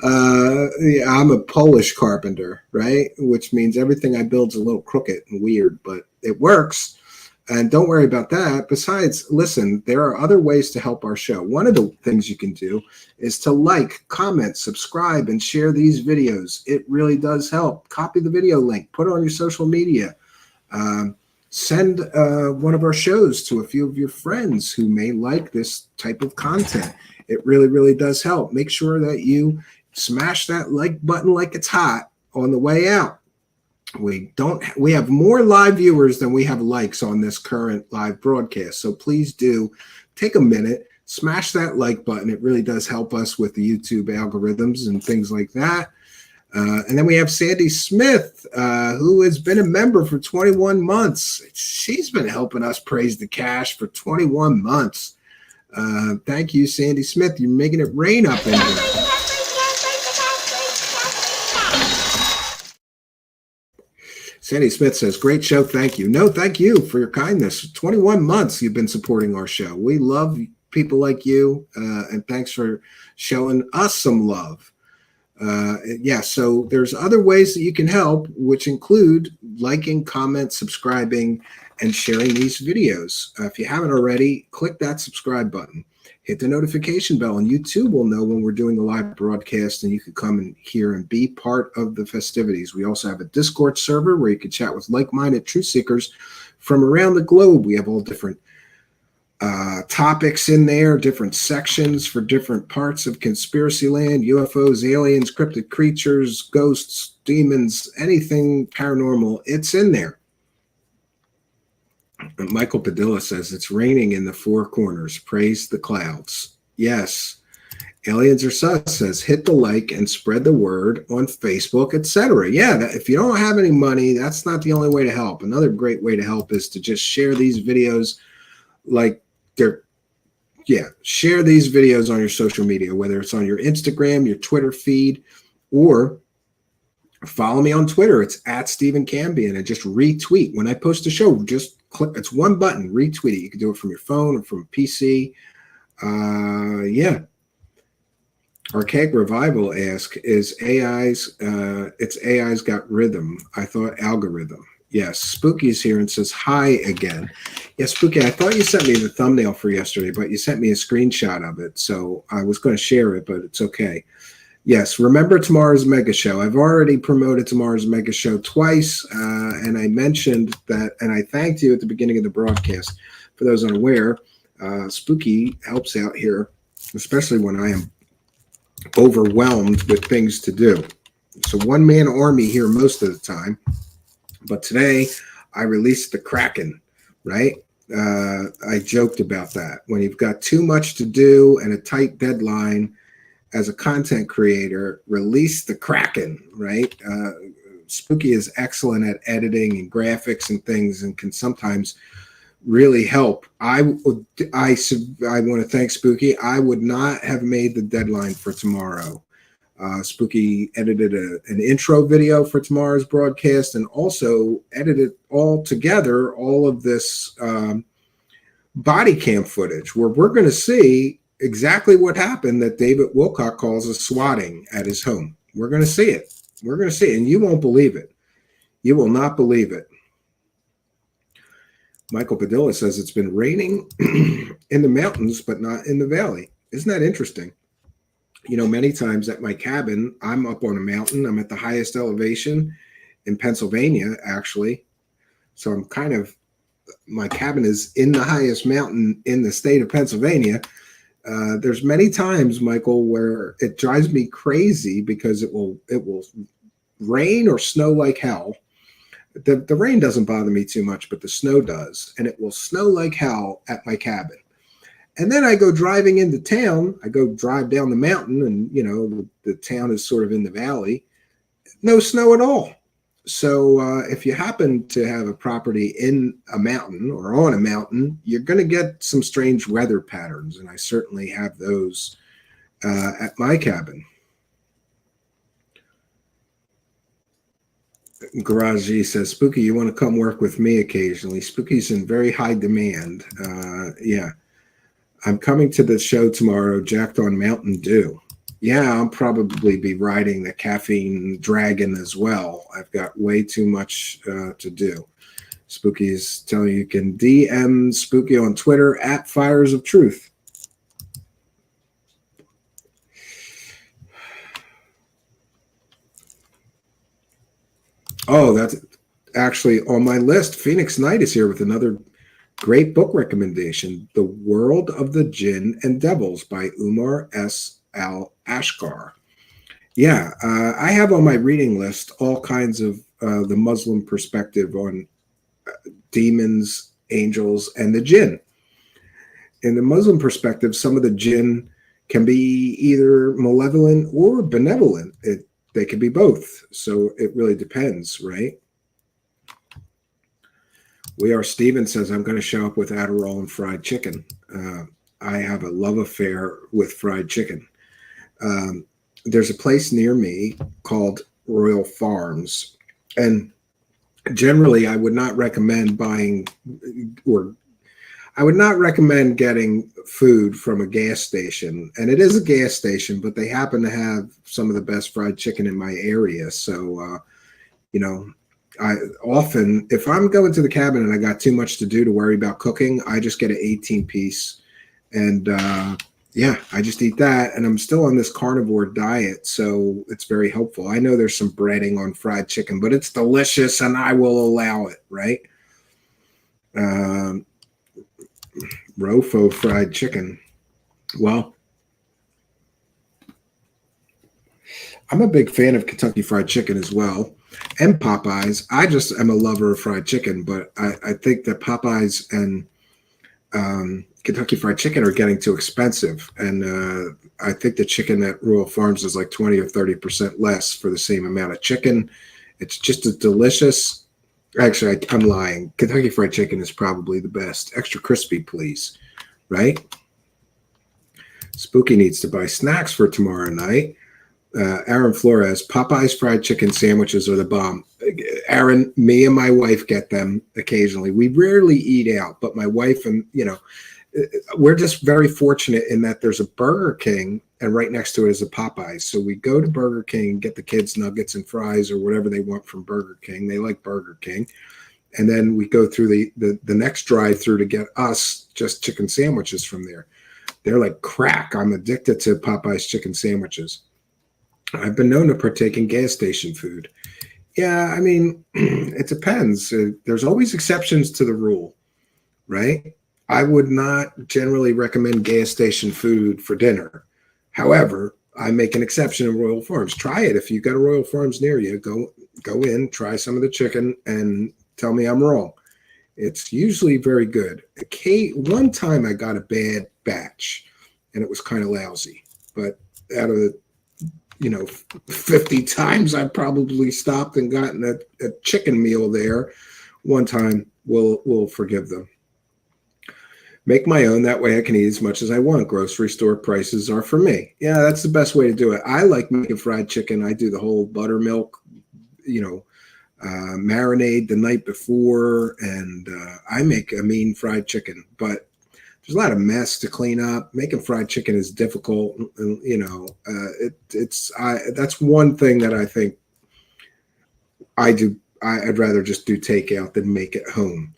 Yeah, I'm a Polish carpenter, right? Which means everything I build's a little crooked and weird, but it works. And don't worry about that. Besides, listen, there are other ways to help our show. One of the things you can do is to like, comment, subscribe, and share these videos. It really does help. Copy the video link, put it on your social media. Send one of our shows to a few of your friends who may like this type of content. It really, really does help. Make sure that you smash that like button like it's hot on the way out. We have more live viewers than we have likes on this current live broadcast. So please do take a minute, smash that like button. It really does help us with the YouTube algorithms and things like that. And then we have Sandy Smith, who has been a member for 21 months. She's been helping us praise the cash for 21 months. Thank you, Sandy Smith. You're making it rain up in here. Sandy Smith says, great show. Thank you. No, thank you for your kindness. 21 months you've been supporting our show. We love people like you, and thanks for showing us some love. Yeah, so there's other ways that you can help, which include liking, comment, subscribing, and sharing these videos. If you haven't already, click that subscribe button. Hit the notification bell, and you too will know when we're doing a live broadcast, and you can come and hear and be part of the festivities. We also have a Discord server where you can chat with like-minded truth seekers from around the globe. We have all different topics in there, different sections for different parts of conspiracy land, UFOs, aliens, cryptid creatures, ghosts, demons, anything paranormal. It's in there. And Michael Padilla says it's raining in the four corners. Praise the clouds. Yes. Aliens Are Sus says hit the like and spread the word on Facebook, etc. Yeah, if you don't have any money, that's not the only way to help. Another great way to help is to just share these videos share these videos on your social media, whether it's on your Instagram, your Twitter feed, or follow me on Twitter. It's at Stephen Cambion, and just retweet. When I post a show, just click, it's one button, retweet it. You can do it from your phone or from a PC. Yeah. Archaic Revival asks, it's AI's got rhythm. I thought algorithm. Yes, Spooky's here and says hi again. Yes, Spooky, I thought you sent me the thumbnail for yesterday, but you sent me a screenshot of it, so I was going to share it, but it's okay. Yes, remember tomorrow's mega show. I've already promoted tomorrow's mega show twice, and I mentioned that, and I thanked you at the beginning of the broadcast. For those unaware, Spooky helps out here, especially when I am overwhelmed with things to do. It's a one-man army here most of the time. But today, I released the Kraken, right? I joked about that. When you've got too much to do and a tight deadline as a content creator, release the Kraken, right? Spooky is excellent at editing and graphics and things and can sometimes really help. I want to thank Spooky. I would not have made the deadline for tomorrow. Spooky edited an intro video for tomorrow's broadcast and also edited all together all of this body cam footage where we're going to see exactly what happened that David Wilcock calls a swatting at his home. We're going to see it. We're going to see it, and you won't believe it. You will not believe it. Michael Padilla says it's been raining in the mountains, but not in the valley. Isn't that interesting? Many times at my cabin, I'm up on a mountain. I'm at the highest elevation in Pennsylvania, actually. So my cabin is in the highest mountain in the state of Pennsylvania. There's many times, Michael, where it drives me crazy because it will rain or snow like hell. The rain doesn't bother me too much, but the snow does. And it will snow like hell at my cabin. And then I go driving into town. I go drive down the mountain, and the town is sort of in the valley. No snow at all. So if you happen to have a property in a mountain or on a mountain, you're going to get some strange weather patterns, and I certainly have those at my cabin. Garaji says, Spooky, you want to come work with me occasionally? Spooky's in very high demand. Yeah. I'm coming to the show tomorrow, jacked on Mountain Dew. Yeah, I'll probably be riding the caffeine dragon as well. I've got way too much to do. Spooky is telling you can DM Spooky on Twitter at Fires of Truth. Oh, that's actually on my list. Phoenix Knight is here with another great book recommendation, The World of the Jinn and Devils by Umar S. Al-Ashkar. Yeah, I have on my reading list all kinds of the Muslim perspective on demons, angels, and the jinn. In the Muslim perspective, some of the jinn can be either malevolent or benevolent. They can be both. So it really depends, right? Steven says, I'm going to show up with Adderall and fried chicken. I have a love affair with fried chicken. There's a place near me called Royal Farms. And generally, I would not recommend getting food from a gas station. And it is a gas station, but they happen to have some of the best fried chicken in my area. So, I often, if I'm going to the cabin and I got too much to do to worry about cooking, I just get an 18-piece. And I just eat that. And I'm still on this carnivore diet, so it's very helpful. I know there's some breading on fried chicken, but it's delicious and I will allow it, right? Rofo fried chicken. Well, I'm a big fan of Kentucky Fried Chicken as well, and Popeyes. I just am a lover of fried chicken, but I think that Popeyes and Kentucky Fried Chicken are getting too expensive. And I think the chicken at Royal Farms is like 20 or 30% less for the same amount of chicken. It's just as delicious. Actually, I'm lying. Kentucky Fried Chicken is probably the best. Extra crispy, please. Right? Spooky needs to buy snacks for tomorrow night. Aaron Flores, Popeye's fried chicken sandwiches are the bomb. Aaron, me and my wife get them occasionally. We rarely eat out, but my wife and, we're just very fortunate in that there's a Burger King and right next to it is a Popeyes. So we go to Burger King, get the kids nuggets and fries or whatever they want from Burger King. They like Burger King. And then we go through the next drive-through to get us just chicken sandwiches from there. They're like crack. I'm addicted to Popeye's chicken sandwiches. I've been known to partake in gas station food. Yeah, I mean, it depends. There's always exceptions to the rule, right? I would not generally recommend gas station food for dinner. However, I make an exception in Royal Farms. Try it. If you've got a Royal Farms near you, go in, try some of the chicken, and tell me I'm wrong. It's usually very good. One time I got a bad batch, and it was kind of lousy. But out of the 50 times I probably stopped and gotten a chicken meal there. One time we'll forgive them. Make my own. That way I can eat as much as I want. Grocery store prices are for me. Yeah, that's the best way to do it. I like making fried chicken. I do the whole buttermilk, marinade the night before, and I make a mean fried chicken. But there's a lot of mess to clean up. Making fried chicken is difficult. And, that's one thing that I think I do. I'd rather just do takeout than make it home.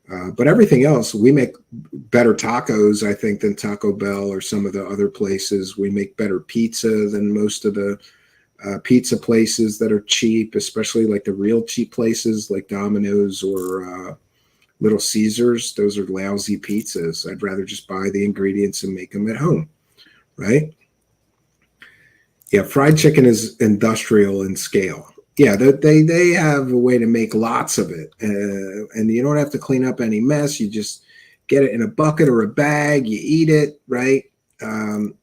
But everything else, we make better tacos, I think, than Taco Bell or some of the other places. We make better pizza than most of the pizza places that are cheap, especially like the real cheap places like Domino's or Little Caesars. Those are lousy pizzas. I'd rather just buy the ingredients and make them at home, right? Yeah, fried chicken is industrial in scale. Yeah, they have a way to make lots of it, and you don't have to clean up any mess. You just get it in a bucket or a bag. You eat it, right? I'm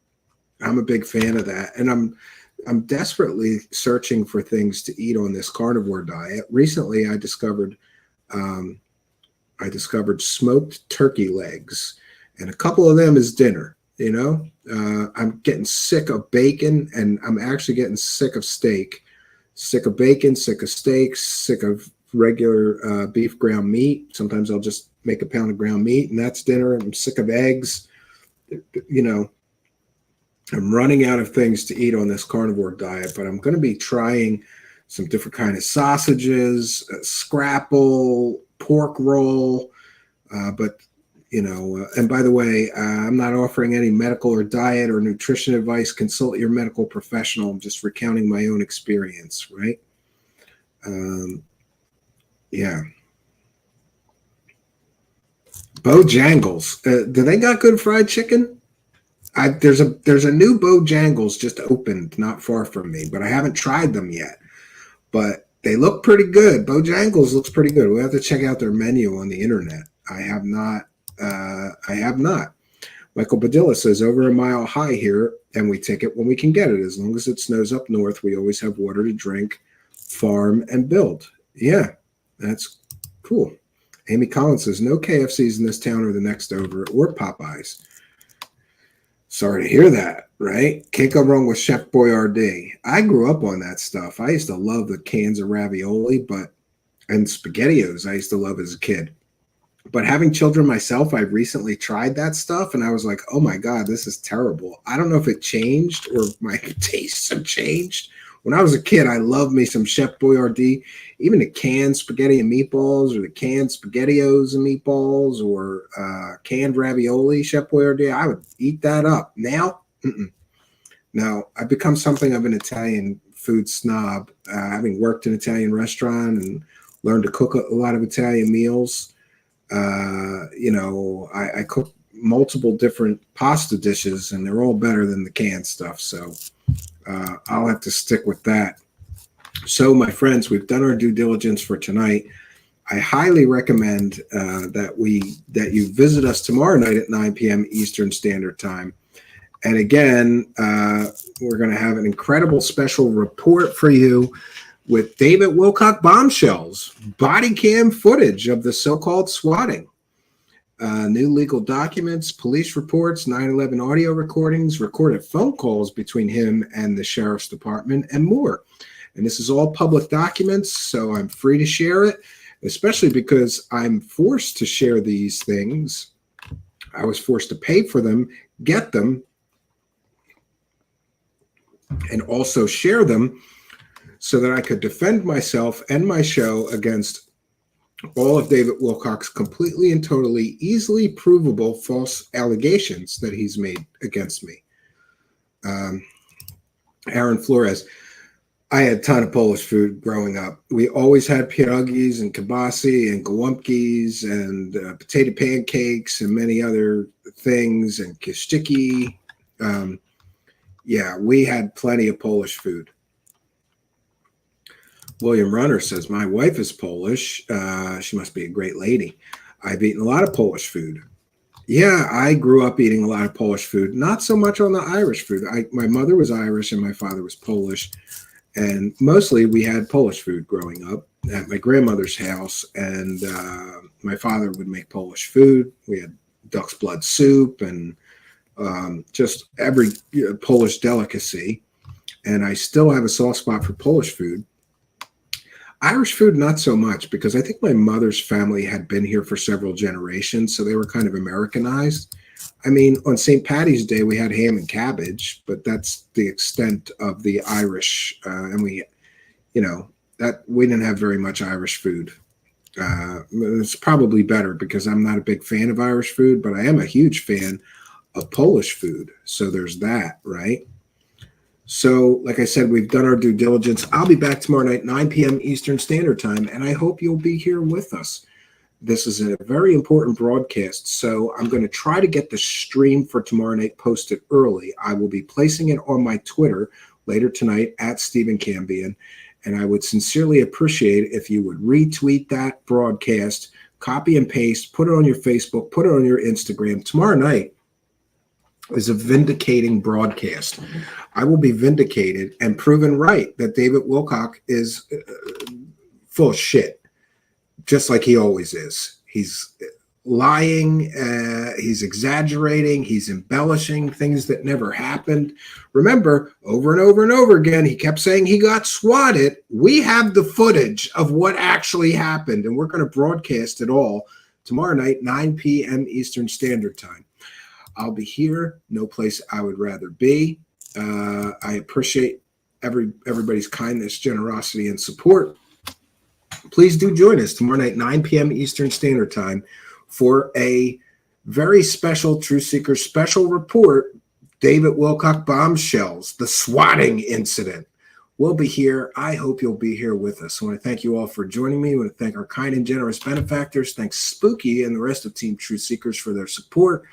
a big fan of that, and I'm desperately searching for things to eat on this carnivore diet. Recently, I discovered smoked turkey legs, and a couple of them is dinner. You know, I'm getting sick of bacon, and I'm actually getting sick of steak. Sick of bacon, sick of steaks, sick of regular beef ground meat. Sometimes I'll just make a pound of ground meat and that's dinner. I'm sick of eggs. You know, I'm running out of things to eat on this carnivore diet, but I'm going to be trying some different kind of sausages, scrapple, pork roll. But, you know, and by the way, I'm not offering any medical or diet or nutrition advice. Consult your medical professional. I'm just recounting my own experience, right? Yeah. Bojangles. Do they got good fried chicken? There's a new Bojangles just opened not far from me, but I haven't tried them yet. But they look pretty good. Bojangles looks pretty good. We'll have to check out their menu on the internet. I have not. Michael Badilla says, over a mile high here, and we take it when we can get it. As long as it snows up north, we always have water to drink, farm, and build. Yeah, that's cool. Amy Collins says, no KFCs in this town or the next over, or Popeyes. Sorry to hear that, right? Can't go wrong with Chef Boyardee. I grew up on that stuff. I used to love the cans of ravioli, and SpaghettiOs I used to love as a kid. But having children myself, I recently tried that stuff, and I was like, oh my God, this is terrible. I don't know if it changed or my tastes have changed. When I was a kid, I loved me some Chef Boyardee, even the canned spaghetti and meatballs or the canned SpaghettiOs and meatballs or canned ravioli, Chef Boyardee. I would eat that up. Now, Now, I've become something of an Italian food snob, having worked in an Italian restaurant and learned to cook a lot of Italian meals. I cook multiple different pasta dishes, and they're all better than the canned stuff. So I'll have to stick with that. So, my friends, we've done our due diligence for tonight. I highly recommend that you visit us tomorrow night at 9 p.m. Eastern Standard Time. And again, we're going to have an incredible special report for you with David Wilcock bombshells, body cam footage of the so-called swatting, new legal documents, police reports, 9/11 audio recordings, recorded phone calls between him and the sheriff's department, and more. And this is all public documents, so I'm free to share it, especially because I'm forced to share these things. I was forced to pay for them, get them, and also share them so that I could defend myself and my show against all of David Wilcock's completely and totally easily provable false allegations that he's made against me. Aaron Flores, I had a ton of Polish food growing up. We always had pierogies and kibasi and gołąbkis and potato pancakes and many other things, and kiszczyki. Yeah, we had plenty of Polish food. William Runner says, my wife is Polish. She must be a great lady. I've eaten a lot of Polish food. Yeah, I grew up eating a lot of Polish food, not so much on the Irish food. My mother was Irish and my father was Polish. And mostly we had Polish food growing up at my grandmother's house. And my father would make Polish food. We had duck's blood soup and just every Polish delicacy. And I still have a soft spot for Polish food. Irish food, not so much, because I think my mother's family had been here for several generations, so they were kind of Americanized. I mean, on St. Paddy's Day, we had ham and cabbage, but that's the extent of the Irish. And we didn't have very much Irish food. It's probably better because I'm not a big fan of Irish food, but I am a huge fan of Polish food. So there's that, right? So, like I said, we've done our due diligence. I'll be back tomorrow night, 9 p.m. Eastern Standard Time, and I hope you'll be here with us. This is a very important broadcast, so I'm going to try to get the stream for tomorrow night posted early. I will be placing it on my Twitter later tonight at Stephen Cambion, and I would sincerely appreciate if you would retweet that broadcast, copy and paste, put it on your Facebook, put it on your Instagram. Tomorrow night is a vindicating broadcast. I will be vindicated and proven right that David Wilcock is full of shit, just like he always is. He's lying, he's exaggerating, he's embellishing things that never happened. Remember, over and over and over again, he kept saying he got swatted. We have the footage of what actually happened, and we're going to broadcast it all tomorrow night, 9 p.m. Eastern Standard Time. I'll be here, no place I would rather be. I appreciate everybody's kindness, generosity, and support. Please do join us tomorrow night, 9 p.m. Eastern Standard Time, for a very special Truth Seeker special report, David Wilcock bombshells, the swatting incident. We'll be here. I hope you'll be here with us. I want to thank you all for joining me. I want to thank our kind and generous benefactors. Thanks Spooky and the rest of Team Truth Seekers for their support.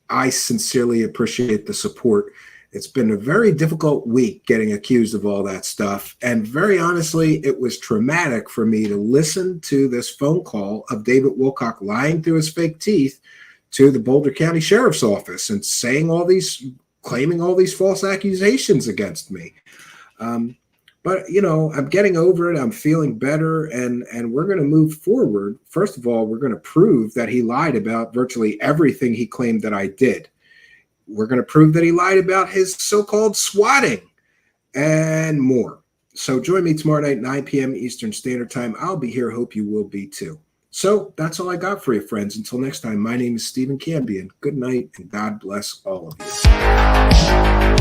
I sincerely appreciate the support. It's been a very difficult week getting accused of all that stuff. And very honestly, it was traumatic for me to listen to this phone call of David Wilcock lying through his fake teeth to the Boulder County Sheriff's Office and claiming all these false accusations against me. But, you know, I'm getting over it. I'm feeling better, and we're going to move forward. First of all, we're going to prove that he lied about virtually everything he claimed that I did. We're going to prove that he lied about his so-called swatting and more. So join me tomorrow night, 9 p.m. Eastern Standard Time. I'll be here. Hope you will be too. So that's all I got for you, friends. Until next time, my name is Stephen Cambion. Good night, and God bless all of you.